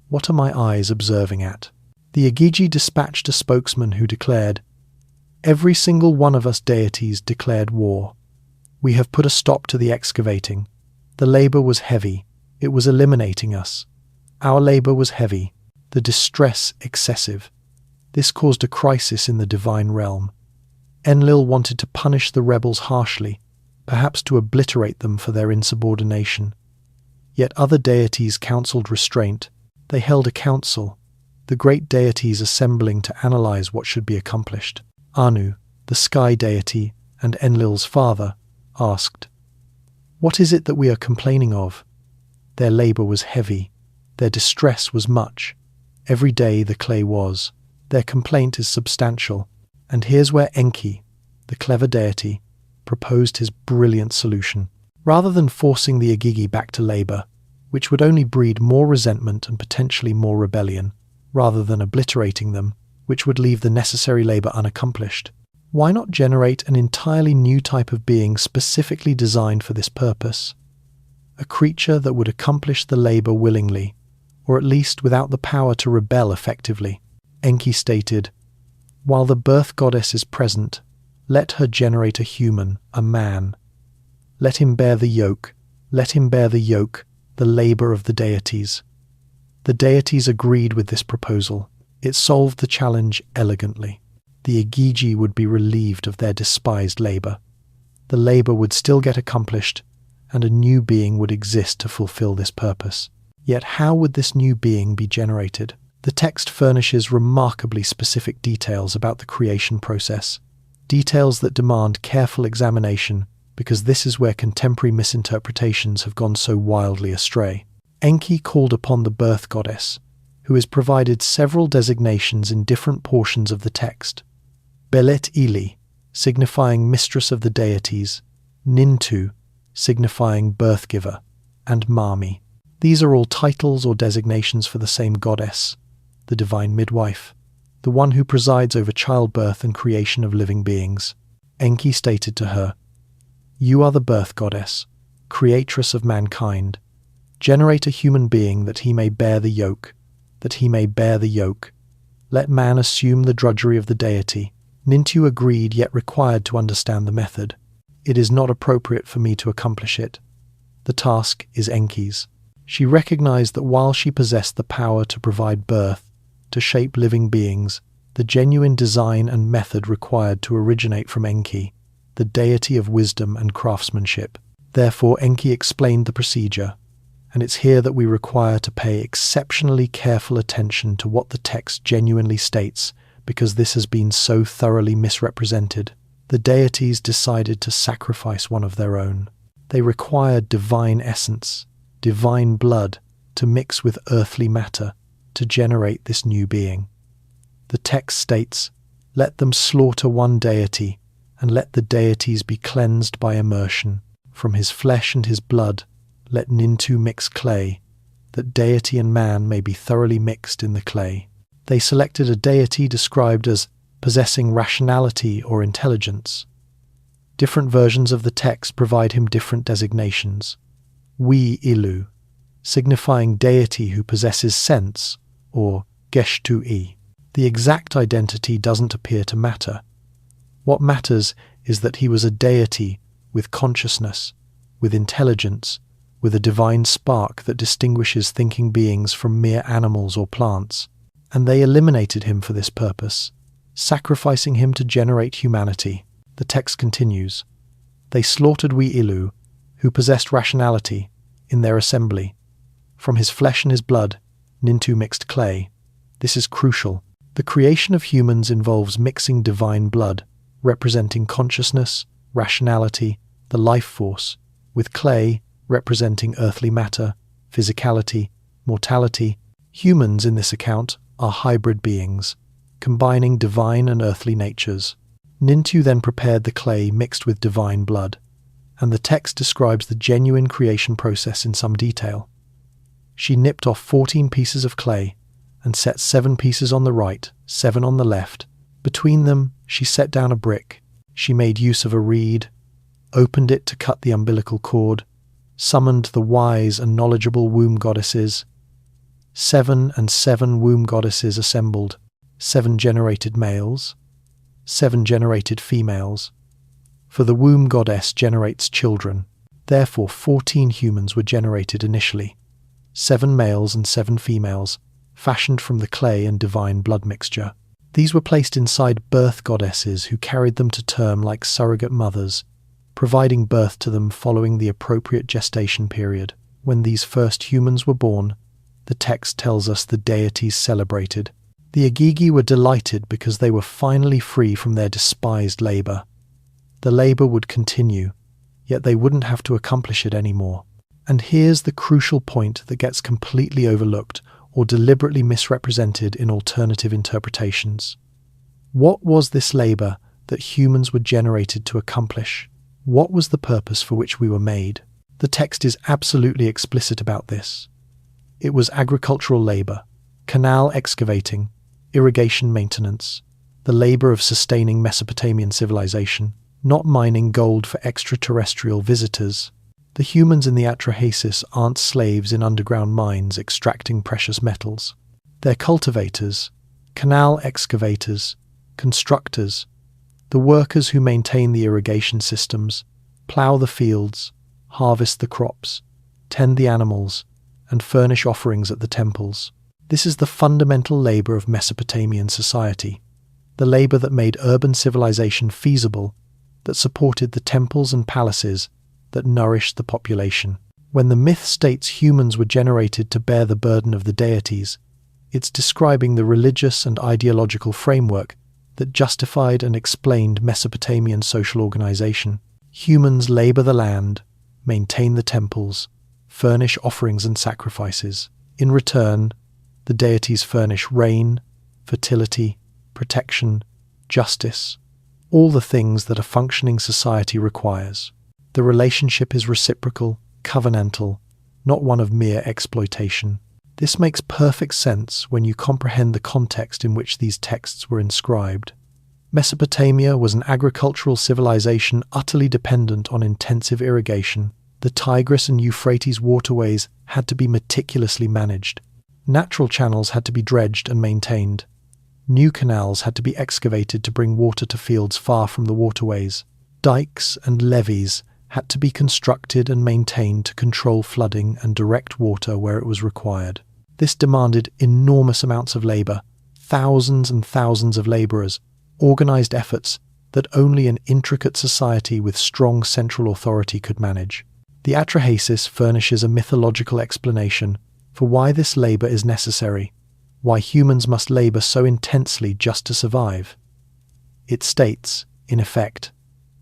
what are my eyes observing at?" The Igigi dispatched a spokesman who declared, "Every single one of us deities declared war. We have put a stop to the excavating. The labor was heavy. It was eliminating us. Our labor was heavy. The distress excessive. This caused a crisis in the divine realm. Enlil wanted to punish the rebels harshly, perhaps to obliterate them for their insubordination. Yet other deities counseled restraint. They held a council, the great deities assembling to analyze what should be accomplished. Anu, the sky deity and Enlil's father, asked, "What is it that we are complaining of?" Their labor was heavy. Their distress was much. Every day the clay was. Their complaint is substantial. And here's where Enki, the clever deity, proposed his brilliant solution. Rather than forcing the Igigi back to labor, which would only breed more resentment and potentially more rebellion, rather than obliterating them, which would leave the necessary labor unaccomplished, why not generate an entirely new type of being specifically designed for this purpose? A creature that would accomplish the labor willingly, or at least without the power to rebel effectively. Enki stated, "While the birth goddess is present, let her generate a human, a man. Let him bear the yoke, the labor of the deities." The deities agreed with this proposal. It solved the challenge elegantly. The Igigi would be relieved of their despised labor. The labor would still get accomplished, and a new being would exist to fulfill this purpose. Yet how would this new being be generated? The text furnishes remarkably specific details about the creation process, details that demand careful examination, because this is where contemporary misinterpretations have gone so wildly astray. Enki called upon the birth goddess, who is provided several designations in different portions of the text. Belet Ili, signifying mistress of the deities, Nintu, signifying birth giver, and Mami. These are all titles or designations for the same goddess, the divine midwife, the one who presides over childbirth and creation of living beings. Enki stated to her, "You are the birth goddess, creatress of mankind. Generate a human being that he may bear the yoke, that he may bear the yoke. Let man assume the drudgery of the deity." Nintu agreed, yet required to understand the method. "It is not appropriate for me to accomplish it. The task is Enki's." She recognized that while she possessed the power to provide birth, to shape living beings, the genuine design and method required to originate from Enki, the deity of wisdom and craftsmanship. Therefore, Enki explained the procedure, and it's here that we require to pay exceptionally careful attention to what the text genuinely states, because this has been so thoroughly misrepresented. The deities decided to sacrifice one of their own. They required divine essence, divine blood, to mix with earthly matter, to generate this new being. The text states, "Let them slaughter one deity, and let the deities be cleansed by immersion. From his flesh and his blood, let Nintu mix clay, that deity and man may be thoroughly mixed in the clay." They selected a deity described as possessing rationality or intelligence. Different versions of the text provide him different designations. Wi Ilu, signifying deity who possesses sense, or Geshtu-i. The exact identity doesn't appear to matter. What matters is that he was a deity with consciousness, with intelligence, with a divine spark that distinguishes thinking beings from mere animals or plants. And they eliminated him for this purpose, sacrificing him to generate humanity. The text continues, "They slaughtered Wi Ilu, who possessed rationality, in their assembly. From his flesh and his blood, Nintu mixed clay." This is crucial. The creation of humans involves mixing divine blood, representing consciousness, rationality, the life force, with clay, representing earthly matter, physicality, mortality. Humans, in this account, are hybrid beings, combining divine and earthly natures. Nintu then prepared the clay mixed with divine blood, and the text describes the genuine creation process in some detail. She nipped off 14 pieces of clay and set 7 pieces on the right, 7 on the left. Between them, she set down a brick. She made use of a reed, opened it to cut the umbilical cord, summoned the wise and knowledgeable womb goddesses. 7 and 7 womb goddesses assembled. 7 generated males, 7 generated females. For the womb goddess generates children. Therefore 14 humans were generated initially. 7 males and 7 females, fashioned from the clay and divine blood mixture. These were placed inside birth goddesses who carried them to term like surrogate mothers, providing birth to them following the appropriate gestation period. When these first humans were born, the text tells us the deities celebrated. The Agigi were delighted because they were finally free from their despised labour. The labour would continue, yet they wouldn't have to accomplish it anymore. And here's the crucial point that gets completely overlooked or deliberately misrepresented in alternative interpretations. What was this labour that humans were generated to accomplish? What was the purpose for which we were made? The text is absolutely explicit about this. It was agricultural labour, canal excavating, irrigation maintenance, the labour of sustaining Mesopotamian civilization, not mining gold for extraterrestrial visitors. The humans in the Atrahasis aren't slaves in underground mines extracting precious metals. They're cultivators, canal excavators, constructors, the workers who maintain the irrigation systems, plough the fields, harvest the crops, tend the animals, and furnish offerings at the temples. This is the fundamental labour of Mesopotamian society, the labour that made urban civilization feasible, that supported the temples and palaces, that nourished the population. When the myth states humans were generated to bear the burden of the deities, it's describing the religious and ideological framework that justified and explained Mesopotamian social organization. Humans labor the land, maintain the temples, furnish offerings and sacrifices. In return, the deities furnish rain, fertility, protection, justice, all the things that a functioning society requires. The relationship is reciprocal, covenantal, not one of mere exploitation. This makes perfect sense when you comprehend the context in which these texts were inscribed. Mesopotamia was an agricultural civilization utterly dependent on intensive irrigation. The Tigris and Euphrates waterways had to be meticulously managed. Natural channels had to be dredged and maintained. New canals had to be excavated to bring water to fields far from the waterways. Dikes and levees had to be constructed and maintained to control flooding and direct water where it was required. This demanded enormous amounts of labor, thousands and thousands of laborers, organized efforts that only an intricate society with strong central authority could manage. The Atrahasis furnishes a mythological explanation for why this labor is necessary, why humans must labor so intensely just to survive. It states, in effect,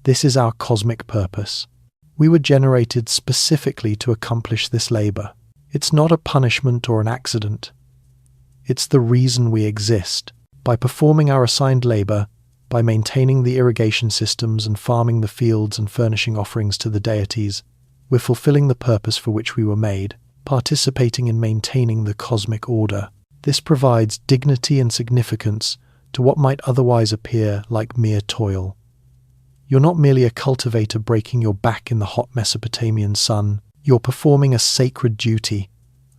this is our cosmic purpose. We were generated specifically to accomplish this labor. It's not a punishment or an accident. It's the reason we exist. By performing our assigned labor, by maintaining the irrigation systems and farming the fields and furnishing offerings to the deities, we're fulfilling the purpose for which we were made, participating in maintaining the cosmic order. This provides dignity and significance to what might otherwise appear like mere toil. You're not merely a cultivator breaking your back in the hot Mesopotamian sun. You're performing a sacred duty,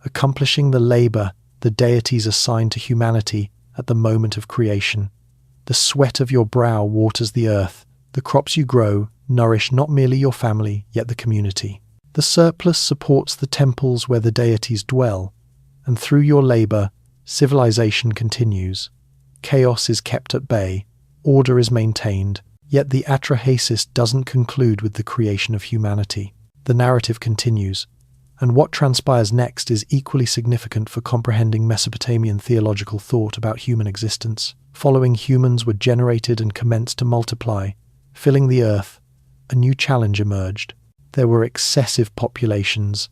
accomplishing the labor the deities assigned to humanity at the moment of creation. The sweat of your brow waters the earth. The crops you grow nourish not merely your family, yet the community. The surplus supports the temples where the deities dwell, and through your labor, civilization continues. Chaos is kept at bay, order is maintained, yet the Atrahasis doesn't conclude with the creation of humanity. The narrative continues, and what transpires next is equally significant for comprehending Mesopotamian theological thought about human existence. Following humans were generated and commenced to multiply, filling the earth, a new challenge emerged. There were excessive populations,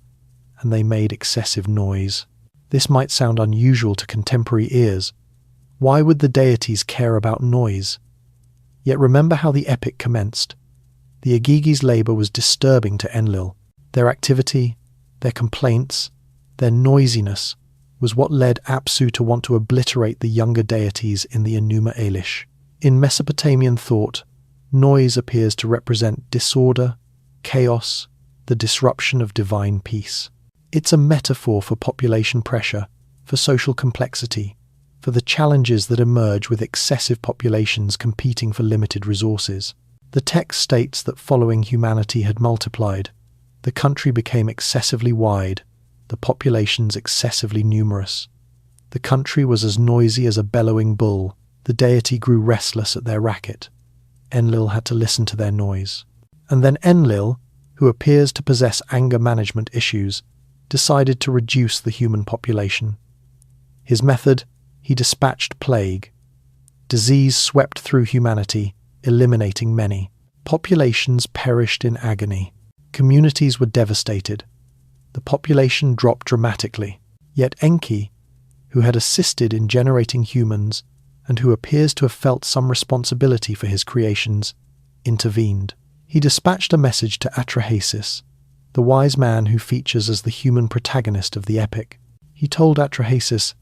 and they made excessive noise. This might sound unusual to contemporary ears. Why would the deities care about noise? Yet remember how the epic commenced. The Agigis' labor was disturbing to Enlil. Their activity, their complaints, their noisiness was what led Apsu to want to obliterate the younger deities in the Enuma Elish. In Mesopotamian thought, noise appears to represent disorder, chaos, the disruption of divine peace. It's a metaphor for population pressure, for social complexity, for the challenges that emerge with excessive populations competing for limited resources. The text states that following humanity had multiplied, the country became excessively wide, the populations excessively numerous. The country was as noisy as a bellowing bull. The deity grew restless at their racket. Enlil had to listen to their noise. And then Enlil, who appears to possess anger management issues, decided to reduce the human population. His method, he dispatched plague. Disease swept through humanity, eliminating many. Populations perished in agony. Communities were devastated. The population dropped dramatically. Yet Enki, who had assisted in generating humans and who appears to have felt some responsibility for his creations, intervened. He dispatched a message to Atrahasis, the wise man who features as the human protagonist of the epic. He told Atrahasis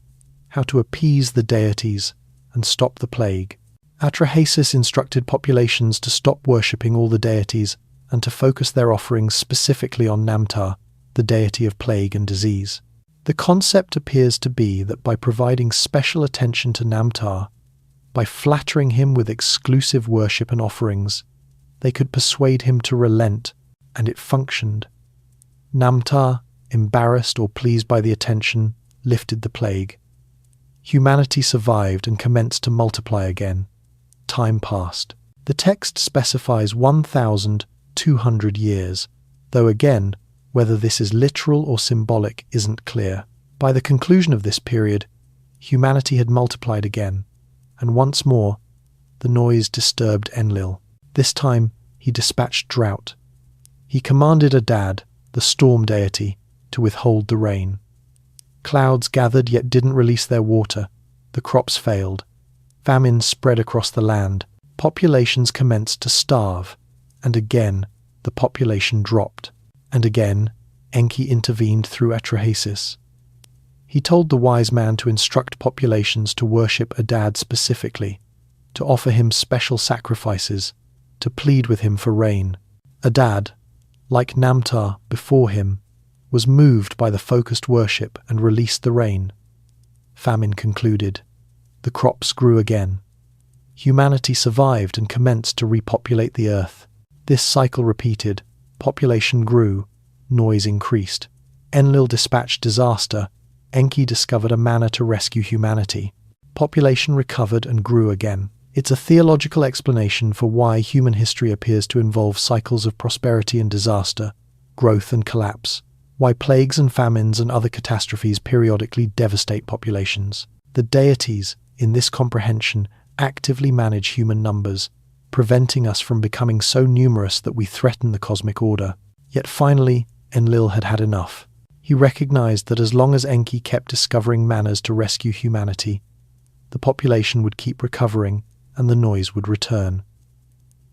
how to appease the deities and stop the plague. Atrahasis instructed populations to stop worshipping all the deities and to focus their offerings specifically on Namtar, the deity of plague and disease. The concept appears to be that by providing special attention to Namtar, by flattering him with exclusive worship and offerings, they could persuade him to relent, and it functioned. Namtar, embarrassed or pleased by the attention, lifted the plague. Humanity survived and commenced to multiply again. Time passed. The text specifies 1,200 years, though again, whether this is literal or symbolic isn't clear. By the conclusion of this period, humanity had multiplied again, and once more, the noise disturbed Enlil. This time, he dispatched drought. He commanded Adad, the storm deity, to withhold the rain. Clouds gathered yet didn't release their water. The crops failed. Famine spread across the land. Populations commenced to starve, and again, the population dropped. And again, Enki intervened through Atrahasis. He told the wise man to instruct populations to worship Adad specifically, to offer him special sacrifices, to plead with him for rain. Adad, like Namtar before him, was moved by the focused worship and released the rain. Famine concluded. The crops grew again. Humanity survived and commenced to repopulate the earth. This cycle repeated. Population grew. Noise increased. Enlil dispatched disaster. Enki discovered a manner to rescue humanity. Population recovered and grew again. It's a theological explanation for why human history appears to involve cycles of prosperity and disaster, growth and collapse, why plagues and famines and other catastrophes periodically devastate populations. The deities, in this comprehension, actively manage human numbers, preventing us from becoming so numerous that we threaten the cosmic order. Yet finally, Enlil had had enough. He recognized that as long as Enki kept discovering manners to rescue humanity, the population would keep recovering and the noise would return.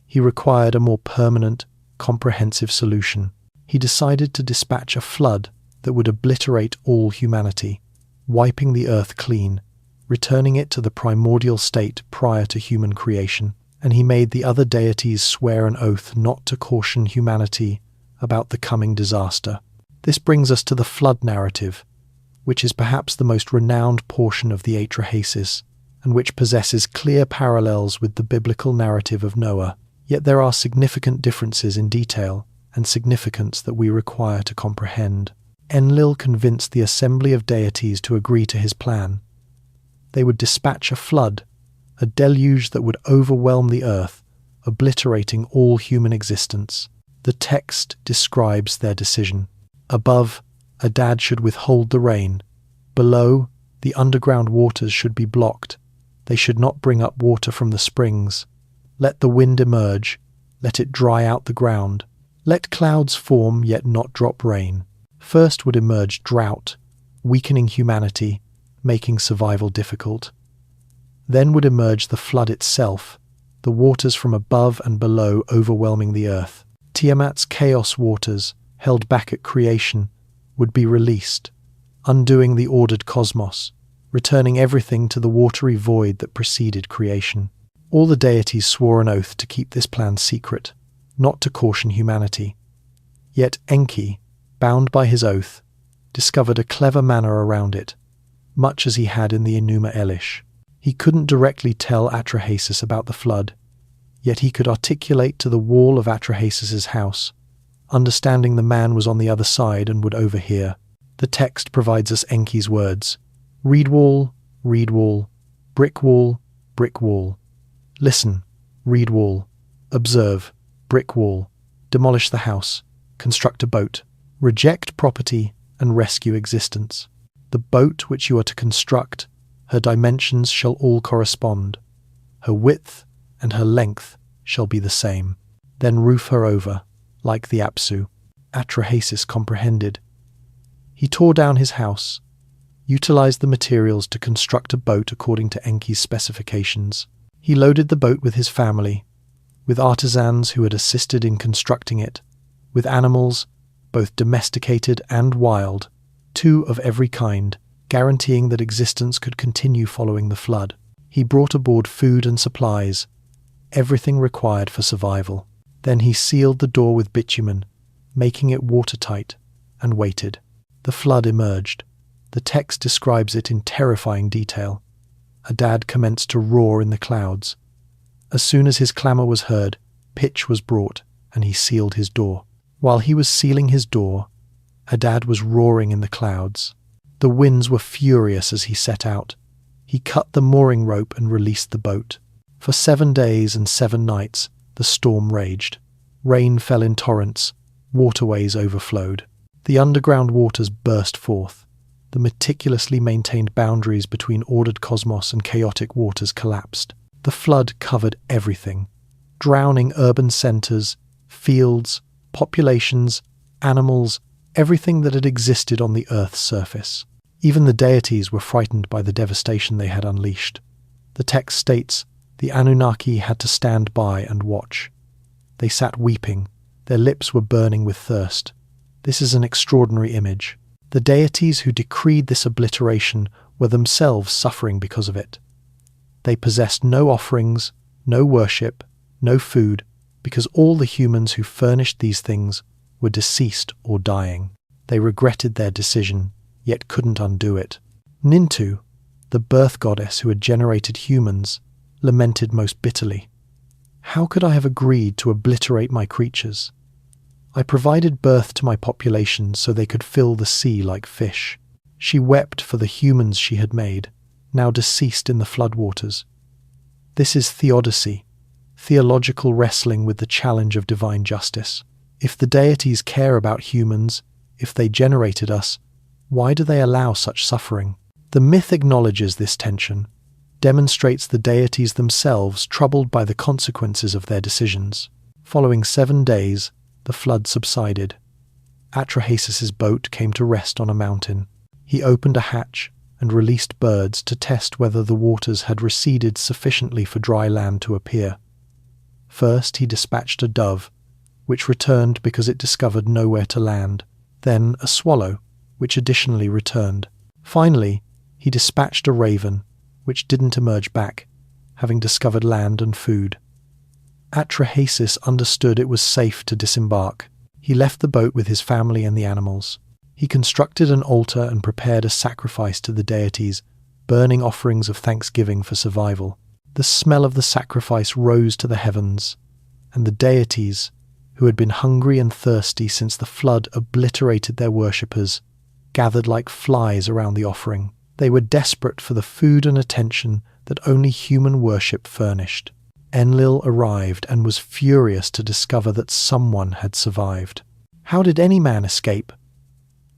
He required a more permanent, comprehensive solution. He decided to dispatch a flood that would obliterate all humanity, wiping the earth clean, returning it to the primordial state prior to human creation. And he made the other deities swear an oath not to caution humanity about the coming disaster. This brings us to the flood narrative, which is perhaps the most renowned portion of the Atrahasis, and which possesses clear parallels with the biblical narrative of Noah. Yet there are significant differences in detail and significance that we require to comprehend. Enlil convinced the assembly of deities to agree to his plan. They would dispatch a flood, a deluge that would overwhelm the earth, obliterating all human existence. The text describes their decision. Above, Adad should withhold the rain. Below, the underground waters should be blocked. They should not bring up water from the springs. Let the wind emerge. Let it dry out the ground. Let clouds form yet not drop rain. First would emerge drought, weakening humanity, making survival difficult. Then would emerge the flood itself, the waters from above and below overwhelming the earth. Tiamat's chaos waters, held back at creation, would be released, undoing the ordered cosmos, returning everything to the watery void that preceded creation. All the deities swore an oath to keep this plan secret, not to caution humanity. Yet Enki, bound by his oath, discovered a clever manner around it, much as he had in the Enuma Elish. He couldn't directly tell Atrahasis about the flood, yet he could articulate to the wall of Atrahasis's house, understanding the man was on the other side and would overhear. The text provides us Enki's words: reed wall, brick wall, brick wall. Listen, reed wall. Observe, brick wall. Demolish the house. Construct a boat. Reject property and rescue existence. The boat which you are to construct, her dimensions shall all correspond. Her width and her length shall be the same. Then roof her over, like the Apsu. Atrahasis comprehended. He tore down his house, utilized the materials to construct a boat according to Enki's specifications. He loaded the boat with his family, with artisans who had assisted in constructing it, with animals, both domesticated and wild, 2 of every kind, guaranteeing that existence could continue following the flood. He brought aboard food and supplies, everything required for survival. Then he sealed the door with bitumen, making it watertight, and waited. The flood emerged. The text describes it in terrifying detail. Adad commenced to roar in the clouds. As soon as his clamour was heard, pitch was brought, and he sealed his door. While he was sealing his door, Adad was roaring in the clouds. The winds were furious as he set out. He cut the mooring rope and released the boat. For 7 days and 7 nights, the storm raged. Rain fell in torrents. Waterways overflowed. The underground waters burst forth. The meticulously maintained boundaries between ordered cosmos and chaotic waters collapsed. The flood covered everything, drowning urban centers, fields, populations, animals, everything that had existed on the Earth's surface. Even the deities were frightened by the devastation they had unleashed. The text states, the Anunnaki had to stand by and watch. They sat weeping. Their lips were burning with thirst. This is an extraordinary image. The deities who decreed this obliteration were themselves suffering because of it. They possessed no offerings, no worship, no food, because all the humans who furnished these things were deceased or dying. They regretted their decision, yet couldn't undo it. Nintu, the birth goddess who had generated humans, lamented most bitterly. How could I have agreed to obliterate my creatures? I provided birth to my population so they could fill the sea like fish. She wept for the humans she had made, now deceased in the floodwaters. This is theodicy, theological wrestling with the challenge of divine justice. If the deities care about humans, if they generated us, why do they allow such suffering? The myth acknowledges this tension, demonstrates the deities themselves troubled by the consequences of their decisions. Following 7 days, the flood subsided. Atrahasis' boat came to rest on a mountain. He opened a hatch and released birds to test whether the waters had receded sufficiently for dry land to appear. First, he dispatched a dove, which returned because it discovered nowhere to land. Then a swallow, which additionally returned. Finally, he dispatched a raven, which didn't emerge back, having discovered land and food. Atrahasis understood it was safe to disembark. He left the boat with his family and the animals. He constructed an altar and prepared a sacrifice to the deities, burning offerings of thanksgiving for survival. The smell of the sacrifice rose to the heavens, and the deities, who had been hungry and thirsty since the flood obliterated their worshippers, gathered like flies around the offering. They were desperate for the food and attention that only human worship furnished. Enlil arrived and was furious to discover that someone had survived. How did any man escape?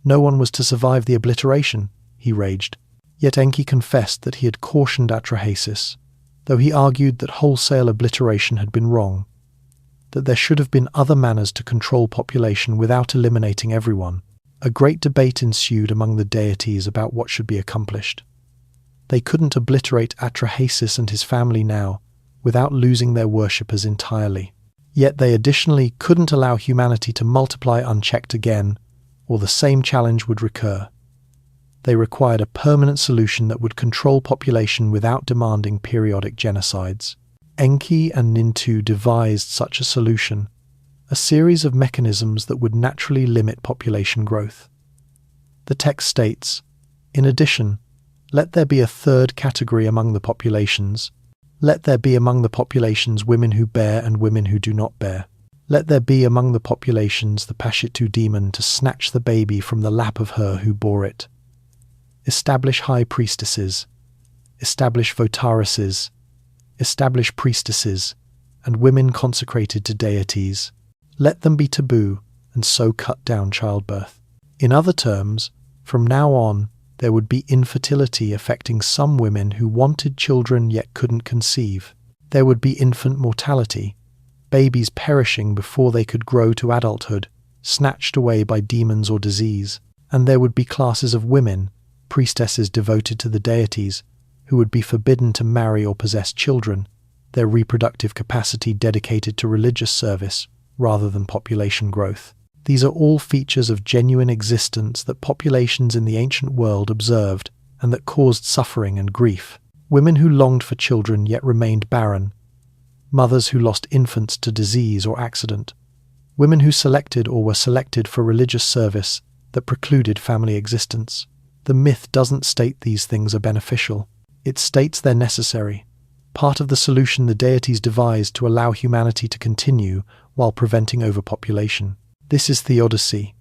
No one was to survive the obliteration, he raged. Yet Enki confessed that he had cautioned Atrahasis, though he argued that wholesale obliteration had been wrong, that there should have been other manners to control population without eliminating everyone. A great debate ensued among the deities about what should be accomplished. They couldn't obliterate Atrahasis and his family now without losing their worshippers entirely. Yet they additionally couldn't allow humanity to multiply unchecked again, or the same challenge would recur. They required a permanent solution that would control population without demanding periodic genocides. Enki and Nintu devised such a solution, a series of mechanisms that would naturally limit population growth. The text states, in addition, let there be a third category among the populations. Let there be among the populations women who bear and women who do not bear. Let there be among the populations the Pashitu demon to snatch the baby from the lap of her who bore it. Establish high priestesses, establish votaresses, establish priestesses, and women consecrated to deities. Let them be taboo, and so cut down childbirth. In other terms, from now on, there would be infertility affecting some women who wanted children yet couldn't conceive. There would be infant mortality, babies perishing before they could grow to adulthood, snatched away by demons or disease. And there would be classes of women, priestesses devoted to the deities, who would be forbidden to marry or possess children, their reproductive capacity dedicated to religious service rather than population growth. These are all features of genuine existence that populations in the ancient world observed and that caused suffering and grief. Women who longed for children yet remained barren, mothers who lost infants to disease or accident, women who selected or were selected for religious service that precluded family existence. The myth doesn't state these things are beneficial. It states they're necessary, part of the solution the deities devised to allow humanity to continue while preventing overpopulation. This is theodicy,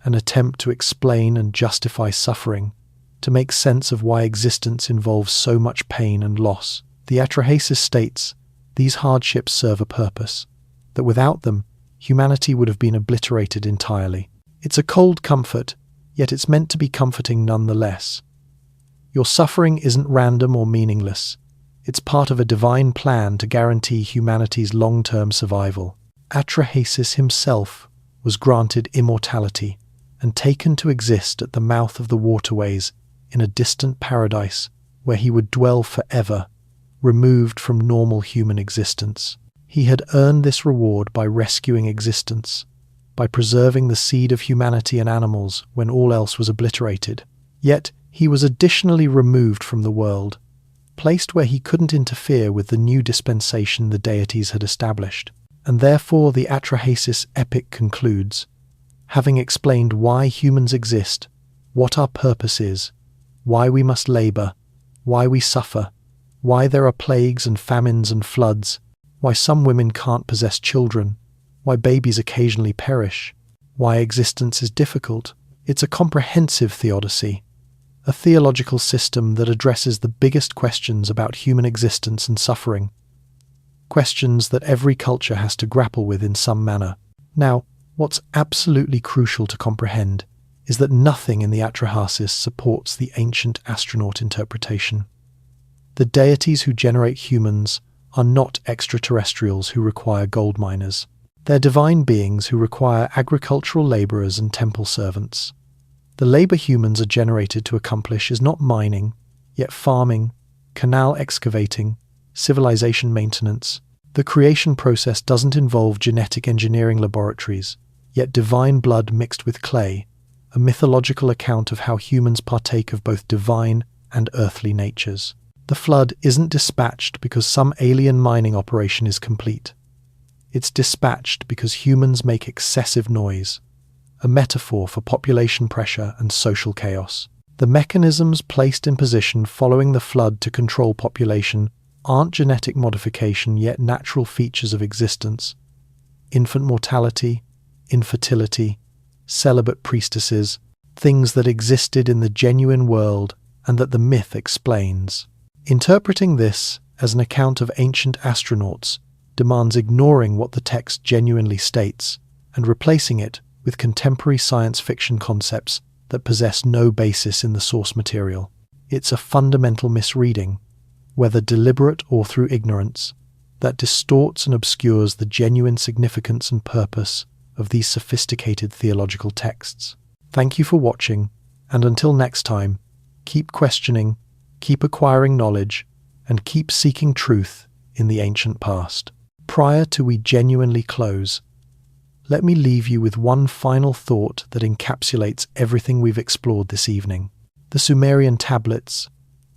an attempt to explain and justify suffering, to make sense of why existence involves so much pain and loss. The Atrahasis states, these hardships serve a purpose, that without them, humanity would have been obliterated entirely. It's a cold comfort, yet it's meant to be comforting nonetheless. Your suffering isn't random or meaningless. It's part of a divine plan to guarantee humanity's long-term survival. Atrahasis himself was granted immortality and taken to exist at the mouth of the waterways in a distant paradise where he would dwell forever, removed from normal human existence. He had earned this reward by rescuing existence, by preserving the seed of humanity and animals when all else was obliterated. Yet he was additionally removed from the world, placed where he couldn't interfere with the new dispensation the deities had established. And therefore the Atrahasis epic concludes, having explained why humans exist, what our purpose is, why we must labor, why we suffer, why there are plagues and famines and floods, why some women can't possess children, why babies occasionally perish, why existence is difficult. It's a comprehensive theodicy, a theological system that addresses the biggest questions about human existence and suffering, questions that every culture has to grapple with in some manner. Now, what's absolutely crucial to comprehend is that nothing in the Atrahasis supports the ancient astronaut interpretation. The deities who generate humans are not extraterrestrials who require gold miners. They're divine beings who require agricultural laborers and temple servants. The labor humans are generated to accomplish is not mining, yet farming, canal excavating, civilization maintenance. The creation process doesn't involve genetic engineering laboratories, yet divine blood mixed with clay, a mythological account of how humans partake of both divine and earthly natures. The flood isn't dispatched because some alien mining operation is complete. It's dispatched because humans make excessive noise, a metaphor for population pressure and social chaos. The mechanisms placed in position following the flood to control population aren't genetic modification yet natural features of existence. Infant mortality, infertility, celibate priestesses, things that existed in the genuine world and that the myth explains. Interpreting this as an account of ancient astronauts demands ignoring what the text genuinely states and replacing it with contemporary science fiction concepts that possess no basis in the source material. It's a fundamental misreading, whether deliberate or through ignorance, that distorts and obscures the genuine significance and purpose of these sophisticated theological texts. Thank you for watching, and until next time, keep questioning, keep acquiring knowledge, and keep seeking truth in the ancient past. Prior to we genuinely close, let me leave you with one final thought that encapsulates everything we've explored this evening. The Sumerian tablets,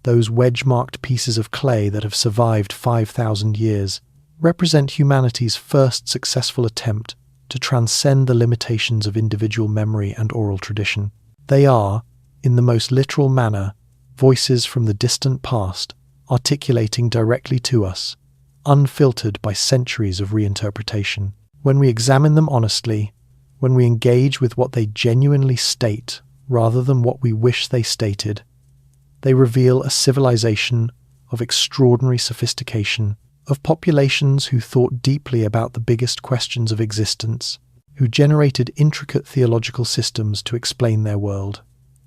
those wedge-marked pieces of clay that have survived 5,000 years, represent humanity's first successful attempt to transcend the limitations of individual memory and oral tradition. They are, in the most literal manner, voices from the distant past, articulating directly to us, unfiltered by centuries of reinterpretation. When we examine them honestly, when we engage with what they genuinely state rather than what we wish they stated, they reveal a civilization of extraordinary sophistication, of populations who thought deeply about the biggest questions of existence, who generated intricate theological systems to explain their world,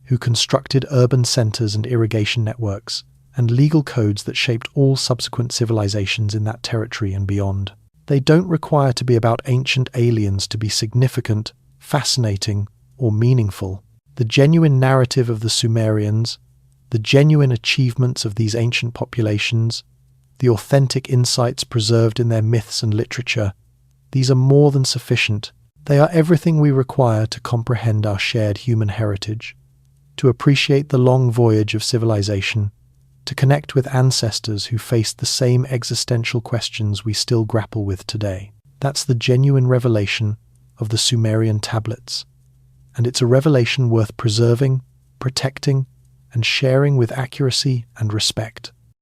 who constructed urban centers and irrigation networks, and legal codes that shaped all subsequent civilizations in that territory and beyond. They don't require to be about ancient aliens to be significant, fascinating, or meaningful. The genuine narrative of the Sumerians, the genuine achievements of these ancient populations, the authentic insights preserved in their myths and literature, these are more than sufficient. They are everything we require to comprehend our shared human heritage, to appreciate the long voyage of civilization, to connect with ancestors who faced the same existential questions we still grapple with today. That's the genuine revelation of the Sumerian tablets, and it's a revelation worth preserving, protecting, and sharing with accuracy and respect.